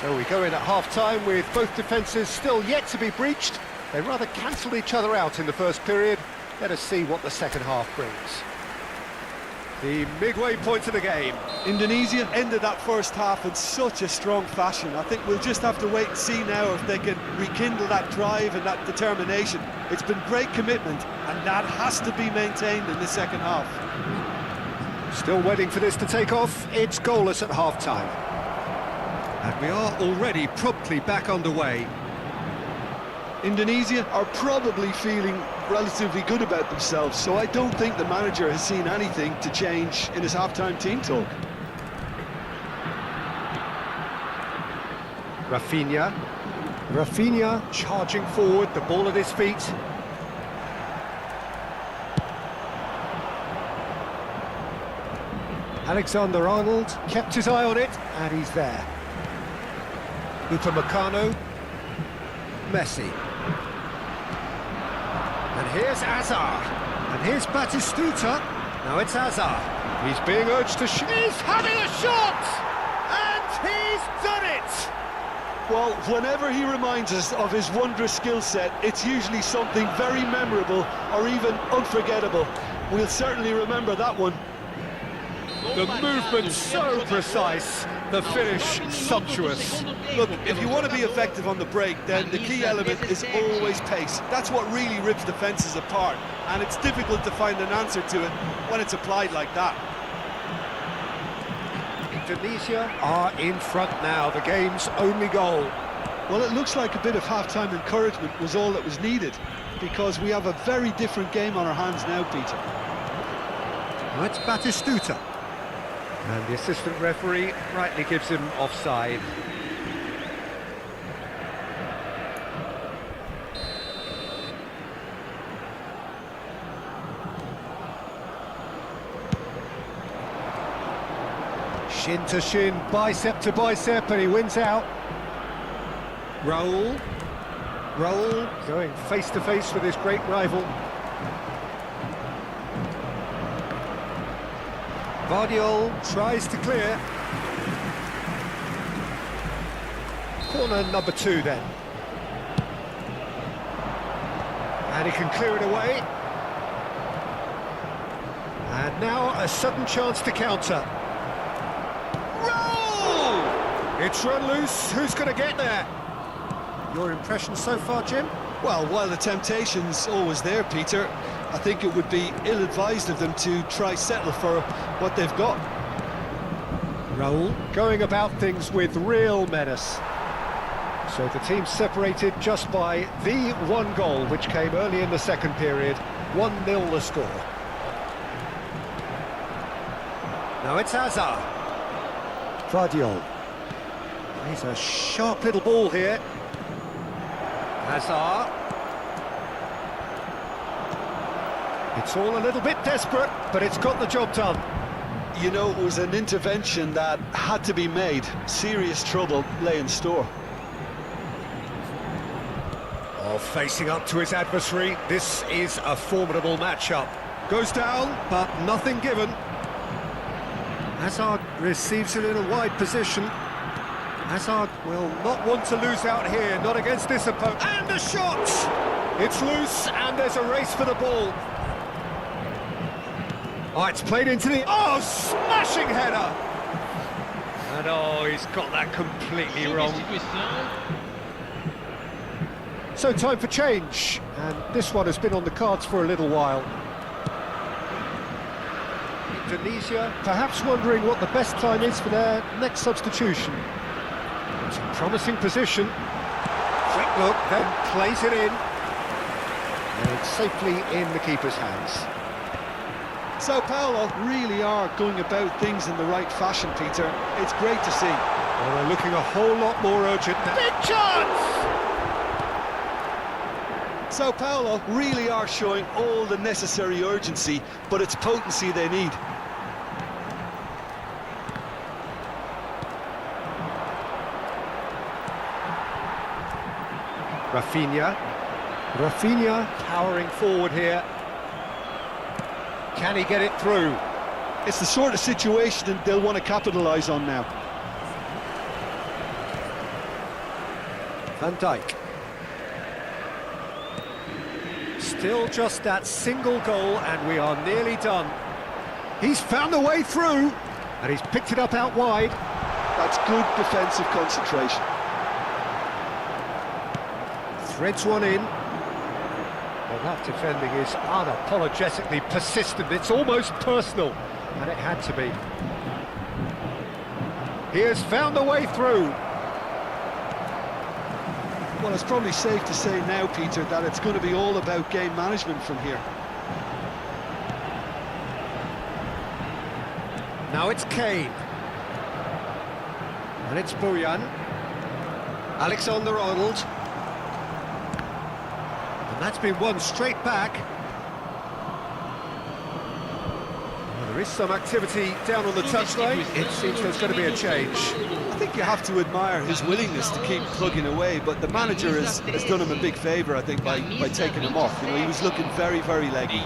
So we go in at half-time with both defences still yet to be breached. They rather cancelled each other out in the first period. Let us see what the second half brings. The midway point of the game. Indonesia ended that first half in such a strong fashion. I think we'll just have to wait and see now if they can rekindle that drive and that determination. It's been great commitment, and that has to be maintained in the second half. Still waiting for this to take off. It's goalless at half-time. And we are already promptly back underway. Indonesia are probably feeling relatively good about themselves, so I don't think the manager has seen anything to change in his half-time team talk. Rafinha charging forward, the ball at his feet. Alexander-Arnold kept his eye on it, and he's there. Upamecano, Messi. And here's Azar. And here's Batistuta. Now it's Azar. He's being urged to shoot. He's having a shot! And he's done it! Well, whenever he reminds us of his wondrous skill set, it's usually something very memorable or even unforgettable. We'll certainly remember that one. The movement so precise, the finish sumptuous. Look, if you want to be effective on the break, then the key element is always pace. That's what really rips defences apart, and it's difficult to find an answer to it when it's applied like that. Indonesia are in front now, the game's only goal. Well, it looks like a bit of half-time encouragement was all that was needed, because we have a very different game on our hands now, Peter. That's Batistuta. And the assistant referee rightly gives him offside. Shin to shin, bicep to bicep, and he wins out. Raul going face to face with his great rival. Vardiol tries to clear. Corner number 2 then. And he can clear it away. And now a sudden chance to counter. Roll! It's run loose. Who's going to get there? Your impression so far, Jim? Well, while the temptation's always there, Peter, I think it would be ill-advised of them to try settle for what they've got. Raul going about things with real menace. So the team separated just by the one goal, which came early in the second period. 1-0 the score. Now it's Azar. Vardiol. He's a sharp little ball here. Azar. It's all a little bit desperate, but it's got the job done. You know, it was an intervention that had to be made. Serious trouble lay in store. Oh, facing up to his adversary, this is a formidable matchup. Goes down, but nothing given. Hazard receives it in a wide position. Hazard will not want to lose out here, not against this opponent. And the shot! It's loose, and there's a race for the ball. Oh, it's played into the... Oh, smashing header! And oh, he's got that completely wrong. So time for change, and this one has been on the cards for a little while. Indonesia perhaps wondering what the best time is for their next substitution. It's a promising position. Quick look, then plays it in. And it's safely in the keeper's hands. Sao Paulo really are going about things in the right fashion, Peter. It's great to see. Well, they're looking a whole lot more urgent now. Big chance! Sao Paulo really are showing all the necessary urgency, but it's potency they need. Rafinha powering forward here. Can he get it through? It's the sort of situation that they'll want to capitalise on now. Van Dijk. Still just that single goal and we are nearly done. He's found a way through and he's picked it up out wide. That's good defensive concentration. Threads one in. Well, that defending is unapologetically persistent. It's almost personal, and it had to be. He has found a way through. Well, it's probably safe to say now, Peter, that it's going to be all about game management from here. Now it's Kane. And it's Bojan. Alexander-Arnold. And that's been won straight back. Well, there is some activity down on the touchline. It seems there's going to be a change. I think you have to admire his willingness to keep plugging away, but the manager has done him a big favour, I think, by taking him off. You know, he was looking very, very leggy.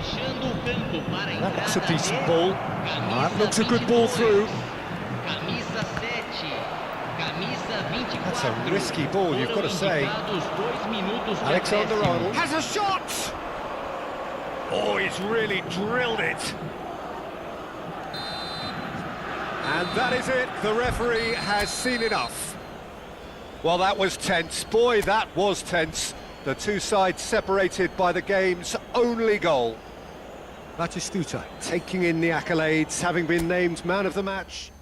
That looks a decent ball. That looks a good ball through. That's a risky ball, you've got to say. Alexander-Arnold has a shot! Oh, he's really drilled it. And that is it, the referee has seen enough. Well, that was tense. Boy, that was tense. The two sides separated by the game's only goal. Batistuta taking in the accolades, having been named man of the match.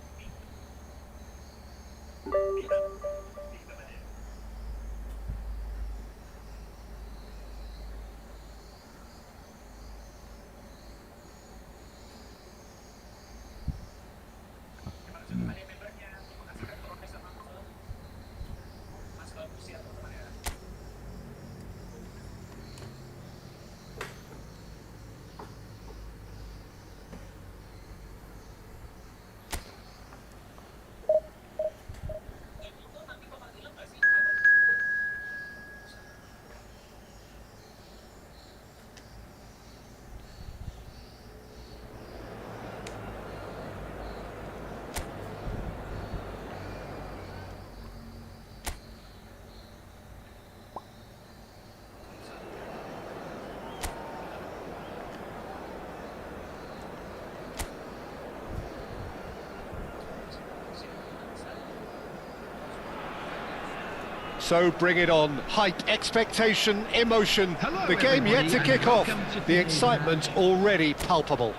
So bring it on. Hype, expectation, emotion. Hello, the game yet to everybody, kick off. and welcome to The today's excitement already palpable.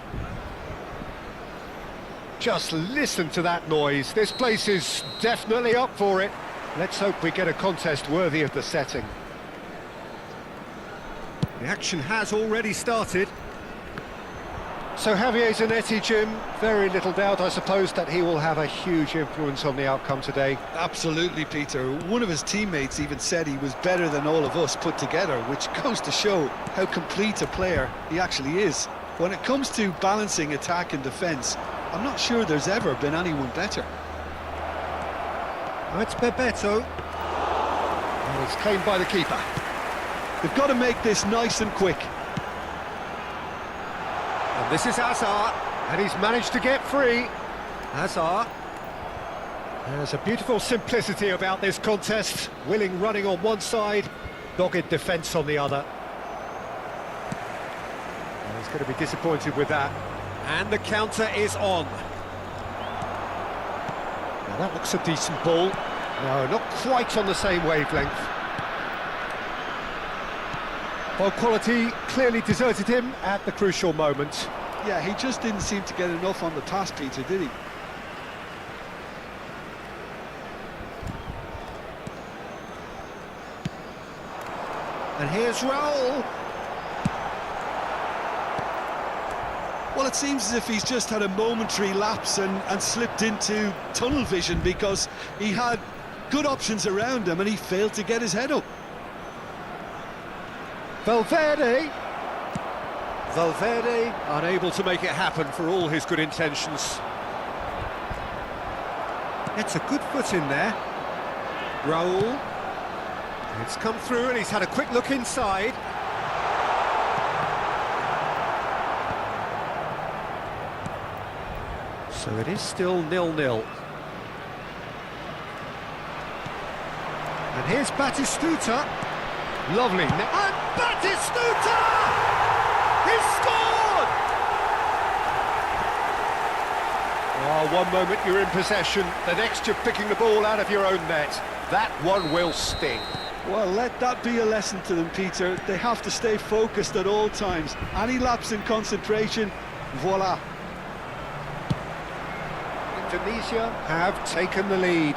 Just listen to that noise. This place is definitely up for it. Let's hope we get a contest worthy of the setting. The action has already started. So Javier Zanetti, Jim, very little doubt, I suppose, that he will have a huge influence on the outcome today. Absolutely, Peter. One of his teammates even said he was better than all of us put together, which goes to show how complete a player he actually is. When it comes to balancing attack and defence, I'm not sure there's ever been anyone better. Oh, it's Bebeto. And it's claimed by the keeper. They've got to make this nice and quick. And this is Hazard, and he's managed to get free. Hazard. There's a beautiful simplicity about this contest. Willing running on one side, dogged defence on the other. And he's going to be disappointed with that. And the counter is on. Now that looks a decent ball. No, not quite on the same wavelength. Well, quality clearly deserted him at the crucial moment. Yeah, he just didn't seem to get enough on the pass, Peter, did he? And here's Raul. Well, it seems as if he's just had a momentary lapse and slipped into tunnel vision, because he had good options around him and he failed to get his head up. Valverde unable to make it happen for all his good intentions. It's a good foot in there. Raul. It's come through and he's had a quick look inside. So it is still 0-0. And here's Batistuta. Lovely. And Batistuta! He's scored! Oh, one moment you're in possession, the next you're picking the ball out of your own net. That one will sting. Well, let that be a lesson to them, Peter. They have to stay focused at all times. Any lapse in concentration, voila. Indonesia have taken the lead.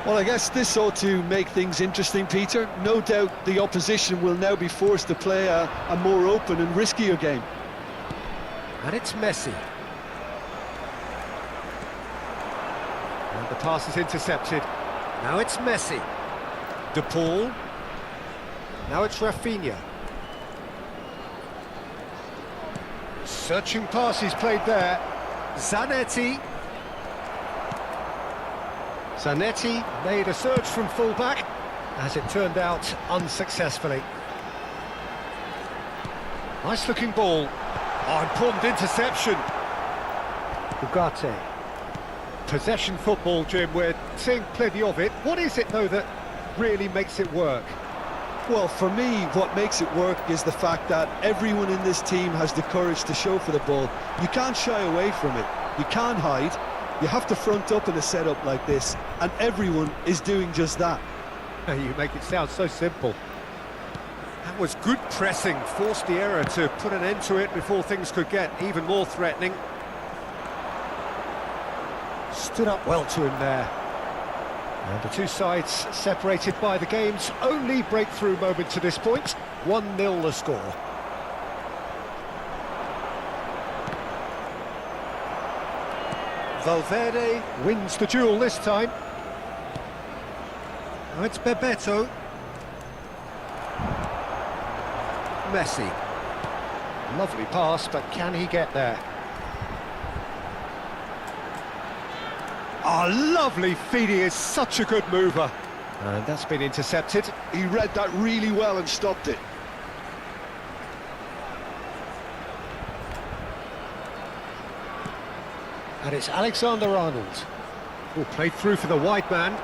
Well, I guess this ought to make things interesting, Peter. No doubt the opposition will now be forced to play a more open and riskier game. And it's Messi. And the pass is intercepted. Now it's Messi. De Paul. Now it's Rafinha. Searching passes played there. Zanetti made a surge from full-back, as it turned out unsuccessfully. Nice looking ball. Oh, important interception. Ugarte. Possession football, Jim, we're seeing plenty of it. What is it, though, that really makes it work? Well, for me, what makes it work is the fact that everyone in this team has the courage to show for the ball. You can't shy away from it. You can't hide. You have to front up in a setup like this, and everyone is doing just that. You make it sound so simple. That was good pressing, forced the error to put an end to it before things could get even more threatening. Stood up well to him there. And the two sides separated by the game's only breakthrough moment to this point. 1-0 the score. Valverde wins the duel this time. Now it's Bebeto. Messi. Lovely pass, but can he get there? Oh, lovely feed. He is such a good mover. And that's been intercepted. He read that really well and stopped it. And it's Alexander-Arnold, who played through for the wide man.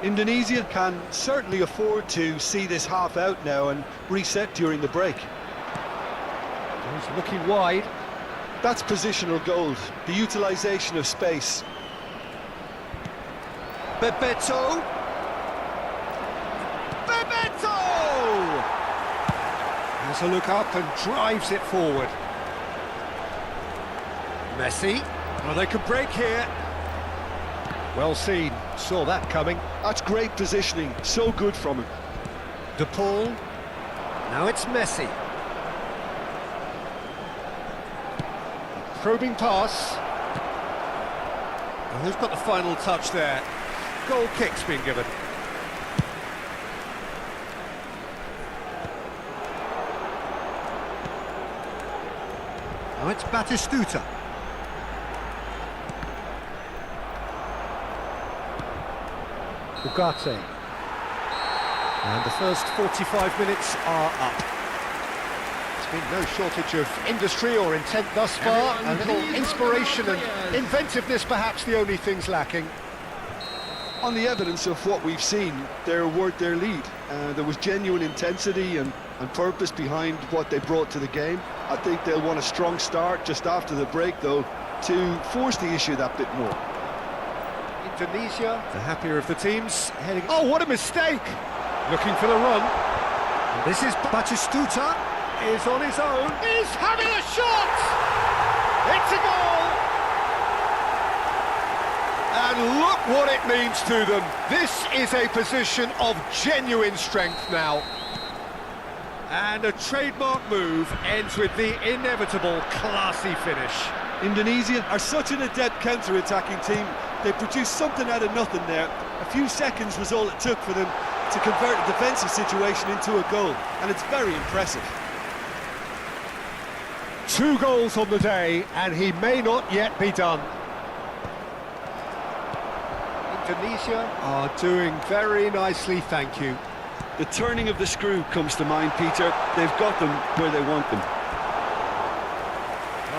Indonesia can certainly afford to see this half out now and reset during the break. He's looking wide. That's positional gold, the utilisation of space. Bebeto! Bebeto! Has a look up and drives it forward. Messi. Oh, they could break here. Well seen. Saw that coming. That's great positioning. So good from him. De Paul. Now it's Messi. Probing pass. And who's got the final touch there? Goal kick's been given. Now it's Batistuta. Ugarte. And the first 45 minutes are up. There's been no shortage of industry or intent thus far. A little inspiration and inventiveness perhaps the only things lacking. On the evidence of what we've seen, they're worth their lead. There was genuine intensity and purpose behind what they brought to the game. I think they'll want a strong start just after the break, though, to force the issue that bit more. Indonesia, the happier of the teams, heading... Oh, what a mistake! Looking for the run. This is Batistuta, is on his own. He's having a shot! It's a goal! And look what it means to them. This is a position of genuine strength now. And a trademark move ends with the inevitable classy finish. Indonesia are such an adept counter-attacking team. They produced something out of nothing there. A few seconds was all it took for them to convert a defensive situation into a goal, and it's very impressive. 2 goals on the day, and he may not yet be done. Indonesia Are doing very nicely, thank you. The turning of the screw comes to mind, Peter. They've got them where they want them.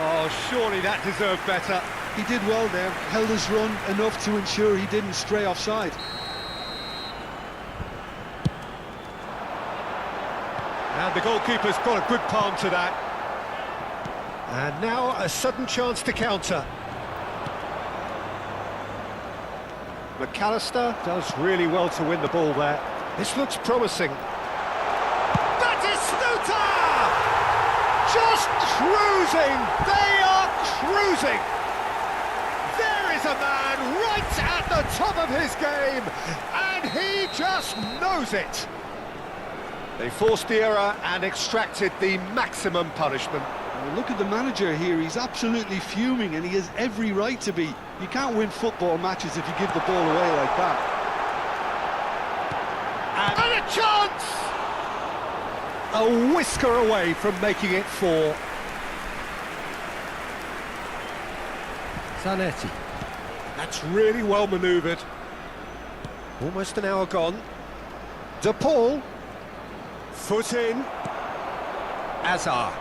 Oh, surely that deserved better. He did well there, held his run enough to ensure he didn't stray offside. And the goalkeeper's got a good palm to that. And now a sudden chance to counter. McAllister does really well to win the ball there. This looks promising. Batistuta! Just cruising! They are cruising! There is a man right at the top of his game, and he just knows it. They forced the error and extracted the maximum punishment. Well, look at the manager here, he's absolutely fuming and he has every right to be. You can't win football matches if you give the ball away like that. And a chance! A whisker away from making it 4. Zanetti. That's really well manoeuvred. Almost an hour gone. De Paul. Foot in. Azar.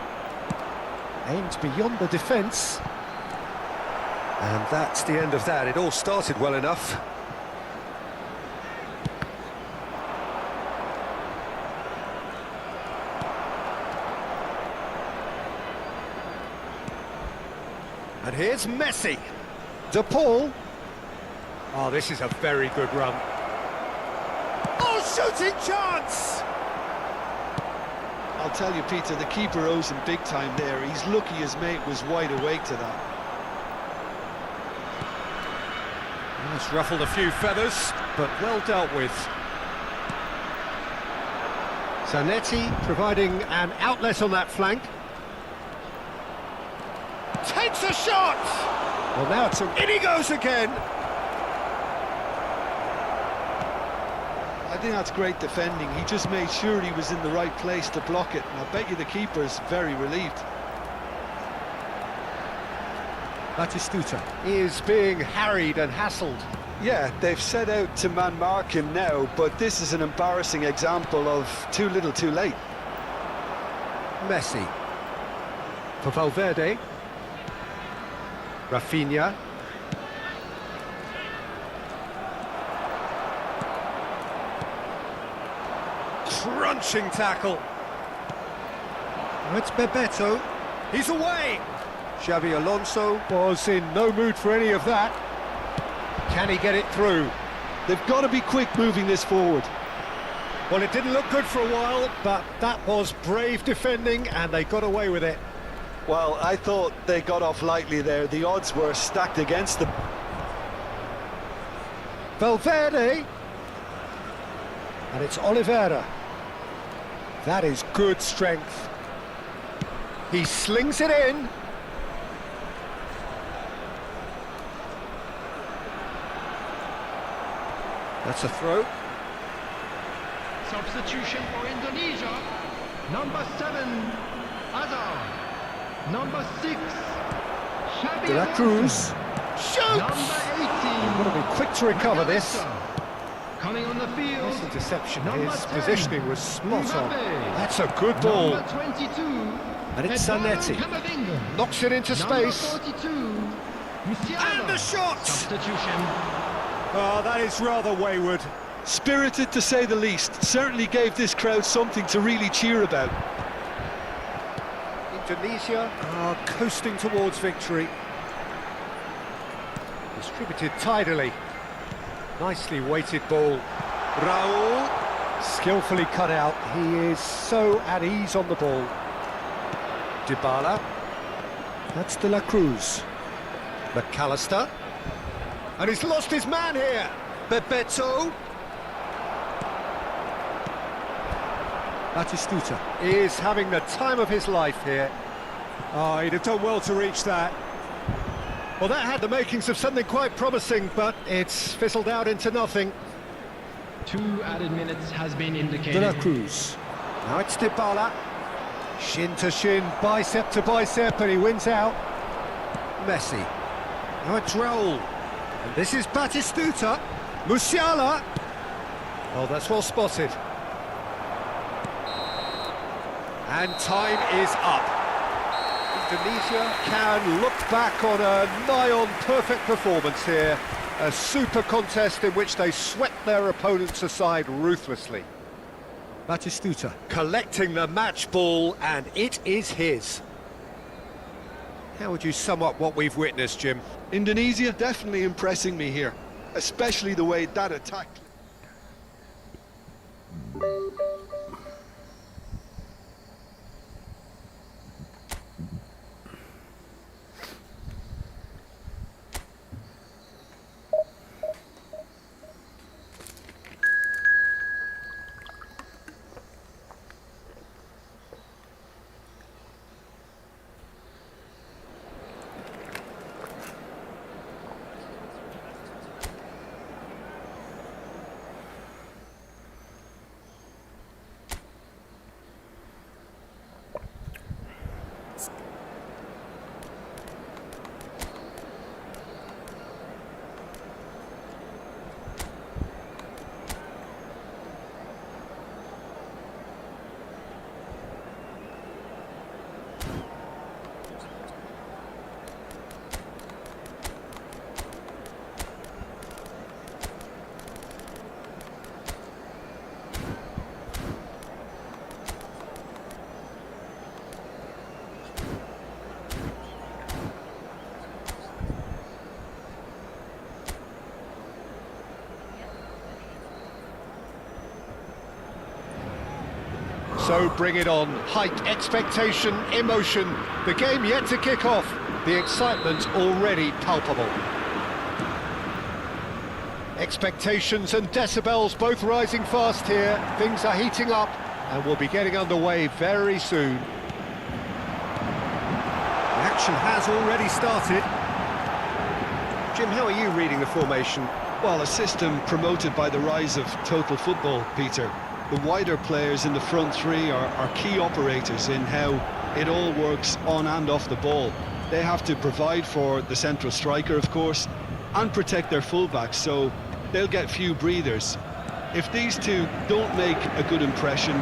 Aimed beyond the defence. And that's the end of that. It all started well enough. And here's Messi. De Paul. Oh, this is a very good run. Oh, shooting chance! I'll tell you, Peter, the keeper owes him big time there. He's lucky his mate was wide awake to that. It's ruffled a few feathers, but well dealt with. Zanetti providing an outlet on that flank. Takes a shot! Well, now it's in he goes again. I think that's great defending. He just made sure he was in the right place to block it, and I bet you the keeper's very relieved. Batistuta is being harried and hassled. Yeah, they've set out to man-mark him now, but this is an embarrassing example of too little too late. Messi. For Valverde. Rafinha. Crunching tackle. It's Bebeto. He's away. Xabi Alonso was in no mood for any of that. Can he get it through? They've got to be quick moving this forward. Well, it didn't look good for a while, but that was brave defending and they got away with it. Well, I thought they got off lightly there. The odds were stacked against them. Valverde. And it's Oliveira. That is good strength. He slings it in. That's a throw. Substitution for Indonesia. Number 7, Azar. Number 6, De La Cruz. Shoots! Number 18. Got to be quick to recover this. Coming on the field. This interception, Number his 10, positioning was spot on. Mbappe. That's a good ball. Number 22. And it's Zanetti. Camavinga. Knocks it into Number space. 42. And the shot! Substitution. Oh, that is rather wayward. Spirited to say the least. Certainly gave this crowd something to really cheer about. Indonesia are coasting towards victory. Distributed tidily. Nicely weighted ball. Raul. Skillfully cut out. He is so at ease on the ball. Dybala. That's De La Cruz. McAllister. And he's lost his man here. Bebeto. Batistuta is having the time of his life here. Oh, he'd have done well to reach that. Well, that had the makings of something quite promising, but it's fizzled out into nothing. 2 added minutes has been indicated. De La Cruz. Now it's Dybala. Shin to shin, bicep to bicep, and he wins out. Messi. Now it's Raul. And this is Batistuta. Musiala. Oh, that's well spotted. And time is up. Indonesia can look back on a nigh-on perfect performance here. A super contest in which they swept their opponents aside ruthlessly. Batistuta collecting the match ball, and it is his. How would you sum up what we've witnessed, Jim? Indonesia definitely impressing me here, especially the way that attack. So bring it on. Height, expectation, emotion. The game yet to kick off. The excitement already palpable. Expectations and decibels both rising fast here. Things are heating up and we'll be getting underway very soon. The action has already started. Jim, how are you reading the formation? Well, a system promoted by the rise of total football, Peter. The wider players in the front three are key operators in how it all works on and off the ball. They have to provide for the central striker, of course, and protect their fullbacks, so they'll get few breathers. If these two don't make a good impression,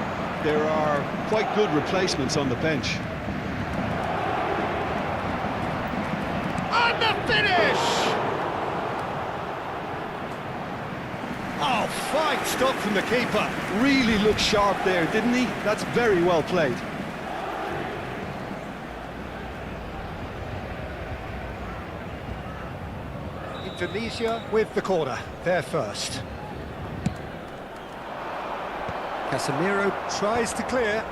there are quite good replacements on the bench. And the finish! Oh, fine stop from the keeper. Really looked sharp there, didn't he? That's very well played. Indonesia with the corner, they're first. Casemiro tries to clear.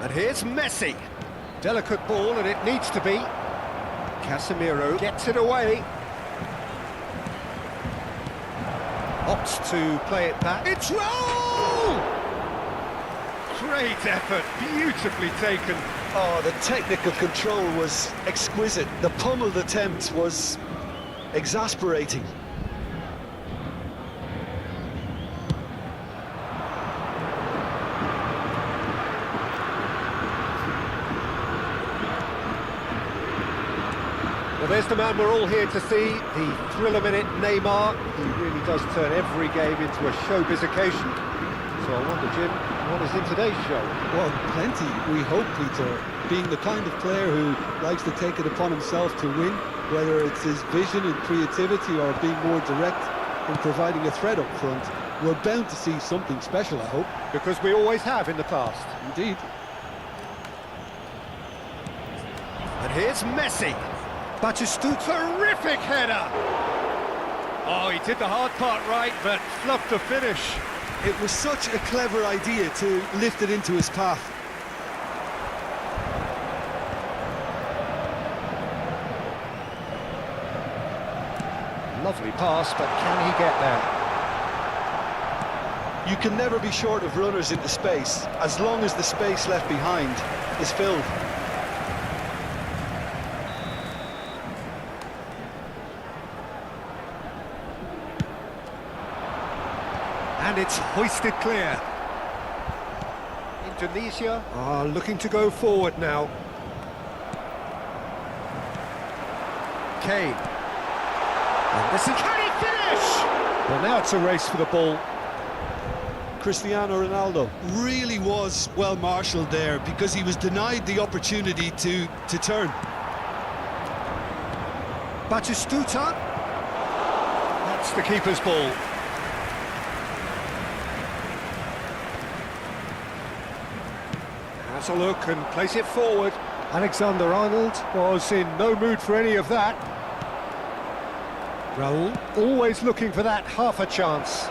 And here's Messi. Delicate ball, and it needs to be. Casemiro gets it away. Opts to play it back. It's Raul! Great effort, beautifully taken. Oh, the technical control was exquisite. The pummeled attempt was exasperating. Well, there's the man we're all here to see, the thriller-minute Neymar. He really does turn every game into a showbiz occasion. So I wonder, Jim, what is in today's show? Well, plenty, we hope, Peter. Being the kind of player who likes to take it upon himself to win, whether it's his vision and creativity or being more direct in providing a threat up front, we're bound to see something special, I hope. Because we always have in the past. Indeed. And here's Messi. Batistuta, terrific header. Oh, he did the hard part right, but fluffed the finish. It was such a clever idea to lift it into his path. Lovely pass, but can he get there? You can never be short of runners into space, as long as the space left behind is filled. And it's hoisted clear. Indonesia are looking to go forward now. Kane. And this is... Can he finish? Well, now it's a race for the ball. Cristiano Ronaldo really was well marshalled there because he was denied the opportunity to turn. Batistuta. That's the keeper's ball. Has a look and plays it forward. Alexander-Arnold was in no mood for any of that. Raul always looking for that half a chance.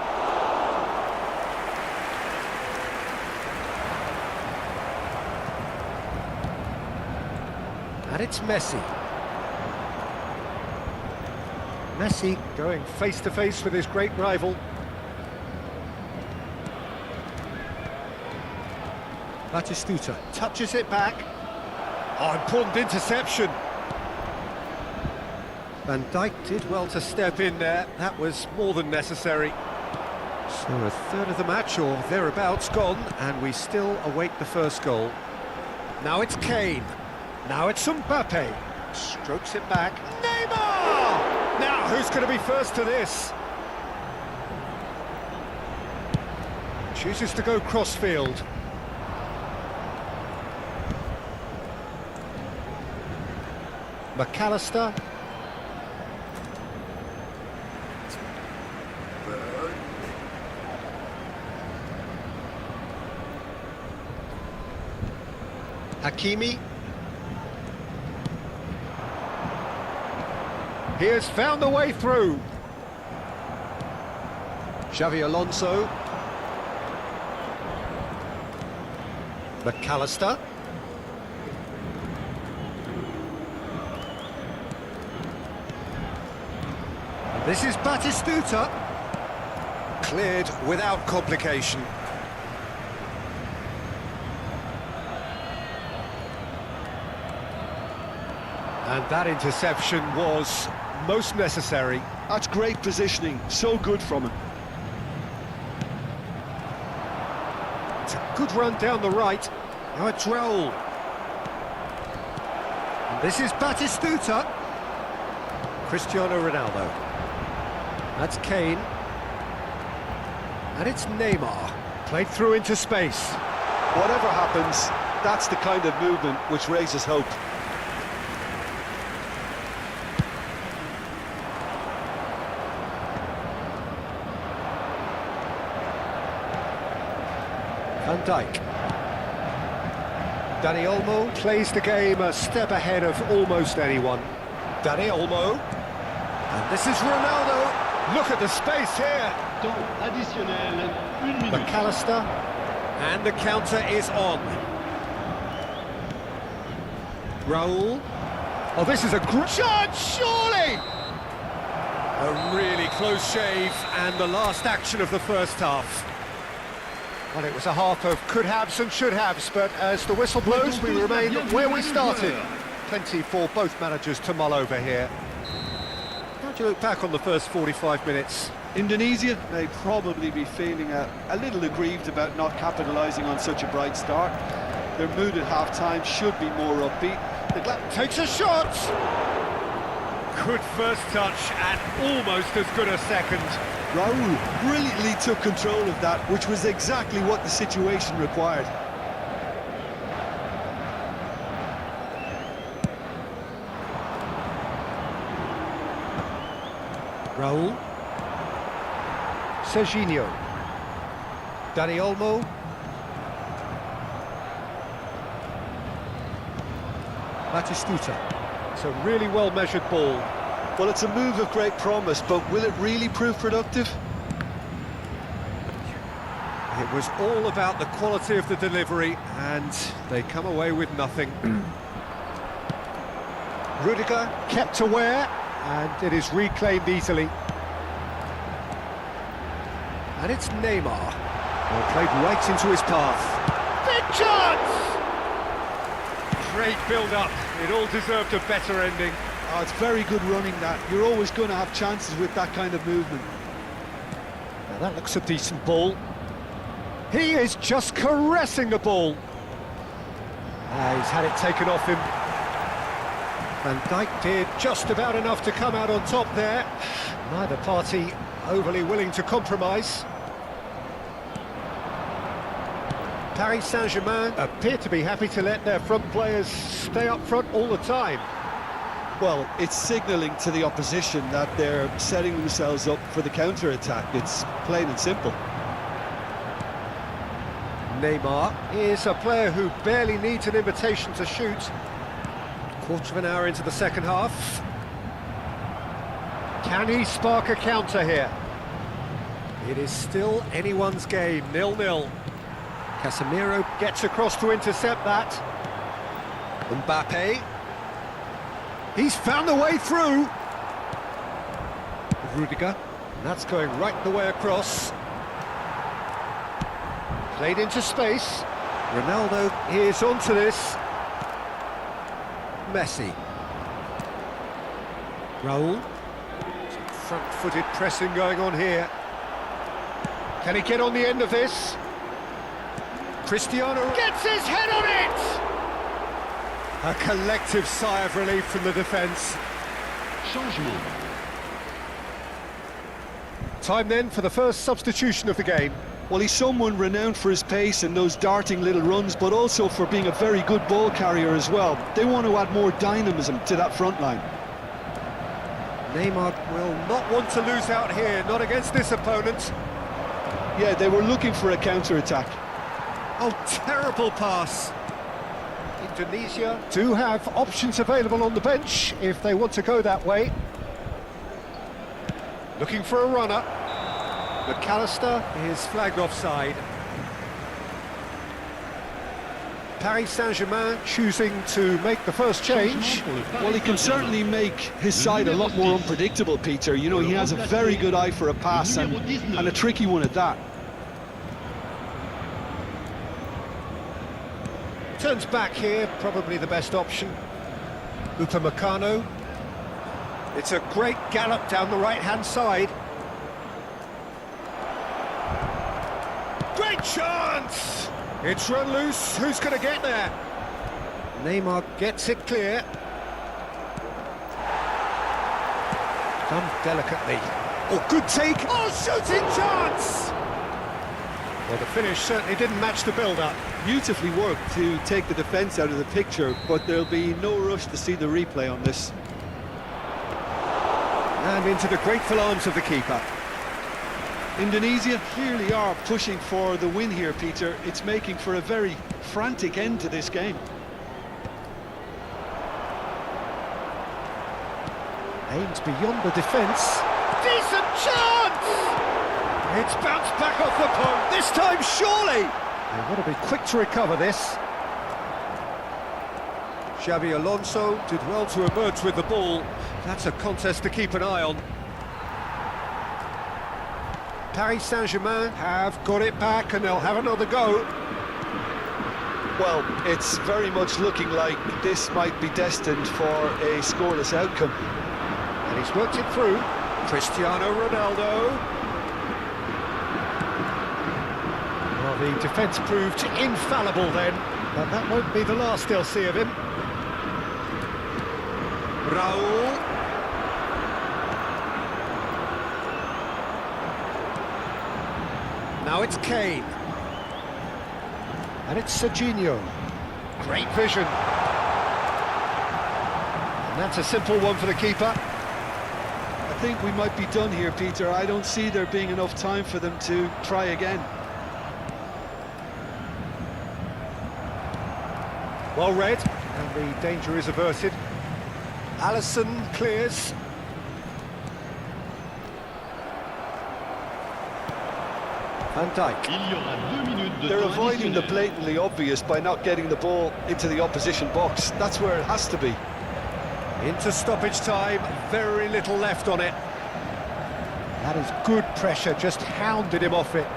And it's Messi. Messi going face to face with his great rival. Batistuta touches it back. Oh, important interception. Van Dijk did well to step in there. That was more than necessary. So a third of the match or thereabouts gone, and we still await the first goal. Now it's Kane. Now it's Mbappe. Strokes it back. Neymar! Now who's going to be first to this? Chooses to go crossfield. McAllister. Hakimi. He has found the way through. Xavi Alonso. McAllister. This is Batistuta. Cleared without complication. And that interception was most necessary. That's great positioning, so good from him. It's a good run down the right. Now it's Raul. And this is Batistuta. Cristiano Ronaldo. That's Kane. And it's Neymar. Played through into space. Whatever happens, that's the kind of movement which raises hope. Van Dijk. Dani Olmo plays the game a step ahead of almost anyone. Dani Olmo. And this is Ronaldo. Look at the space here. Temps additionnel, 1 minute. McAllister. And the counter is on. Raul. Oh, this is a great shot, surely! A really close shave, and the last action of the first half. Well, it was a half of could-haves and should-haves, but as the whistle blows, we remain where we started. Plenty for both managers to mull over here. How do you look back on the first 45 minutes? Indonesia may probably be feeling a little aggrieved about not capitalising on such a bright start. Their mood at half-time should be more upbeat. Takes a shot! Good first touch and almost as good a second. Raul brilliantly took control of that, which was exactly what the situation required. Raul. Serginho. Dani Olmo. Batistuta. It's a really well-measured ball. Well, it's a move of great promise, but will it really prove productive? It was all about the quality of the delivery, and they come away with nothing. Rudiger kept aware, and it is reclaimed easily. And it's Neymar. Well, played right into his path. Big chance! Great build-up. It all deserved a better ending. Oh, it's very good running, that. You're always going to have chances with that kind of movement. Now that looks a decent ball. He is just caressing the ball. He's had it taken off him. Van Dijk did just about enough to come out on top there. Neither party overly willing to compromise. Paris Saint-Germain appear to be happy to let their front players stay up front all the time. Well, it's signalling to the opposition that they're setting themselves up for the counter-attack. It's plain and simple. Neymar is a player who barely needs an invitation to shoot. Quarter of an hour into the second half. Can he spark a counter here? It is still anyone's game, 0-0. Casemiro Gets across to intercept that. Mbappe. He's found the way through. Rudiger. That's going right the way across. Played into space. Ronaldo. Here's onto this. Messi. Raul. Some front-footed pressing going on here. Can he get on the end of this? Cristiano Gets his head on it! A collective sigh of relief from the defence. Changement. Time then for the first substitution of the game. Well, he's someone renowned for his pace and those darting little runs, but also for being a very good ball carrier as well. They want to add more dynamism to that front line. Neymar will not want to lose out here, not against this opponent. Yeah, they were looking for a counter-attack. Oh, terrible pass. Indonesia do have options available on the bench if they want to go that way. Looking for a runner. McAllister Is flagged offside. Paris Saint-Germain choosing to make the first change. Well, he can certainly make his side a lot more unpredictable, Peter. You know, he has a very good eye for a pass and a tricky one at that. Turns back here, probably the best option. Upamecano. It's a great gallop down the right-hand side. Great chance! It's run loose. Who's going to get there? Neymar Gets it clear. Done delicately. Oh, good take. Oh, shooting chance! Well, the finish certainly didn't match the build-up. Beautifully worked to take the defence out of the picture, but there'll be no rush to see the replay on this. And into the grateful arms of the keeper. Indonesia clearly are pushing for the win here, Peter. It's making for a very frantic end to this game. Aims beyond the defence. Decent chance! It's bounced back off the post. This time, surely! They've got to be quick to recover this. Xabi Alonso did well to emerge with the ball. That's a contest to keep an eye on. Paris Saint-Germain have got it back and they'll have another go. Well, it's very much looking like this might be destined for a scoreless outcome. And he's worked it through. Cristiano Ronaldo. Well, the defence proved infallible then, but that won't be the last they'll see of him. Raul. Now it's Kane. And it's Serginho. Great vision. And that's a simple one for the keeper. I think we might be done here, Peter. I don't see there being enough time for them to try again. Well read, and the danger is averted. Alisson clears. Van Dijk. Il y aura 2 minutes de They're temps avoiding the additionnel. blatantly obvious by not getting the ball into the opposition box. That's where it has to be. Into stoppage time, very little left on it. That is good pressure, just hounded him off it.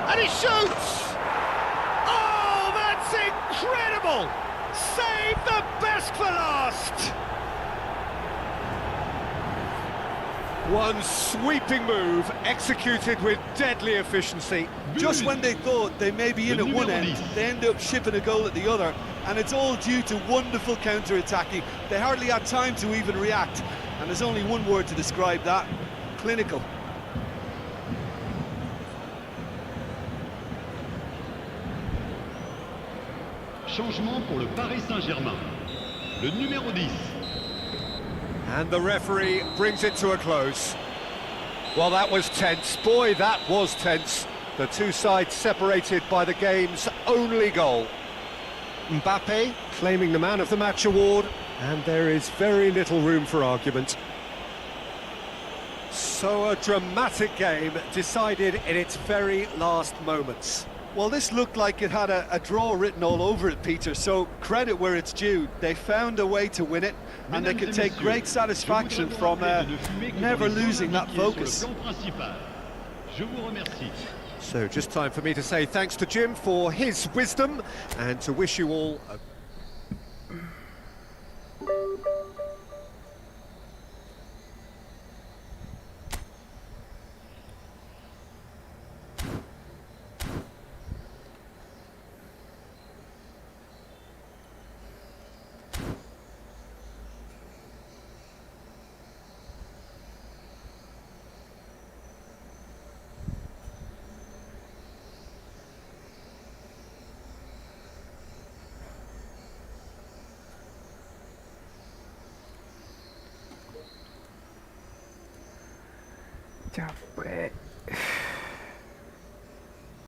And he shoots! Oh, that's incredible! Save the best for last! One sweeping move, executed with deadly efficiency. Just when they thought they may be in at one end, they end up shipping a goal at the other, and it's all due to wonderful counter-attacking. They hardly had time to even react, and there's only one word to describe that: clinical. Changement pour le Paris Saint-Germain. Le numéro 10. And the referee brings it to a close. Well, that was tense. Boy, that was tense. The two sides separated by the game's only goal. Mbappe claiming the Man of the Match award, and there is very little room for argument. So a dramatic game decided in its very last moments. Well, this looked like it had a draw written all over it, Peter, so credit where it's due. They found a way to win it, and they could take great satisfaction from never losing that focus. Je vous remercie. So just time for me to say thanks to Jim for his wisdom, and to wish you all a Capek.